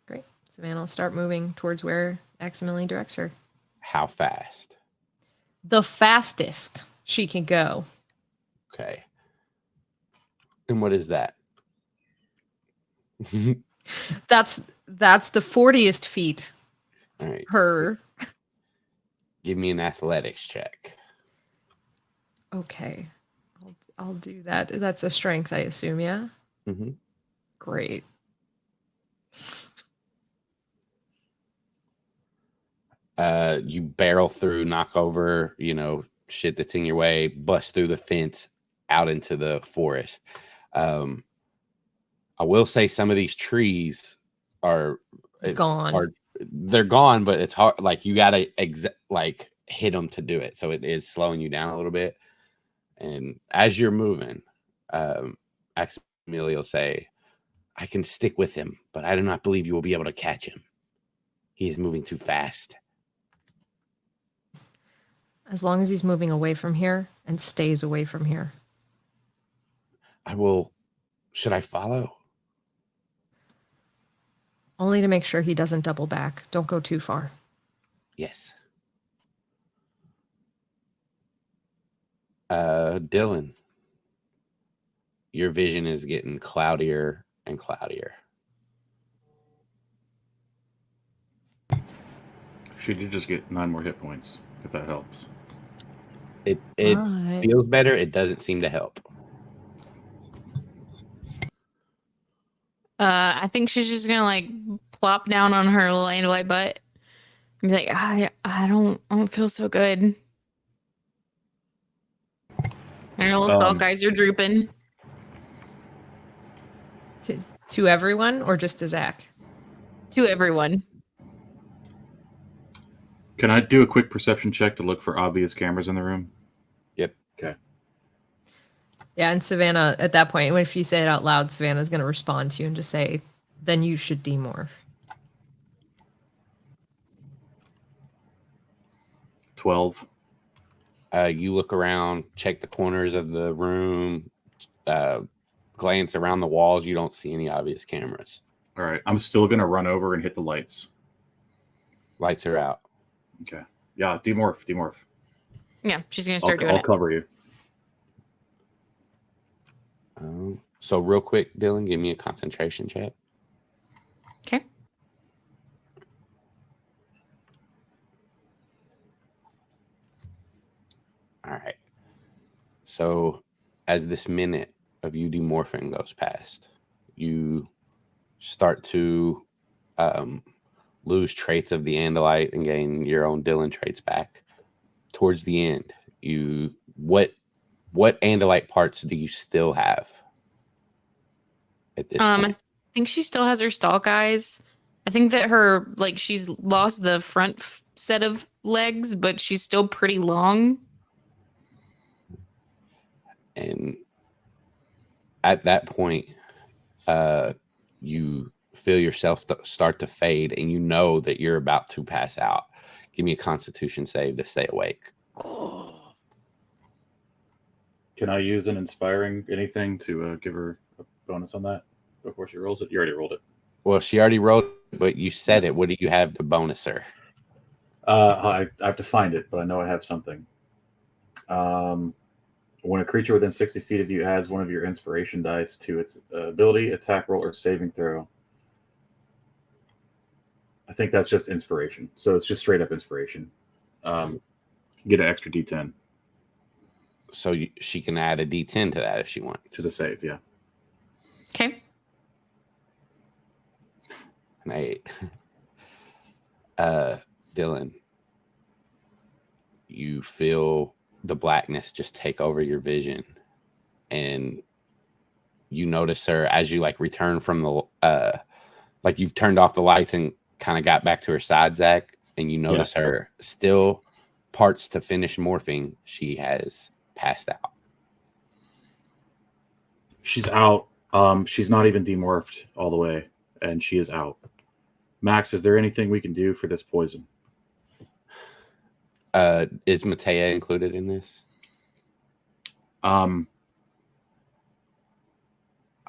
Great. Savannah will start moving towards where Aximili directs her. How fast? The fastest she can go. Okay. And what is that? That's the 40th feet. All right. Her. Give me an athletics check. Okay. I'll do that. That's a strength, I assume, yeah? Mm-hmm. Great. You barrel through, knock over, shit that's in your way, bust through the fence out into the forest. I will say some of these trees are gone. Hard. They're gone, but it's hard. Like you gotta hit them to do it, so it is slowing you down a little bit. And as you're moving, Aximili will say, I can stick with him, but I do not believe you will be able to catch him. He is moving too fast. As long as he's moving away from here and stays away from here. I will. Should I follow? Only to make sure he doesn't double back. Don't go too far. Yes. Dylan, your vision is getting cloudier and cloudier. She did just get 9 more hit points, if that helps. It But- feels better. It doesn't seem to help. I think she's just gonna like plop down on her little andalite butt and be like, I don't feel so good. And her little stalk eyes are drooping. To everyone or just to Zac? To everyone. Can I do a quick perception check to look for obvious cameras in the room? Yep. Okay. Yeah, and Savannah, at that point, if you say it out loud, Savannah's going to respond to you and just say, then you should demorph. 12. You look around, check the corners of the room, glance around the walls. You don't see any obvious cameras. All right. I'm still going to run over and hit the lights. Lights are out. Okay. Yeah, demorph. Yeah, she's gonna start doing I'll it. cover you. So real quick, Dylan, give me a concentration check. Okay. All right. So as this minute of you demorphing goes past, you start to lose traits of the Andalite and gain your own Dylan traits back. Towards the end, what Andalite parts do you still have at this point? I think she still has her stalk eyes. I think that her she's lost the front set of legs, but she's still pretty long. And at that point, you feel yourself start to fade, and you know that you're about to pass out. Give me a Constitution save to stay awake. Can I use an inspiring anything to give her a bonus on that before she rolls it? You already rolled it. Well, she already wrote it, but you said it. What do you have to bonus her? I have to find it, but I know I have something. When a creature within 60 feet of you adds one of your inspiration dice to its ability, attack roll, or saving throw. I think that's just inspiration. So it's just straight up inspiration. Get an extra D10 So she can add a D10 to that if she wants. to the save, yeah. Okay. An 8. Dylan, you feel the blackness just take over your vision, and you notice her as you return from the you've turned off the lights and kind of got back to her side, Zac, and you notice her still parts to finish morphing. She has passed out. She's out. She's not even demorphed all the way, and she is out. Max, is there anything we can do for this poison? Is Matea included in this? I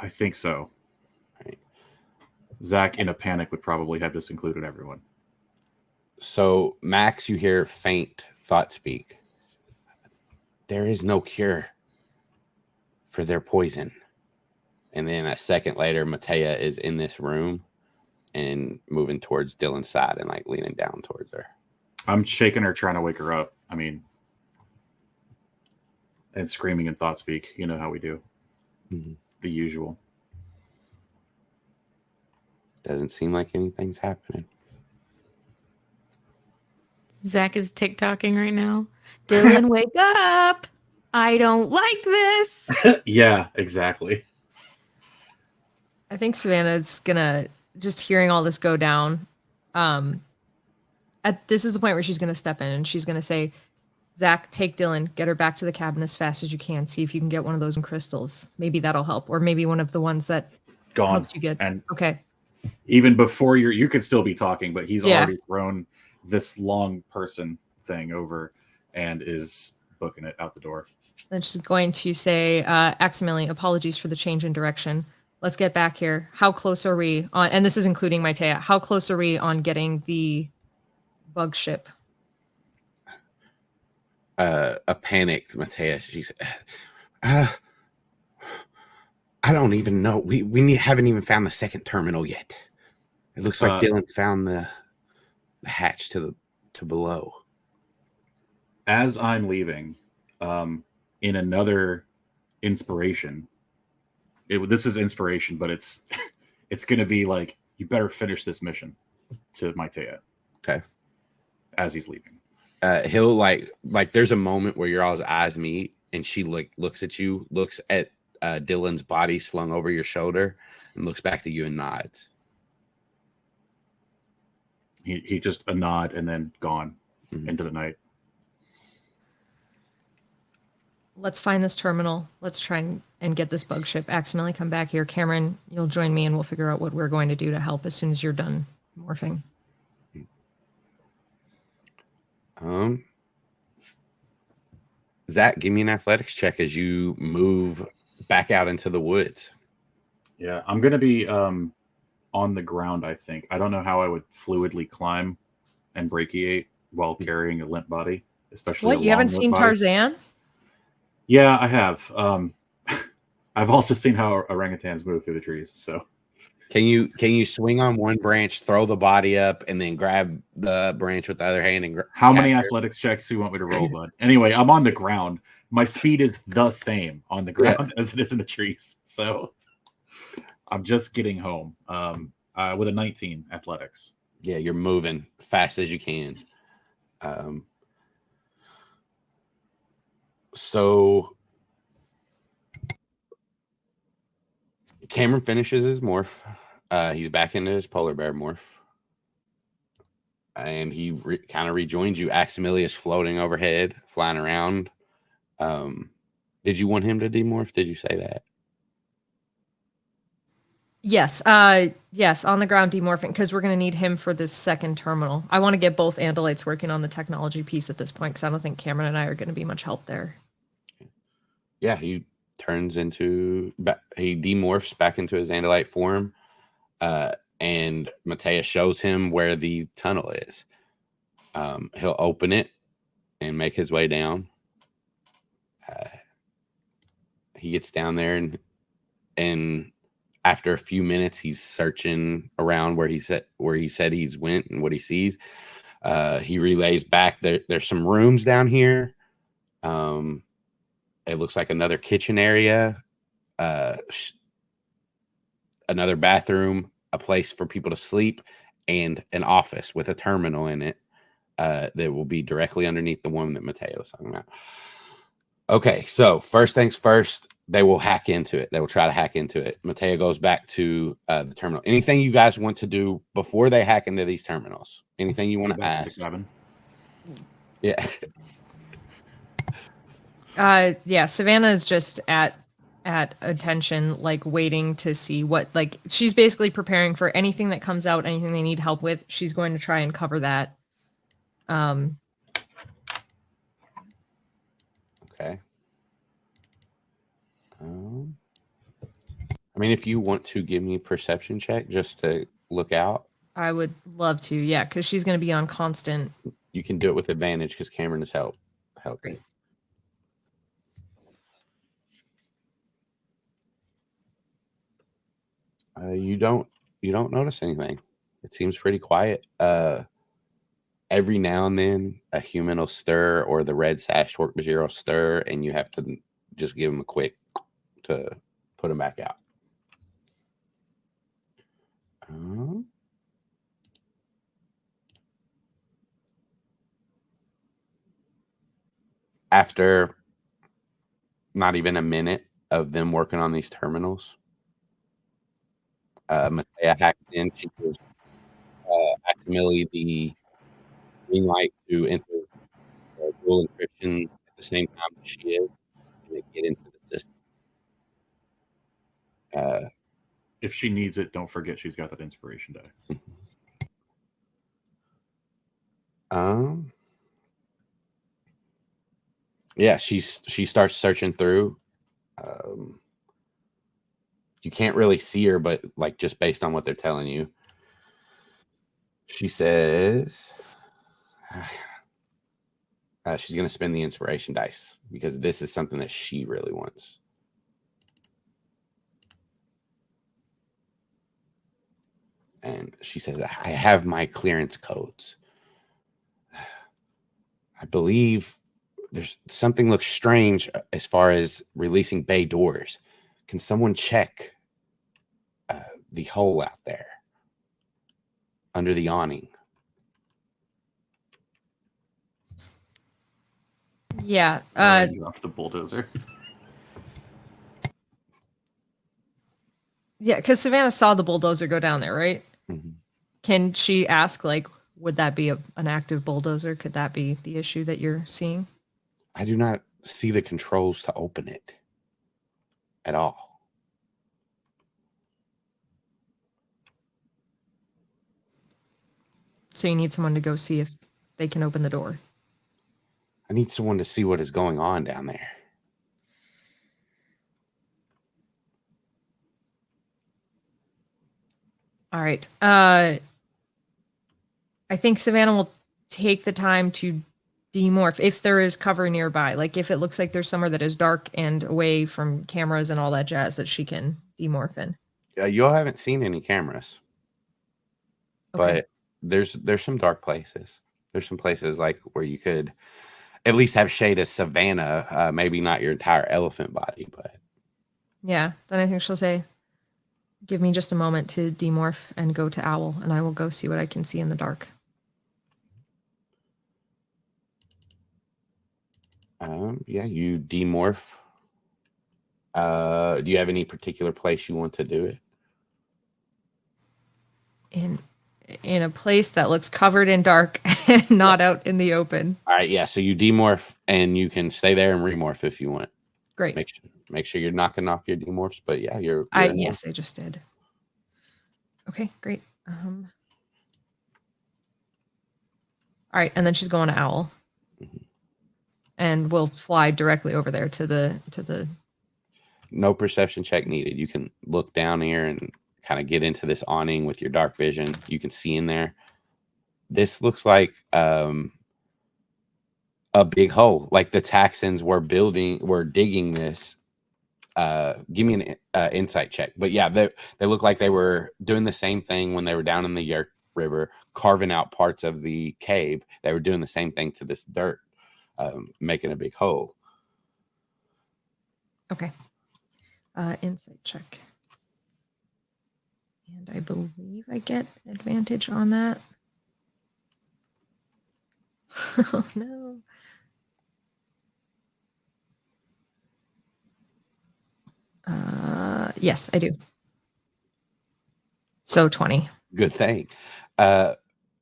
think so. Right. Zac, in a panic, would probably have just included everyone. So, Max, you hear faint thought speak. There is no cure for their poison. And then a second later, Matea is in this room and moving towards Dylan's side and leaning down towards her. I'm shaking her, trying to wake her up. And screaming in thought speak. You know how we do. Mm-hmm. The usual. Doesn't seem like anything's happening. Zac is TikToking right now. Dylan, wake up! I don't like this. Yeah, exactly. I think Savannah's gonna, just hearing all this go down, this is the point where she's gonna step in and she's gonna say, Zac, take Dylan, get her back to the cabin as fast as you can. See if you can get one of those crystals. Maybe that'll help. Or maybe one of the ones that gone. Helps you get and okay. Even before you could still be talking, but he's Yeah. already thrown this long person thing over and is booking it out the door. I'm just going to say, Aximili, apologies for the change in direction. Let's get back here. How close are we on, and this is including Maitea, how close are we on getting the bug ship? A panicked Maitea. She said, I don't even know. We haven't even found the second terminal yet. It looks like Dylan found the hatch to below. As I'm leaving, in another inspiration, this is inspiration, but it's going to be like, you better finish this mission to Maitea. Okay. As he's leaving. He'll like there's a moment where your all's eyes meet and she like looks at you, looks at Dylan's body slung over your shoulder and looks back to you and nods. He just a nod and then gone into the night. Let's find this terminal. Let's try and get this bug ship. Aximili, come back here. Cameron, you'll join me and we'll figure out what we're going to do to help as soon as you're done morphing. Zac, give me an athletics check as you move back out into the woods. Yeah, I'm going to be on the ground, I think. I don't know how I would fluidly climb and brachiate while carrying a limp body, especially What? You haven't seen Tarzan? Yeah, I have. I've also seen how orangutans move through the trees. So, can you swing on one branch, throw the body up, and then grab the branch with the other hand? And how many athletics checks do you want me to roll, bud? Anyway, I'm on the ground. My speed is the same on the ground as it is in the trees. So, I'm just getting home with a 19 athletics. Yeah, you're moving fast as you can. So Cameron finishes his morph. He's back into his polar bear morph. And he kind of rejoins you. Aximili is floating overhead, flying around. Did you want him to demorph? Did you say that? Yes. Yes, on the ground demorphing, because we're going to need him for this second terminal. I want to get both Andalites working on the technology piece at this point, because I don't think Cameron and I are going to be much help there. Yeah, he turns into, he demorphs back into his Andalite form, and Maitea shows him where the tunnel is. He'll open it and make his way down. He gets down there, and after a few minutes, he's searching around where he said he's went and what he sees. He relays back. There's some rooms down here. It looks like another kitchen area, another bathroom, a place for people to sleep, and an office with a terminal in it that will be directly underneath the one that Maitea was talking about. Okay, so first things first, they will hack into it. They will try to hack into it. Maitea goes back to the terminal. Anything you guys want to do before they hack into these terminals? Anything you want to ask? Yeah. Yeah, Savannah is just at attention, like waiting to see what, like, she's basically preparing for anything that comes out, anything they need help with. She's going to try and cover that. Okay. I mean, if you want to give me a perception check just to look out. I would love to, yeah, because she's going to be on constant. You can do it with advantage because Cameron is helping. You don't notice anything. It seems pretty quiet. Every now and then a human will stir, or the red sash Torque-Bajir will stir, and you have to just give them a quick to put them back out. After not even a minute of them working on these terminals, Maitea hacked in. She gives Aximili the green light to enter dual encryption at the same time that she is, and get into the system. she needs it, don't forget she's got that inspiration die. Yeah, she starts searching through. You can't really see her, but like just based on what they're telling you, she says she's going to spend the inspiration dice because this is something that she really wants. And she says, I have my clearance codes. I believe there's something looks strange as far as releasing bay doors. Can someone check the hole out there under the awning? Yeah. Dropped the bulldozer. Yeah, because Savannah saw the bulldozer go down there, right? Mm-hmm. Can she ask, like, would that be an active bulldozer? Could that be the issue that you're seeing? I do not see the controls to open it at all. So you need someone to go see if they can open the door. I need someone to see what is going on down there. All right. I think Savannah will take the time to demorph if there is cover nearby. Like if it looks like there's somewhere that is dark and away from cameras and all that jazz that she can demorph in. You all haven't seen any cameras, Okay. but there's some dark places. There's some places like where you could at least have shade as Savannah, maybe not your entire elephant body, but Yeah. Then I think she'll say, give me just a moment to demorph and go to Owl, and I will go see what I can see in the dark. Yeah, you demorph. Do you have any particular place you want to do it? In a place that looks covered in dark and not out in the open. All right, yeah. So you demorph, and you can stay there and remorph if you want. Great. Make sure you're knocking off your demorphs. But yeah, yes, I just did. Okay, great. All right, and then she's going to Owl, and we'll fly directly over there to the. No perception check needed. You can look down here and kind of get into this awning with your dark vision. You can see in there. This looks like a big hole. Like the Taxons were digging this. Give me an insight check. But yeah, they look like they were doing the same thing when they were down in the Yeerk River, carving out parts of the cave. They were doing the same thing to this dirt, making a big hole. Okay. Insight check. And I believe I get advantage on that. Oh, no. Yes, I do. So 20. Good thing.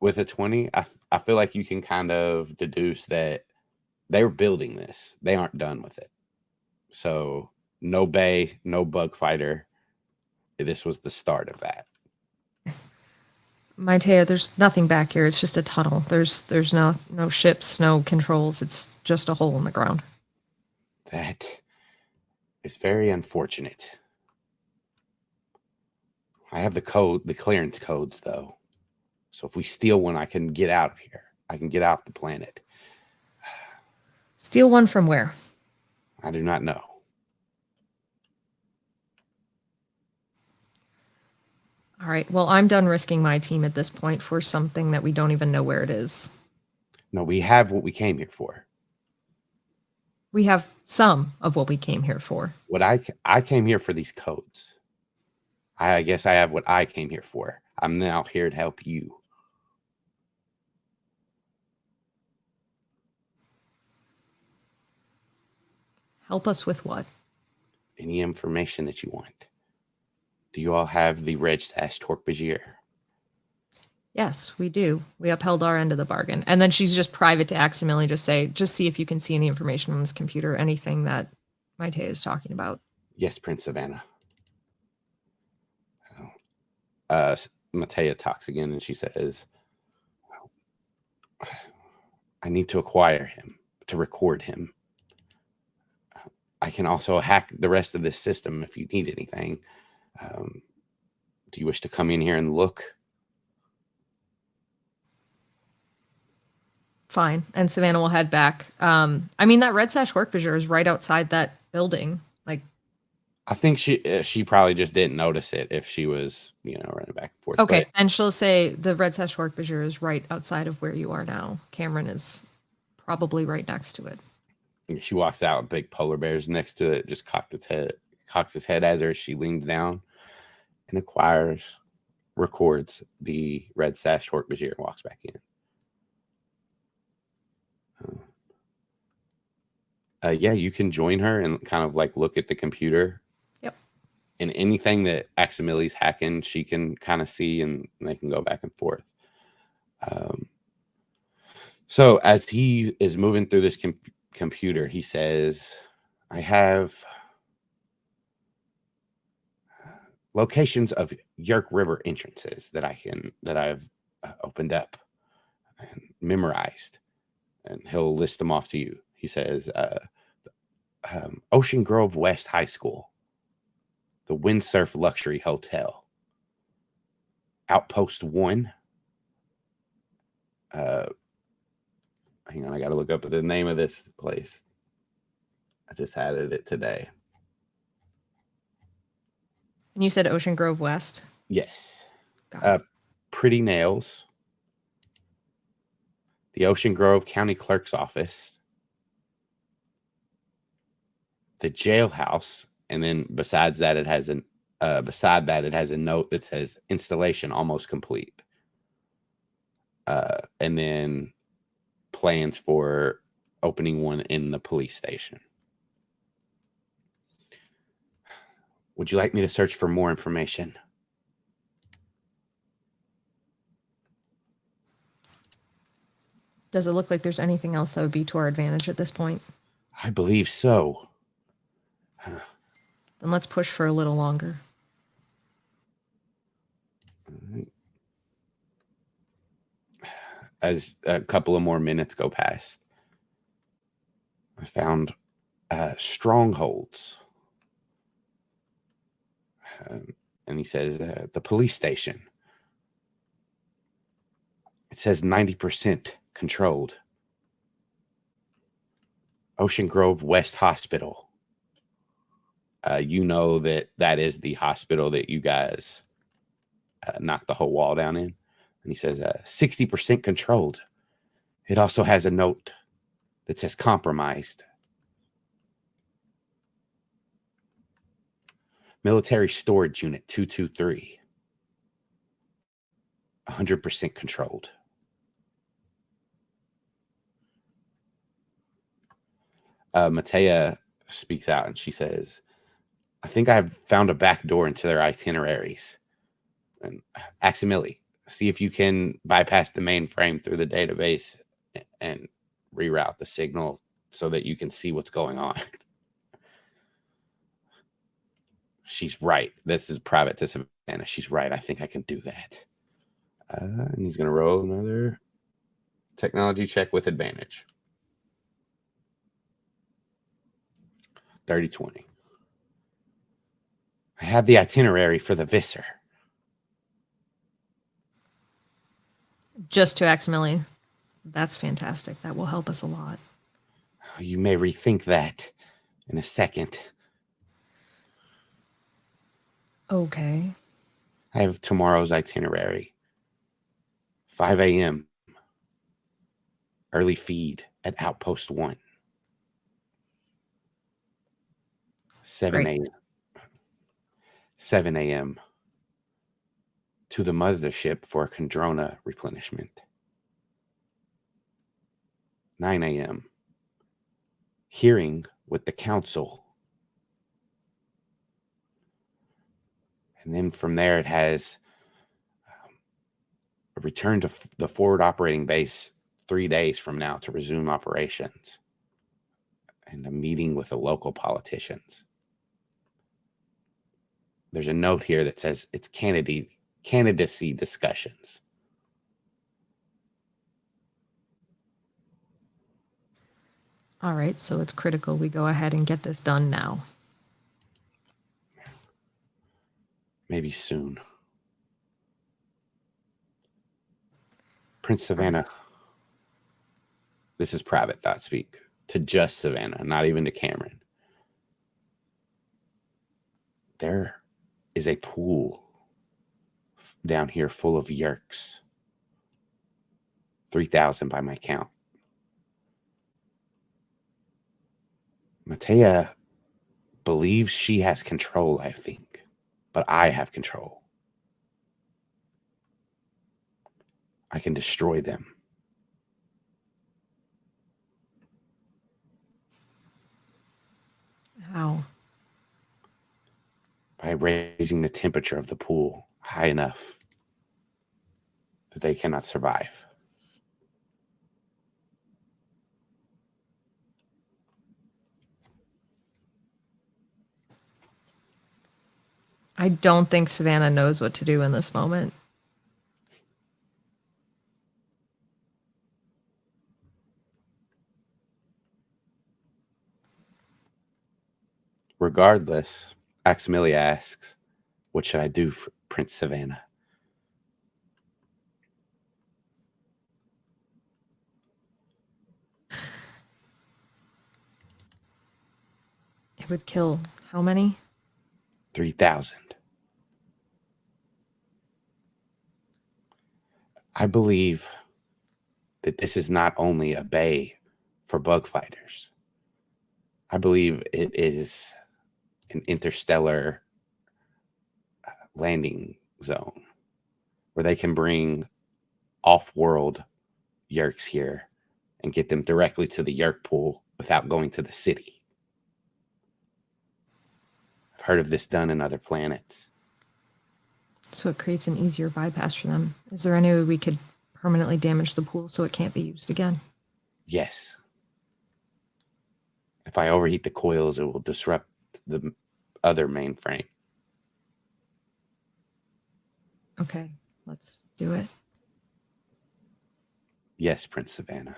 With a 20, I feel like you can kind of deduce that they were building this. They aren't done with it. So no bay, no bug fighter. This was the start of that. Maitea, there's nothing back here. It's just a tunnel. There's no ships, no controls. It's just a hole in the ground. That is very unfortunate. I have the clearance codes, though. So if we steal one, I can get out of here. I can get off the planet. Steal one from where? I do not know. All right. Well, I'm done risking my team at this point for something that we don't even know where it is. No, we have what we came here for. We have some of what we came here for. What I came here for these codes. I guess I have what I came here for. I'm now here to help you. Help us with what? Any information that you want. Do you all have the Reg Sash Torque-Bagier? Yes, we do. We upheld our end of the bargain. And then she's just private to Aximili, just see if you can see any information on this computer, anything that Maitea is talking about. Yes, Prince Savannah. Matea talks again, and she says, I need to acquire him, to record him. I can also hack the rest of this system if you need anything. Do you wish to come in here and look? Fine. And Savannah will head back. I mean, that red sash work vision is right outside that building. Like, I think she probably just didn't notice it if she was, running back and forth. okay. But And she'll say the red sash work vision is right outside of where you are now. Cameron is probably right next to it. she walks out with big polar bears next to it, just cocks his head as her. She leans down and records the red sash work vision and walks back in. Yeah, you can join her and kind of like look at the computer. Yep. And anything that Aximili's hacking, she can kind of see, and they can go back and forth. So as he is moving through this computer, he says, I have locations of Yeerk River entrances that I've opened up and memorized, and he'll list them off to you. He says, Ocean Grove West High School, the Windsurf Luxury Hotel, Outpost 1. Hang on, I got to look up the name of this place. I just added it today. And you said Ocean Grove West? Yes. Got it. Pretty Nails, the Ocean Grove County Clerk's Office, the jailhouse, and then beside that it has a note that says installation almost complete. And then plans for opening one in the police station. Would you like me to search for more information? Does it look like there's anything else that would be to our advantage at this point? I believe so. Then let's push for a little longer. As a couple of more minutes go past, I found strongholds. And he says the police station. It says 90% controlled. Ocean Grove West Hospital. You know that is the hospital that you guys knocked the whole wall down in. And he says 60% controlled. It also has a note that says compromised. Military Storage Unit 223. 100% controlled. Matea speaks out and she says, I think I've found a back door into their itineraries. And Aximili, see if you can bypass the mainframe through the database and reroute the signal so that you can see what's going on. She's right. This is private to Savannah. She's right. I think I can do that. And he's going to roll another technology check with advantage. 30-20. I have the itinerary for the Visser. Just to Aximili. That's fantastic. That will help us a lot. You may rethink that in a second. Okay. I have tomorrow's itinerary. 5 a.m. Early feed at Outpost 1. 7 a.m. 7 a.m. to the mothership for a Kandrona replenishment. 9 a.m. hearing with the council. And then from there it has a return to the forward operating base 3 days from now to resume operations. And a meeting with the local politicians. There's a note here that says it's candidacy discussions. All right, so it's critical we go ahead and get this done now. Maybe soon. Prince Savannah. This is private thought speak to just Savannah, not even to Cameron. There is a pool down here full of Yeerks. 3,000 by my count. Matea believes she has control, I think, but I have control. I can destroy them. How? By raising the temperature of the pool high enough that they cannot survive. I don't think Savannah knows what to do in this moment. Regardless, Aximilia asks, what should I do for Prince Savannah? It would kill how many? 3,000. I believe that this is not only a bay for bug fighters. I believe it is an interstellar landing zone where they can bring off-world Yeerks here and get them directly to the Yeerk pool without going to the city. I've heard of this done in other planets. So it creates an easier bypass for them. Is there any way we could permanently damage the pool so it can't be used again? Yes. If I overheat the coils, it will disrupt the other mainframe. Okay, let's do it. Yes, Prince Savannah.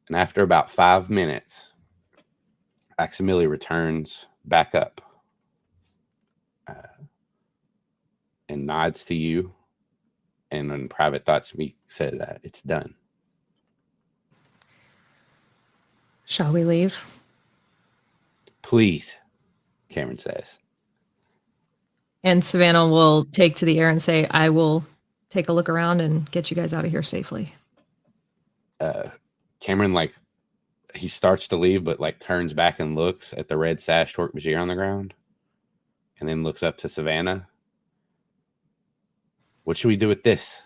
And after about 5 minutes, Aximilia returns back up and nods to you. And in private thought speak says that it's done. Shall we leave? Please, Cameron says. And Savannah will take to the air and say, I will take a look around and get you guys out of here safely. Cameron, like, he starts to leave, but like turns back and looks at the red sash Torque-Bajir on the ground and then looks up to Savannah. What should we do with this?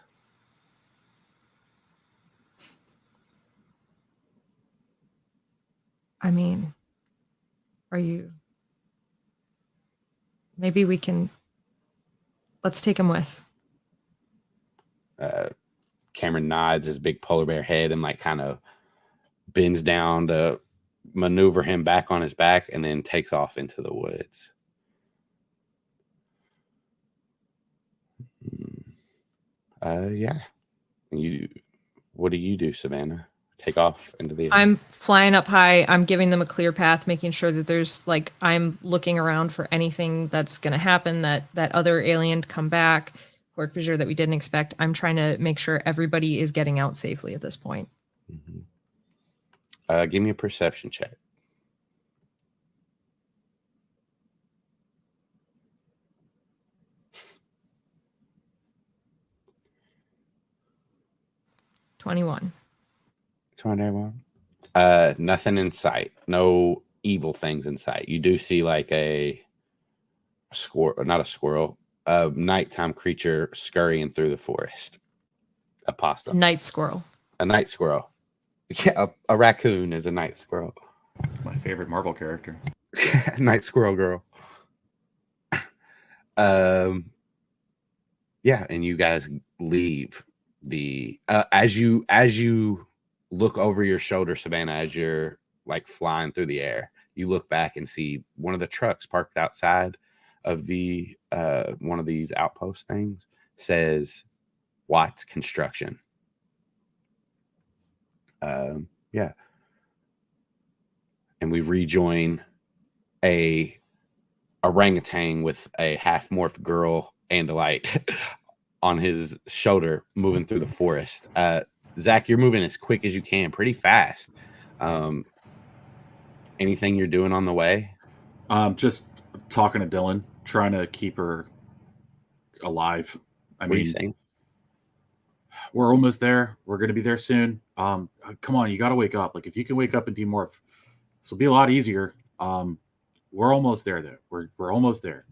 I mean, are you... Maybe we can... Let's take him with. Cameron nods his big polar bear head and like kind of bends down to maneuver him back on his back and then takes off into the woods. Yeah. What do you do, Savannah? Take off into the air? I'm flying up high. I'm giving them a clear path, making sure that there's like, I'm looking around for anything that's going to happen, that other alien to come back, Torque-Bajir that we didn't expect. I'm trying to make sure everybody is getting out safely at this point. Mm-hmm. Give me a perception check. $21. 21. Nothing in sight. No evil things in sight. You do see like a squirrel, not a squirrel, a nighttime creature scurrying through the forest. A possum. Night squirrel. A night squirrel. Yeah, a raccoon is a night squirrel. It's my favorite Marvel character. Night squirrel girl. Yeah, and you guys leave the as you look over your shoulder, Savannah, as you're like flying through the air, you look back and see one of the trucks parked outside of the one of these outpost things says Watts Construction. Yeah. And we rejoin a orangutan with a half morphed girl Andalite on his shoulder moving through the forest. Zac, you're moving as quick as you can, pretty fast. Anything you're doing on the way? Just talking to Dylan, trying to keep her alive. What are you saying? We're almost there. We're going to be there soon. Come on, you got to wake up. Like, if you can wake up and demorph, this will be a lot easier. We're almost there, though. We're almost there.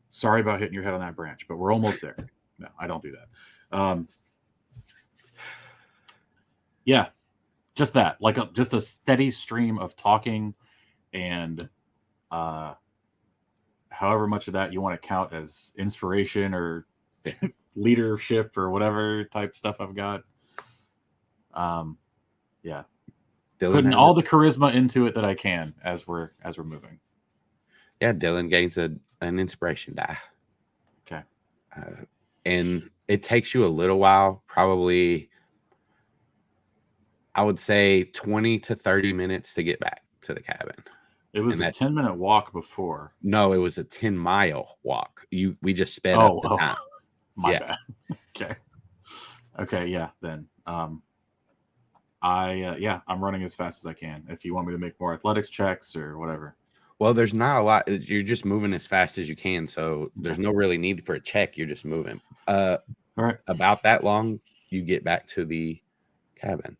Sorry about hitting your head on that branch, but we're almost there. No, I don't do that. Yeah, just that. Like, just a steady stream of talking, and however much of that you want to count as inspiration or leadership or whatever type stuff I've got. Yeah, Dylan putting all the charisma into it that I can as we're moving. Yeah, Dylan gains an inspiration die. Okay, and it takes you a little while, probably I would say 20 to 30 minutes to get back to the cabin. It was a 10-minute walk before. No, it was a 10-mile walk. We just sped up the time. My bad. Okay, yeah, then. I'm running as fast as I can. If you want me to make more athletics checks or whatever. Well, there's not a lot. You're just moving as fast as you can, so there's no really need for a check. You're just moving. All right. About that long, you get back to the cabin.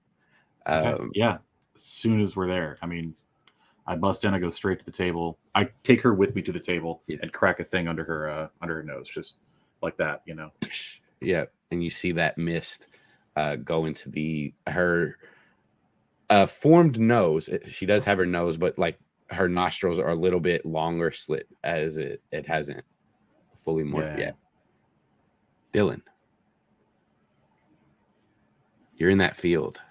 Okay. Yeah, as soon as we're there. I mean, I bust in, I go straight to the table. I take her with me to the table and crack a thing under her nose, just like that, you know. Yeah, and you see that mist go into her formed nose. She does have her nose, but like her nostrils are a little bit longer slit as it hasn't fully morphed yet. Dylan, you're in that field.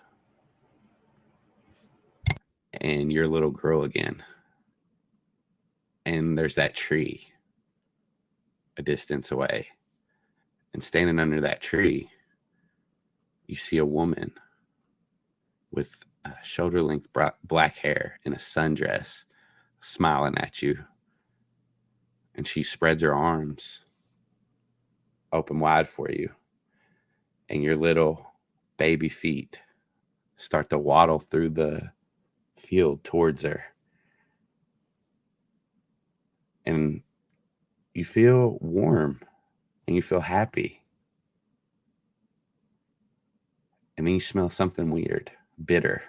And you're a little girl again. And there's that tree a distance away. And standing under that tree, you see a woman with shoulder-length black hair in a sundress smiling at you. And she spreads her arms open wide for you. And your little baby feet start to waddle through the field towards her, and you feel warm and you feel happy, and then you smell something weird, bitter,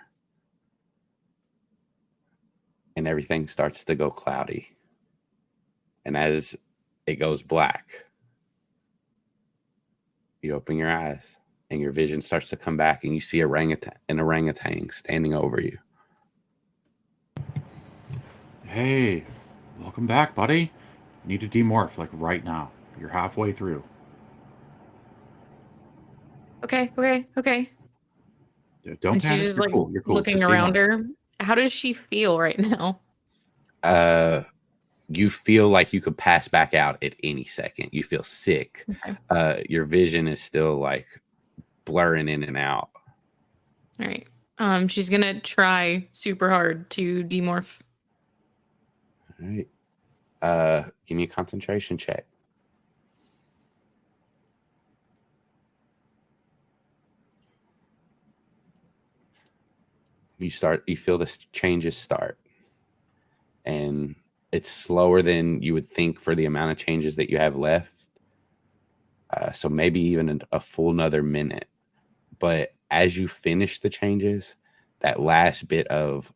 and everything starts to go cloudy. And as it goes black, you open your eyes and your vision starts to come back, and you see an orangutan standing over you. Hey, welcome back, buddy. You need to demorph, like, right now. You're halfway through. Okay. Don't and panic. she's just You're like cool. You're cool. looking Just around demorph. her. How does she feel right now? You feel like you could pass back out at any second. You feel sick. Okay. Your vision is still like blurring in and out. All right. She's gonna try super hard to demorph. All right. Give me a concentration check. You feel the changes start. And it's slower than you would think for the amount of changes that you have left. So maybe even a full another minute. But as you finish the changes, that last bit of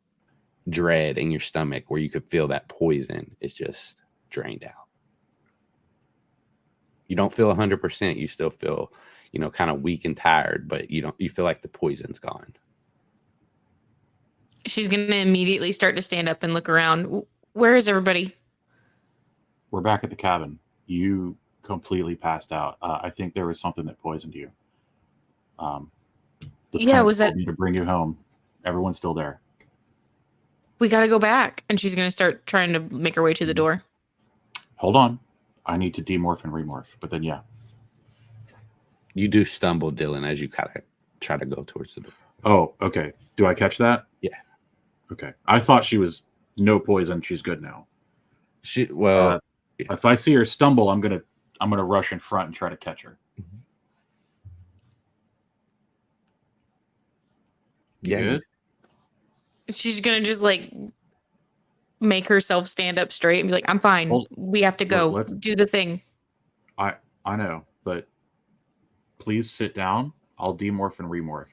dread in your stomach where you could feel that poison is just drained out. You don't feel 100%. You still feel, kind of weak and tired, but you feel like the poison's gone. She's gonna immediately start to stand up and look around. Where is everybody? We're back at the cabin. You completely passed out. I think there was something that poisoned you. The prince told me to bring you home. Everyone's still there. We gotta go back. And she's gonna start trying to make her way to the door. Hold on. I need to demorph and remorph. But then, yeah. You do stumble, Dylan, as you kind of try to go towards the door. Oh, okay. Do I catch that? Yeah. Okay. I thought she was no poison. She's good now. Yeah. If I see her stumble, I'm gonna rush in front and try to catch her. Yeah. Good. She's gonna just like make herself stand up straight and be like, "I'm fine. Well, we have to go. let's do the thing." I know, but please sit down. I'll demorph and remorph.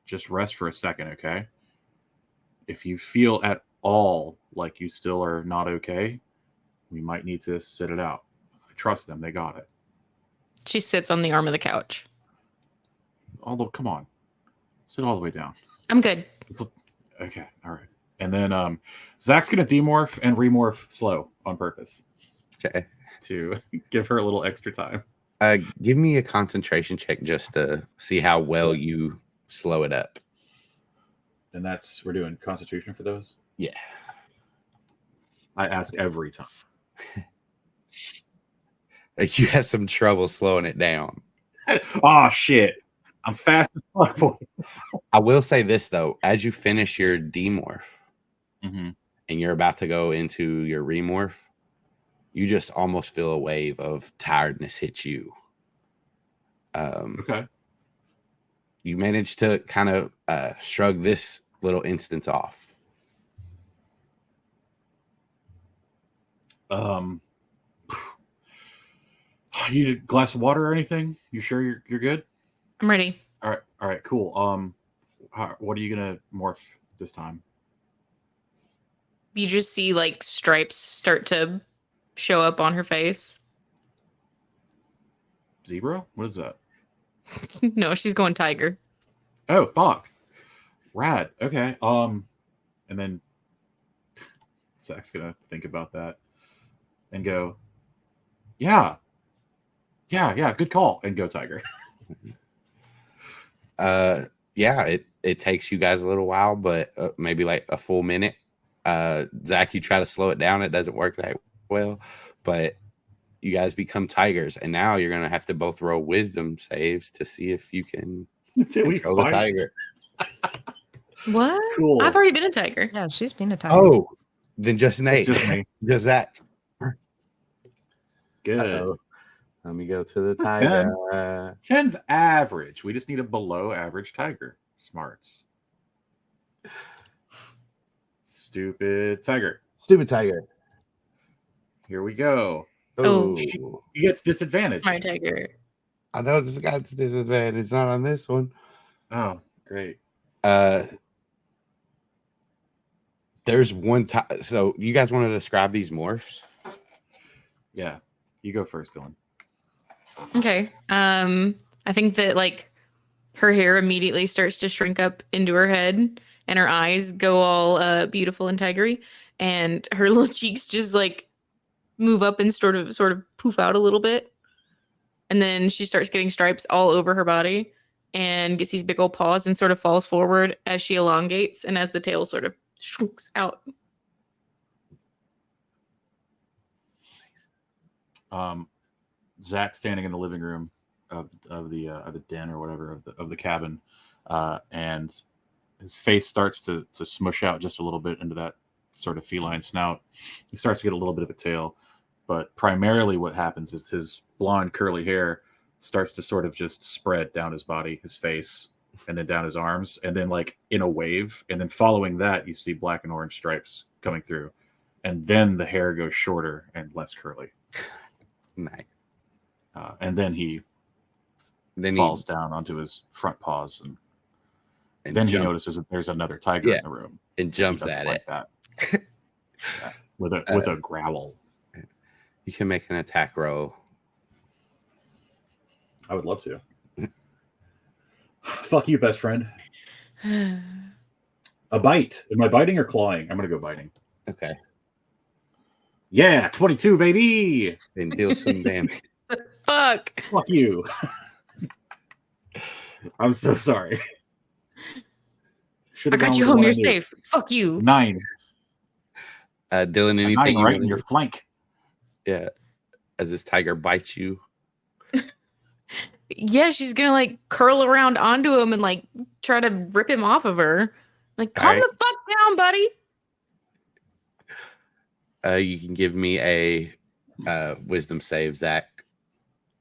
Just rest for a second, okay? If you feel at all like you still are not okay, we might need to sit it out. I trust them. They got it. She sits on the arm of the couch. Although, come on. Sit all the way down. I'm good. Okay, all right. And then Zach's going to demorph and remorph slow on purpose. Okay. To give her a little extra time. Give me a concentration check just to see how well you slow it up. And we're doing concentration for those? Yeah. I ask every time. You have some trouble slowing it down. Oh, shit. I'm fast as fuck, boys. I will say this, though. As you finish your demorph and you're about to go into your remorph, you just almost feel a wave of tiredness hit you. Okay. You managed to kind of shrug this little instance off. You need a glass of water or anything? You sure you're good? I'm ready. All right, cool. What are you gonna morph this time? You just see like stripes start to show up on her face. Zebra? What is that? No, she's going tiger. Oh, fuck. Rad. Okay. And then Zach's gonna think about that and go, yeah, good call, and go tiger. Yeah, it takes you guys a little while, but maybe like a full minute. Zach, you try to slow it down. It doesn't work that well, but you guys become tigers, and now you're gonna have to both roll wisdom saves to see if you can control the tiger. What? Cool. I've already been a tiger. Yeah, she's been a tiger. Oh, then just Nate. Just me. Just Zach. Good. Uh-oh. Let me go to the tiger. 10's average. We just need a below average tiger. Smarts. Stupid tiger. Stupid tiger. Here we go. Oh. He gets disadvantage. My tiger. I know this guy's disadvantage. Not on this one. Oh, great. There's one time. So you guys want to describe these morphs? Yeah. You go first, Dylan. Okay. I think that like her hair immediately starts to shrink up into her head and her eyes go all beautiful and tigery, and her little cheeks just like move up and sort of poof out a little bit. And then she starts getting stripes all over her body and gets these big old paws and sort of falls forward as she elongates and as the tail sort of shrinks out. Zach standing in the living room of the den or whatever of the cabin, and his face starts to smush out just a little bit into that sort of feline snout. He starts to get a little bit of a tail, but primarily what happens is his blonde curly hair starts to sort of just spread down his body, his face, and then down his arms, and then like in a wave, and then following that you see black and orange stripes coming through, and then the hair goes shorter and less curly. Nice. And then he falls down onto his front paws, and then he notices that there's another tiger in the room and jumps at it that. Yeah, with a growl. You can make an attack roll. I would love to. Fuck you, best friend. A bite. Am I biting or clawing? I'm gonna go biting. Okay. Yeah, 22, baby. And deal some damage. Fuck you. I'm so sorry. I got you home. You're safe. Fuck you. 9. Dylan, anything 9 right in your flank. Yeah. As this tiger bites you. Yeah, she's gonna like curl around onto him and like try to rip him off of her. Like, calm Alright. the fuck down, buddy. You can give me a wisdom save, Zach.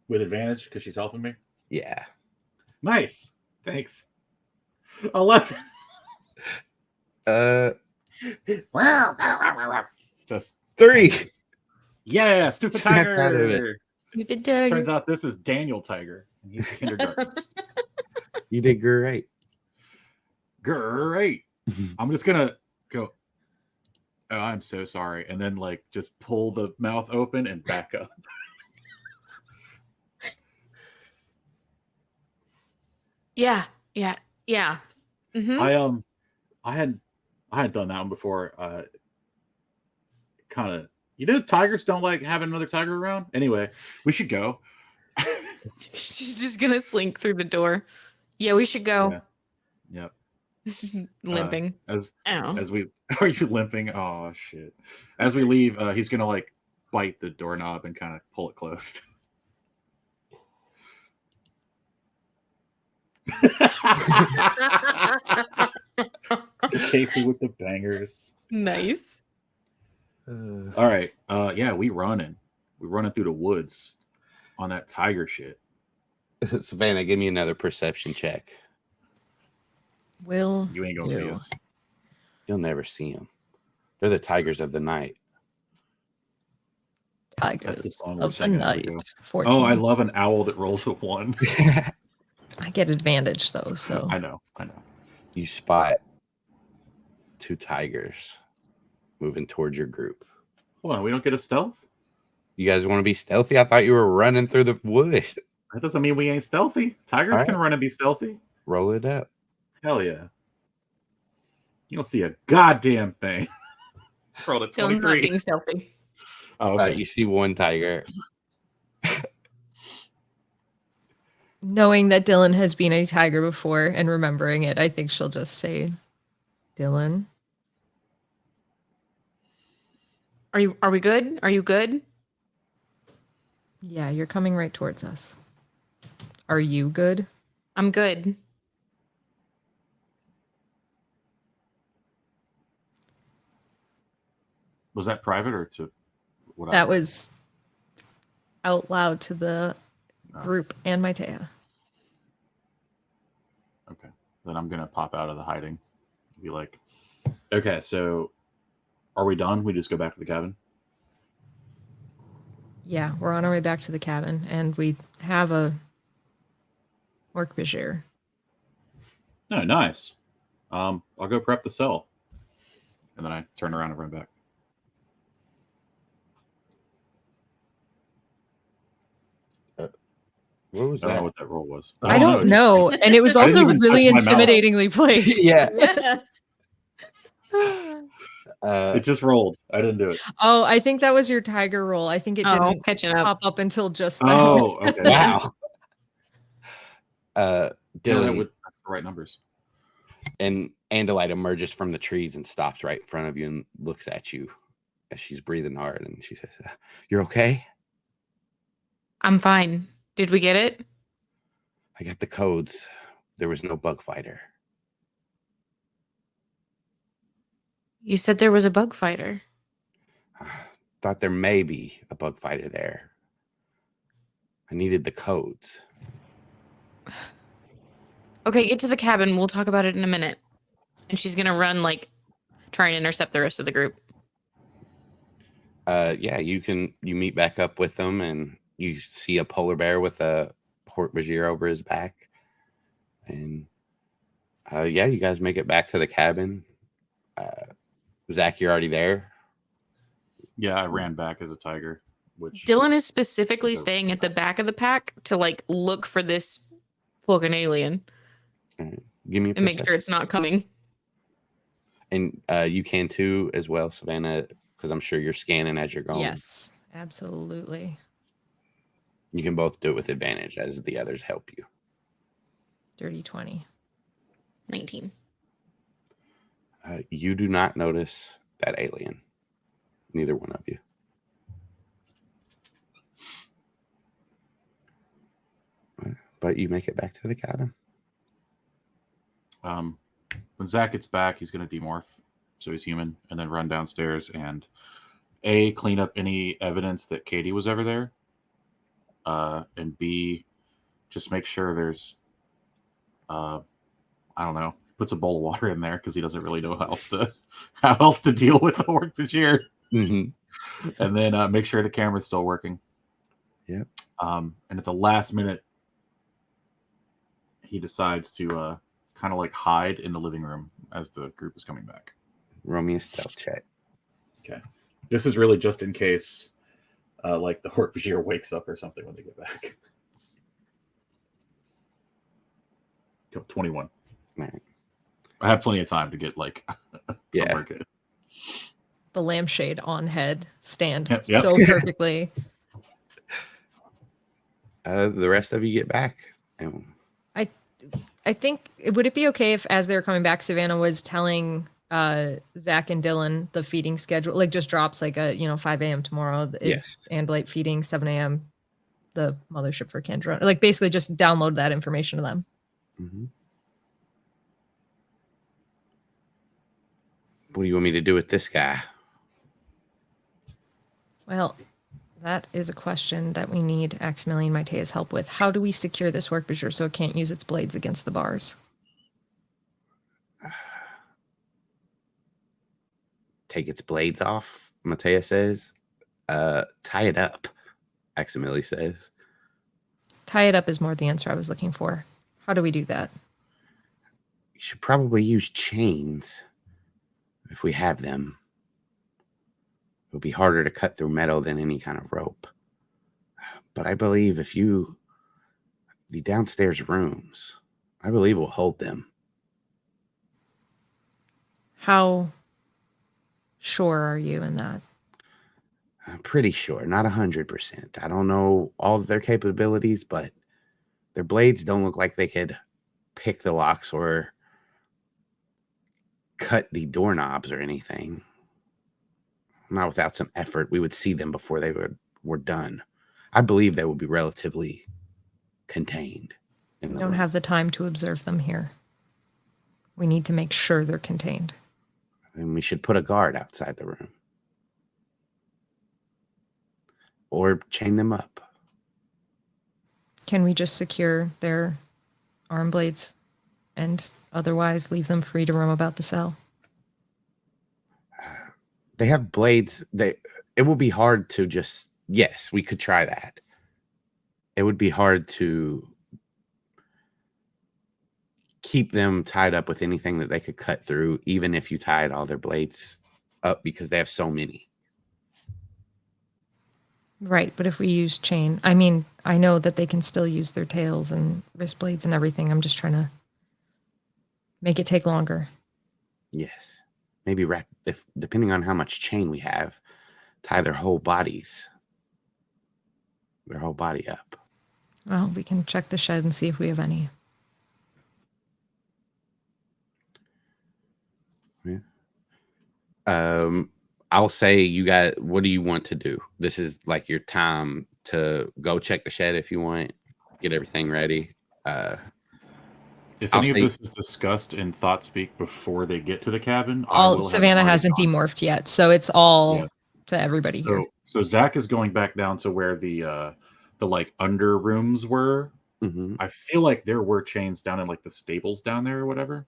With advantage because she's helping me. Yeah. Nice. Thanks. 11. Just 3. yeah, stupid Snapped out of it. tiger. Stupid tiger. Turns out this is Daniel Tiger. And he's kindergarten. You did great. Great. I'm just gonna go. Oh, I'm so sorry, and then like just pull the mouth open and back up. Yeah. Mm-hmm. I had done that one before. Kind of, tigers don't like having another tiger around. Anyway, we should go. She's just gonna slink through the door. Yeah, we should go. Yeah. Yep. Limping. As Ow. we are you limping? Oh shit! As we leave, he's gonna like bite the doorknob and kind of pull it closed. Casey with the bangers. Nice. All right. Yeah, we running through the woods on that tiger shit. Savannah, give me another perception check. Will You ain't gonna see us. You'll never see them. They're the tigers of the night. Tigers the song we of the sang a minute night. ago. 14. Oh, I love an owl that rolls a 1. I get advantage though, so I know. You spot 2 tigers moving towards your group. Hold on, we don't get a stealth? You guys want to be stealthy? I thought you were running through the woods. That doesn't mean we ain't stealthy. Tigers All can right. run and be stealthy. Roll it up. Hell yeah. You don't see a goddamn thing. Rolled a Dylan's not 23. being stealthy. Oh, okay. You see one tiger. knowing that Dylan has been a tiger before and remembering it, I think she'll just say, Dylan. Are we good? Are you good? Yeah, you're coming right towards us. Are you good? I'm good. Was that private or to what? That was out loud to the Oh. group and my Taya. Okay. Then I'm gonna pop out of the hiding. Be like, okay, so are we done? We just go back to the cabin? Yeah, we're on our way back to the cabin, and we have a orc bashir. No, nice. I'll go prep the cell. And then I turn around and run back. What was I don't know that? what that roll was. I don't know. And it was I didn't also even really touch my mouth. intimidatingly placed. Yeah. It just rolled. I didn't do it. Oh, I think that was your tiger roll. I think it didn't catching up. pop up until just then. Oh, okay. Wow. Yeah, Dylan that's the right numbers. and Andalite emerges from the trees and stops right in front of you and looks at you as she's breathing hard. And she says, "You're okay? I'm fine. Did we get it? I got the codes. There was no bug fighter." You said there was a bug fighter. Thought there may be a bug fighter there. I needed the codes. Okay, get to the cabin. We'll talk about it in a minute. And she's gonna run, like, try and intercept the rest of the group. Yeah, you meet back up with them and you see a polar bear with a port bajir over his back. And yeah, you guys make it back to the cabin. Zach, you're already there. Yeah, I ran back as a tiger. Which Dylan is specifically staying at the back of the pack to, like, look for this fucking alien Give me a and make perception. sure it's not coming. And you can too as well, Savannah, because I'm sure you're scanning as you're going. Yes, absolutely. You can both do it with advantage as the others help you. Dirty 20. 19. You do not notice that alien. Neither one of you. but you make it back to the cabin. When Zac gets back, he's going to demorph, so he's human, and then run downstairs and clean up any evidence that Katie was ever there, and B, just make sure there's, I don't know, puts a bowl of water in there because he doesn't really know how else to deal with the Hork Bajir. Mm-hmm. And then make sure the camera's still working. Yep. And at the last minute, he decides to kind of like hide in the living room as the group is coming back. Roll me a stealth check. Okay. This is really just in case like the Hork Bajir wakes up or something when they get back. 21. Right. I have plenty of time to get like somewhere good. The lampshade on head stand Yep. so perfectly. The rest of you get back. And I think, would it be okay if, as they're coming back, Savannah was telling Zac and Dylan the feeding schedule, like just drops like a 5 a.m. tomorrow. It's Andalite feeding, 7 a.m. the mothership for Kendra. Like basically just download that information to them. Mm-hmm. What do you want me to do with this guy? Well, that is a question that we need Aximilian Maitea's help with. How do we secure this Hork Bajir so it can't use its blades against the bars? Take its blades off, Matea says. Tie it up, Aximili says. Tie it up is more the answer I was looking for. How do we do that? You should probably use chains if we have them. It would be harder to cut through metal than any kind of rope. But I believe the downstairs rooms, I believe will hold them. How sure are you in that? I'm pretty sure, not 100%. I don't know all of their capabilities, but their blades don't look like they could pick the locks or cut the doorknobs or anything. Not without some effort. We would see them before they were done. I believe they would be relatively contained. We don't have the time to observe them here. We need to make sure they're contained. And we should put a guard outside the room. Or chain them up. Can we just secure their arm blades and otherwise leave them free to roam about the cell? They have blades. It will be hard to just... Yes, we could try that. It would be hard to keep them tied up with anything that they could cut through, even if you tied all their blades up, because they have so many. Right, but if we use chain, I mean, I know that they can still use their tails and wrist blades and everything. I'm just trying to make it take longer. Yes. Maybe depending on how much chain we have, tie their whole body up. Well, we can check the shed and see if we have any. Yeah. I'll say what do you want to do? This is like your time to go check the shed if you want, get everything ready. If any of this is discussed in thought speak before they get to the cabin, Savannah hasn't demorphed yet, so it's all to everybody here. So Zac is going back down to where the like under rooms were. Mm-hmm. I feel like there were chains down in like the stables down there or whatever.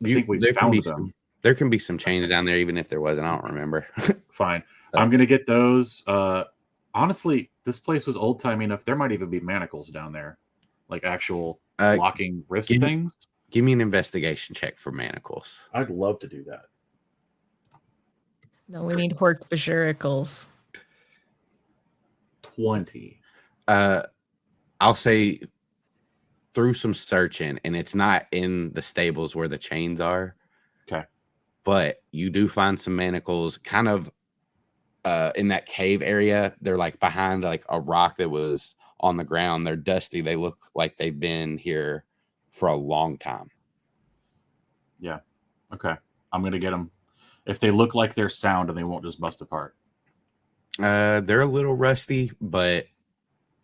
I think we found them. There can be some chains down there, even if there wasn't. I don't remember. Fine. I'm gonna get those. Honestly, this place was old timey enough. There might even be manacles down there, like actual locking wrist things. Give me an investigation check for manacles. I'd love to do that. No, we need Hork Bajiricles. 20. I'll say through some searching, and it's not in the stables where the chains are. Okay. But you do find some manacles kind of in that cave area. They're like behind like a rock that was on the ground. They're dusty. They look like they've been here for a long time. Yeah. Okay. I'm going to get them. If they look like they're sound and they won't just bust apart. They're a little rusty, but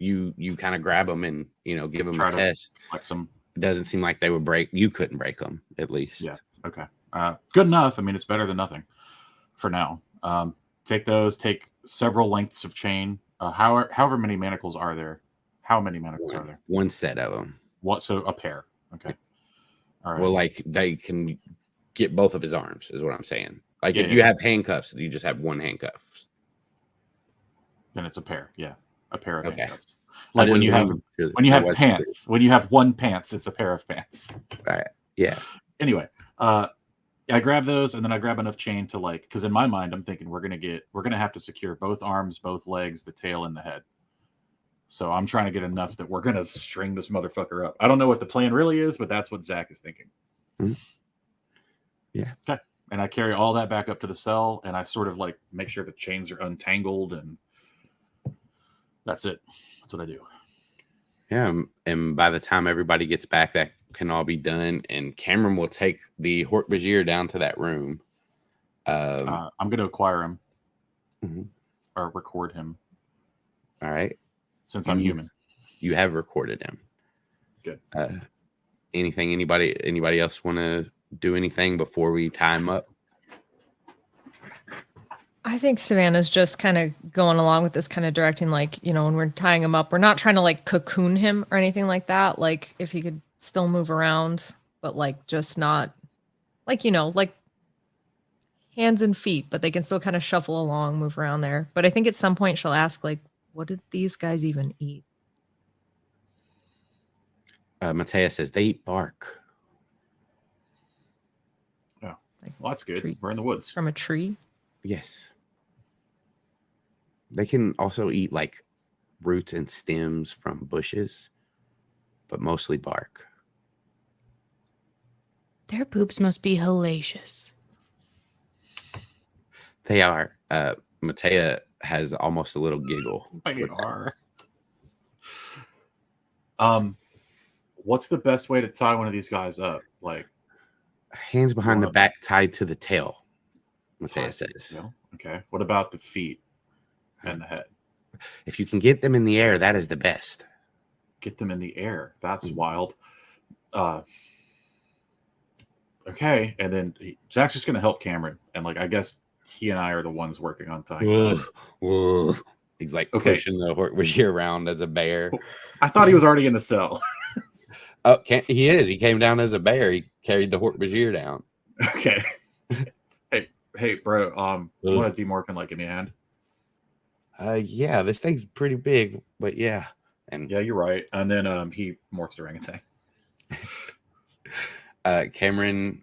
you kind of grab them and give them Try a to test. flex them. It doesn't seem like they would break. You couldn't break them, at least. Yeah. Okay. Good enough. I mean, it's better than nothing for now. Take those. Take several lengths of chain. However many manacles are there? How many manacles are there? One set of them. What? So a pair. Okay. All right. Well, like they can get both of his arms, is what I'm saying. Like if you have handcuffs, you just have one handcuff. Then it's a pair. Yeah, a pair of Okay. handcuffs. Like when you have pants. When you have one pants, it's a pair of pants. All right. Yeah. Anyway, I grab those and then I grab enough chain to because in my mind I'm thinking we're gonna have to secure both arms, both legs, the tail, and the head. So I'm trying to get enough that we're gonna string this motherfucker up. I don't know what the plan really is, but that's what Zac is thinking. Mm-hmm. Yeah. Okay. And I carry all that back up to the cell, and I sort of make sure the chains are untangled, and that's it. That's what I do. Yeah. And by the time everybody gets back, that can all be done. And Cameron will take the Hork-Bajir down to that room. I'm going to acquire him mm-hmm. or record him. All right. Since I'm human. You have recorded him. Good. Anything? Anybody else want to do anything before we tie him up? I think Savannah's just kind of going along with this, kind of directing, when we're tying him up, we're not trying to cocoon him or anything like that. Like if he could still move around, but just not hands and feet, but they can still kind of shuffle along, move around there. But I think at some point she'll ask, what did these guys even eat? Matea says they eat bark. Yeah. Well, that's good. We're in the woods. From a tree? Yes. They can also eat roots and stems from bushes, but mostly bark. Their boobs must be hellacious. They are. Matea has almost a little giggle. They are. What's the best way to tie one of these guys up? Hands behind the back, tied to the tail. Matea says. Okay. What about the feet and the head? If you can get them in the air, that is the best. Get them in the air. That's wild. Okay. And then Zac's just going to help Cameron. And I guess he and I are the ones working on tying. Whoa. He's pushing the Hork-Bajir around as a bear. I thought he was already in the cell. Oh, he is. He came down as a bear. He carried the Hork-Bajir down. Okay. Hey, bro. You want to demorph in your hand? Yeah, this thing's pretty big, but yeah. And yeah, you're right. And then he morphs the orangutan. Cameron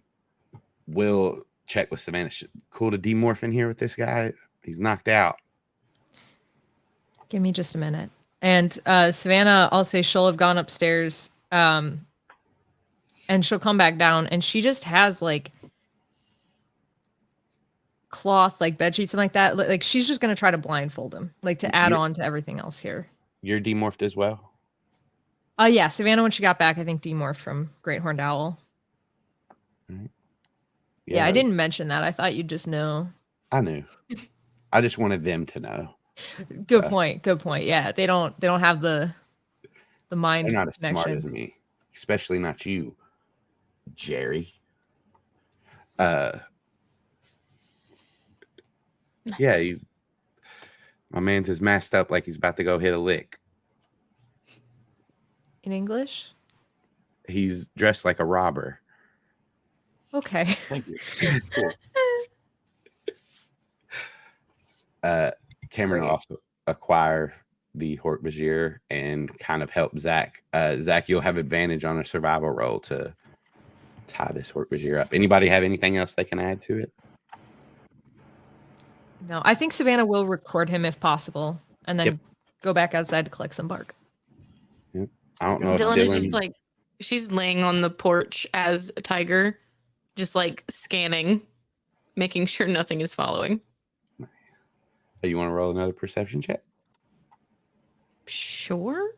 will check with Savannah. Cool to demorph in here with this guy. He's knocked out. Give me just a minute. And Savannah, I'll say she'll have gone upstairs, and she'll come back down, and she just has cloth, bed sheets, something like that. She's just gonna try to blindfold him, to add on to everything else here. You're demorphed as well? Yeah, Savannah, when she got back, I think demorphed from Great Horned Owl. Right. Yeah, I didn't mention that. I thought you'd just know. I knew. I just wanted them to know. Good point. Yeah, they don't have the mind. They're not as connection. smart as me, especially not you, Jerry. Nice. Yeah, my man's is masked up like he's about to go hit a lick. In English? He's dressed like a robber. Okay. Thank you. Cool. Cameron will also acquire the Hork-Bajir and kind of help Zac. Zac, you'll have advantage on a survival roll to tie this Hork-Bajir up. Anybody have anything else they can add to it? No, I think Savannah will record him if possible, and then go back outside to collect some bark. Yep. I don't know if Dylan is Dylan... just she's laying on the porch as a tiger, just scanning, making sure nothing is following. You want to roll another perception check? Sure.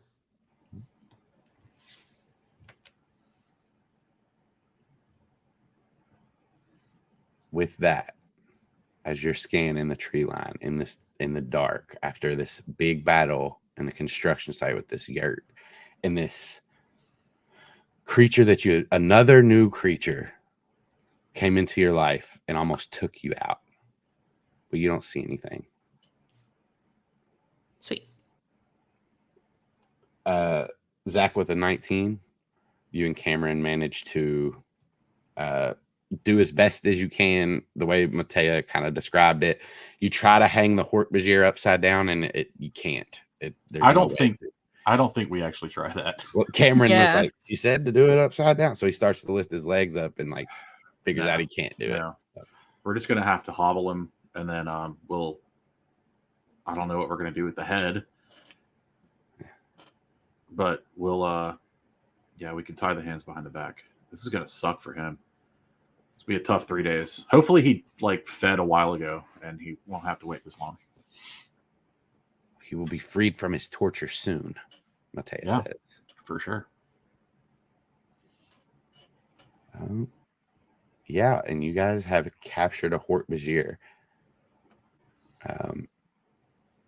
With that, as you're scanning the tree line in the dark after this big battle in the construction site with this Yeerk and this creature that another new creature came into your life and almost took you out, but you don't see anything. Sweet. Zac with a 19, you and Cameron managed to do as best as you can the way Matea kind of described it. You try to hang the Hork-Bajir upside down and you can't. I don't think we actually try that. Well, Cameron was Yeah. like, she said to do it upside down. So he starts to lift his legs up and like figures out he can't do it. So. We're just gonna have to hobble him, and then I don't know what we're gonna do with the head. But we'll we can tie the hands behind the back. This is gonna suck for him. It's gonna be a tough 3 days. Hopefully he like fed a while ago and he won't have to wait this long. He will be freed from his torture soon, Matea says. For sure. Yeah, and you guys have captured a Hork-Bajir.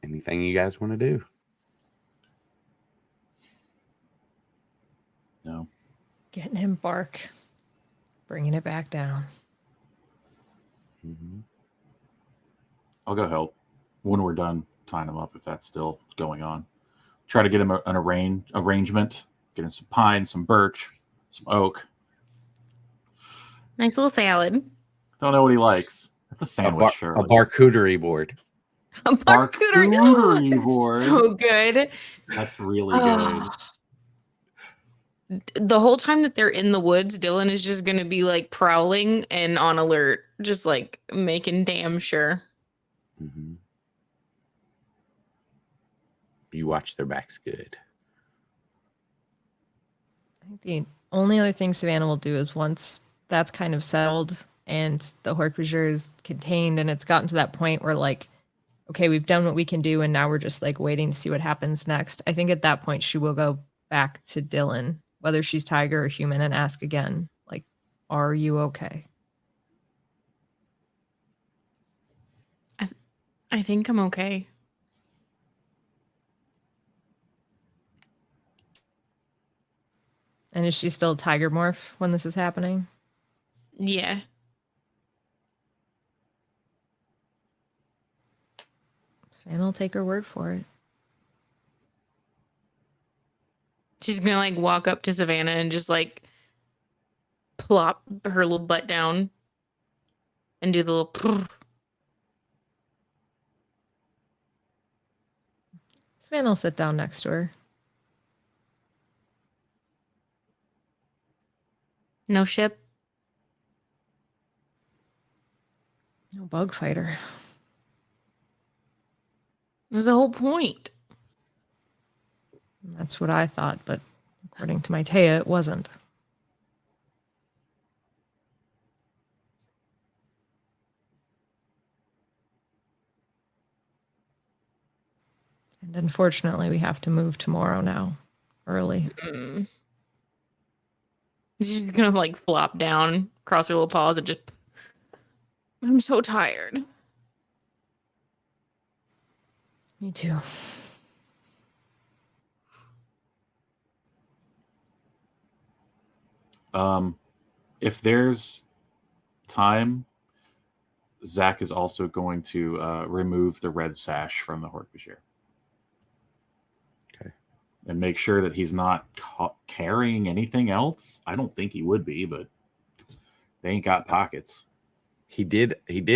Anything you guys want to do? No. Getting him bark. Bringing it back down. Mm-hmm. I'll go help when we're done tying him up if that's still going on. Try to get him an arrangement. Get him some pine, some birch, some oak. Nice little salad. Don't know what he likes. That's a sandwich, A barcouterie board. A Barcouterie board. So good. That's really good. The whole time that they're in the woods, Dylan is just going to be like prowling and on alert, just like making damn sure. Mm-hmm. You watch their backs good. I think the only other thing Savannah will do is once that's kind of settled and the Hork-Bajir is contained and it's gotten to that point where like, okay, we've done what we can do and now we're just like waiting to see what happens next. I think at that point she will go back to Dylan, whether she's tiger or human, and ask again, like, are you okay? I think I'm okay. And is she still tiger morph when this is happening? Yeah. Savannah will take her word for it. She's gonna like walk up to Savannah and just like plop her little butt down and do the little poof. Savannah will sit down next to her. No ship. No bug fighter. It was the whole point. That's what I thought, but according to Matea, it wasn't. And unfortunately, we have to move tomorrow now, early. She's gonna like flop down, cross her little paws, and just. I'm so tired. Me too. If there's time, Zac is also going to remove the red sash from the Hork-Bajir. Okay. And make sure that he's not carrying anything else. I don't think he would be, but they ain't got pockets. He did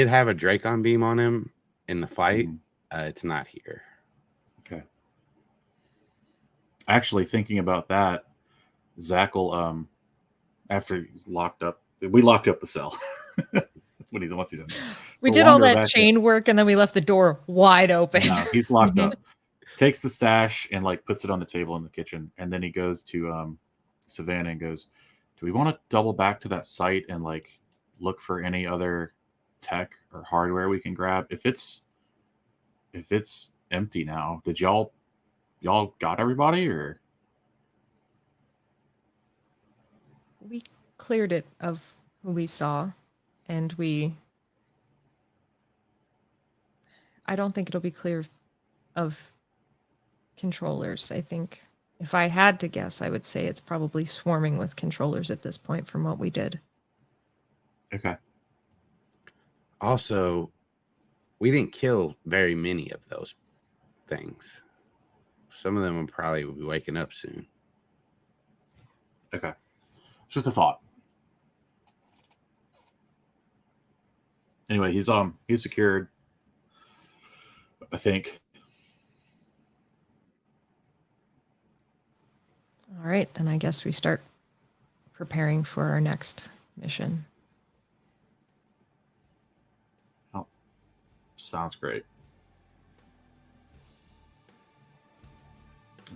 have a Dracon beam on him in the fight. Mm-hmm. It's not here. Okay. Actually, thinking about that, Zac will after he's locked up. We locked up the cell once he's in there. We did all that chain work and then we left the door wide open. No, he's locked up. Takes the stash and like puts it on the table in the kitchen, and then he goes to Savannah and goes, "Do we want to double back to that site and like look for any other tech or hardware we can grab? If it's empty now, did y'all got everybody or?" We cleared it of who we saw, and I don't think it'll be clear of controllers. I think if I had to guess, I would say it's probably swarming with controllers at this point from what we did. Okay. Also, we didn't kill very many of those things. Some of them will probably be waking up soon. Okay. It's just a thought. Anyway, he's secured, I think. All right, then I guess we start preparing for our next mission. Oh, sounds great.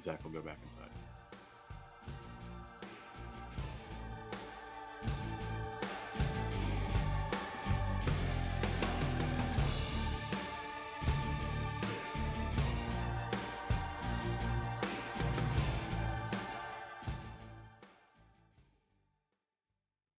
Zac will go back inside.